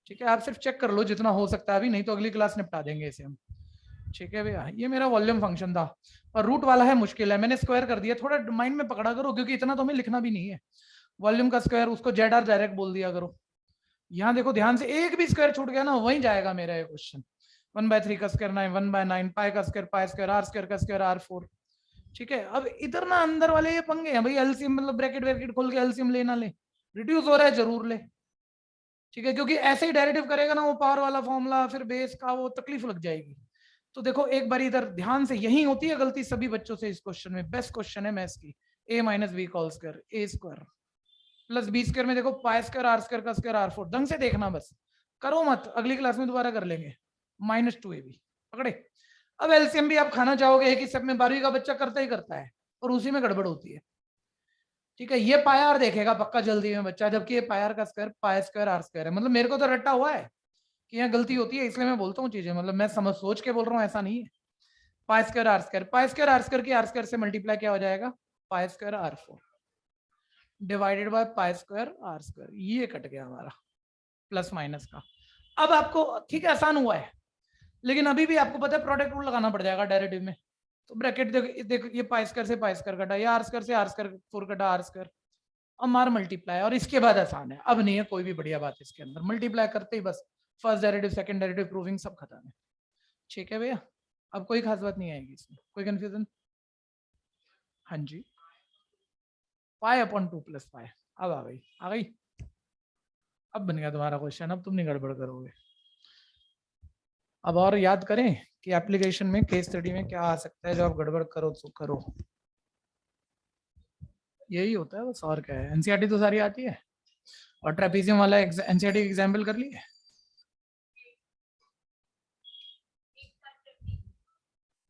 ठीक है, आप सिर्फ चेक कर लो जितना हो सकता है अभी, नहीं तो अगली क्लास निपटा देंगे इसे हम। ठीक है भैया, ये मेरा वॉल्यूम फंक्शन था, और रूट वाला है मुश्किल है, मैंने स्क्वायर कर दिया, थोड़ा माइंड में पकड़ा करो क्योंकि इतना तो हमें लिखना भी नहीं है। वॉल्यूम का स्क्वायर उसको जेड आर डायरेक्ट बोल दिया करो। यहाँ देखो ध्यान से, एक भी स्क्वायर छूट गया ना वहीं जाएगा मेरा ये क्वेश्चन। 1/3 का स्क्वायर 9, 1/9, पाई का square pi square, R square का स्क्वायर R4। ठीक है, अब इधर ना अंदर वाले ये पंगे हैं भाई, एलसीएम मतलब ब्रैकेट ब्रैकेट खोल के एलसीएम लेना ले, रिड्यूस हो रहा है जरूर ले। ठीक है, क्योंकि ऐसे ही डेरिवेटिव करेगा ना वो पावर वाला फॉर्मूला, फिर बेस का वो तकलीफ लग जाएगी। तो देखो एक बार इधर ध्यान से, यही होती है गलती सभी बच्चों से इस क्वेश्चन में, बेस्ट क्वेश्चन है मैथ्स की। a minus B call square A square plus B square में देखो पाई स्क्वायर आर स्क्वायर का स्क्वायर R4, ढंग से देखना बस, करो मत, अगली क्लास में दोबारा कर लेंगे। -2ab पकड़े। अब एलसीएम भी आप खाना चाहोगे एक ही स्टेप में, 12वीं का बच्चा करता ही करता है, और उसी में गड़बड़ होती है। ठीक है, ये पाई आर देखेगा पक्का जल्दी में बच्चा, जबकि ये पाई आर का square pi square R square है। मतलब मेरे को तो रट्टा हुआ है कि यहाँ गलती होती है, इसलिए मैं बोलता हूँ चीजें, मतलब मैं समझ सोच के बोल रहा हूँ, ऐसा नहीं है। Pi square R square, pi square R square की आर स्क्वायर से मल्टीप्लाई क्या हो जाएगा, pi square R4 divided by pi square R square, ये कट गया हमारा प्लस माइनस का। अब आपको ठीक है आसान हुआ है, लेकिन अभी भी आपको पता है प्रोडक्ट रूल लगाना पड़ जाएगा डेरिवेटिव में। तो ब्रैकेट देखो ये पाई स्क्वायर से पाई स्क्वायर कटा, या आर स्क्वायर से आर स्क्वायर 4 कटा आर स्क्वायर, अब मार मल्टीप्लाई, और इसके बाद आसान है, अब नहीं है कोई भी बढ़िया बात इसके अंदर, मल्टीप्लाई करते ही बस first derivative second derivative proving सब खत्म है। ठीक है भैया, अब कोई खास बात नहीं आएगी इसमें, कोई कंफ्यूजन? हाँ जी, पाई अपॉन 2 प्लस पाई, अब आ गई आ गई, अब बन गया तुम्हारा क्वेश्चन, अब तुम नहीं गड़बड़ करोगे। अब और याद करें कि एप्लीकेशन में केस स्टडी में क्या आ सकता है जो आप गड़बड़ करो तो करो, यही होता है बस, और क्या है। एनसीईआरटी तो सारी आती है, और ट्रेपीजियम वाला एनसीईआरटी एग्जाम्पल कर लिए,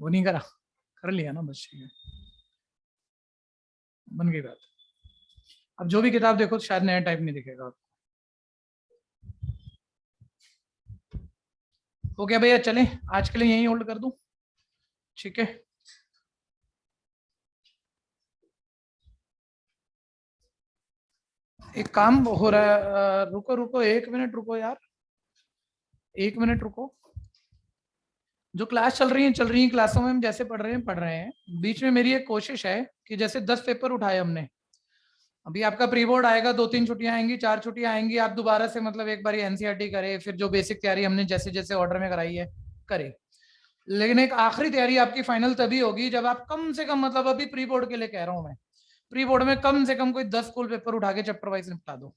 वो नहीं करा, कर लिया ना बस, ठीक है बन गई बात। अब जो भी किताब देखो शायद नया टाइप नहीं दिखेगा आपको। हो गया भैया, चलें आज के लिए यही होल्ड कर दूं? ठीक है, एक काम हो रहा है, रुको रुको 1 मिनट रुको यार, 1 मिनट रुको। जो क्लास चल रही है क्लासों में हम जैसे पढ़ रहे हैं, बीच में मेरी एक कोशिश है कि जैसे 10 पेपर उठाए हमने, अभी आपका प्री बोर्ड आएगा, 2-3 छुट्टियां आएंगी, 4 छुट्टियां आएंगी, आप दोबारा से मतलब एक बार एनसीईआरटी करे, फिर जो बेसिक तैयारी हमने जैसे जैसे ऑर्डर में कराई है करे, लेकिन एक आखिरी तैयारी आपकी फाइनल तभी होगी जब आप कम से कम, मतलब अभी प्री बोर्ड के लिए कह रहा हूं मैं, प्री बोर्ड में कम से कम कोई 10 स्कूल पेपर उठा के चैप्टर वाइज निपटा दो।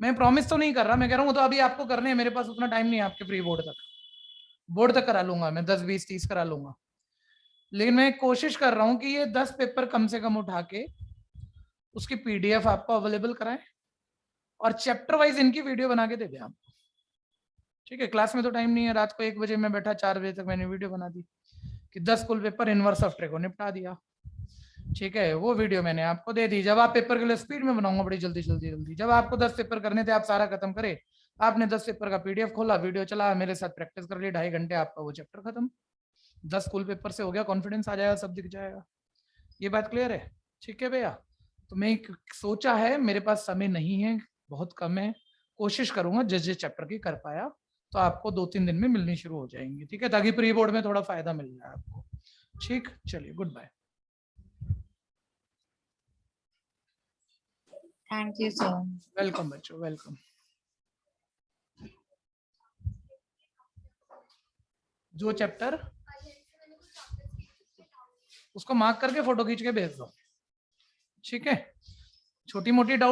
मैं प्रॉमिस तो नहीं कर रहा, मैं कह रहा हूँ तो अभी आपको करने हैं, मेरे पास उतना टाइम नहीं है आपके प्री बोर्ड तक, बोर्ड तक करा लूंगा मैं, 10-20-30 करा लूंगा, लेकिन मैं कोशिश कर रहा हूँ कि ये 10 पेपर कम से कम उठा के उसकी पीडीएफ आपको अवेलेबल कराएं और चैप्टर वाइज इनकी वीडियो बना के दे दें आपको। ठीक है, क्लास में तो टाइम नहीं है, रात को 1 बजे मैं बैठा, 4 बजे तक मैंने वीडियो बना दी कि 10 full paper inverse of tray को निपटा दिया। ठीक है, वो वीडियो मैंने आपको दे दी। जब आप पेपर के लिए स्पीड में बनाऊंगा बड़ी जल्दी जल्दी जल्दी, जब आपको 10 पेपर करने थे, आप सारा खत्म करे, आपने 10 पेपर का पीडीएफ खोला, वीडियो चला, मेरे साथ प्रैक्टिस कर ली 2.5 घंटे, आपका वो चैप्टर खत्म। 10 फुल पेपर से हो गया, कॉन्फिडेंस आ जाएगा, सब दिख जाएगा। ये बात क्लियर है? ठीक है भैया, तो मैं सोचा है, मेरे पास समय नहीं है, बहुत कम है, कोशिश करूंगा जिस जिस चैप्टर की कर पाया तो आपको 2-3 दिन में मिलनी शुरू हो जाएंगी। ठीक है, ताकि प्री बोर्ड में थोड़ा फायदा मिल जाए आपको। ठीक, चलिए, goodbye.
Thank you sir.
Welcome बच्चों, वेलकम। जो चैप्टर उसको मार्क करके फोटो खींच के भेज दो। ठीक है, छोटी मोटी डाउट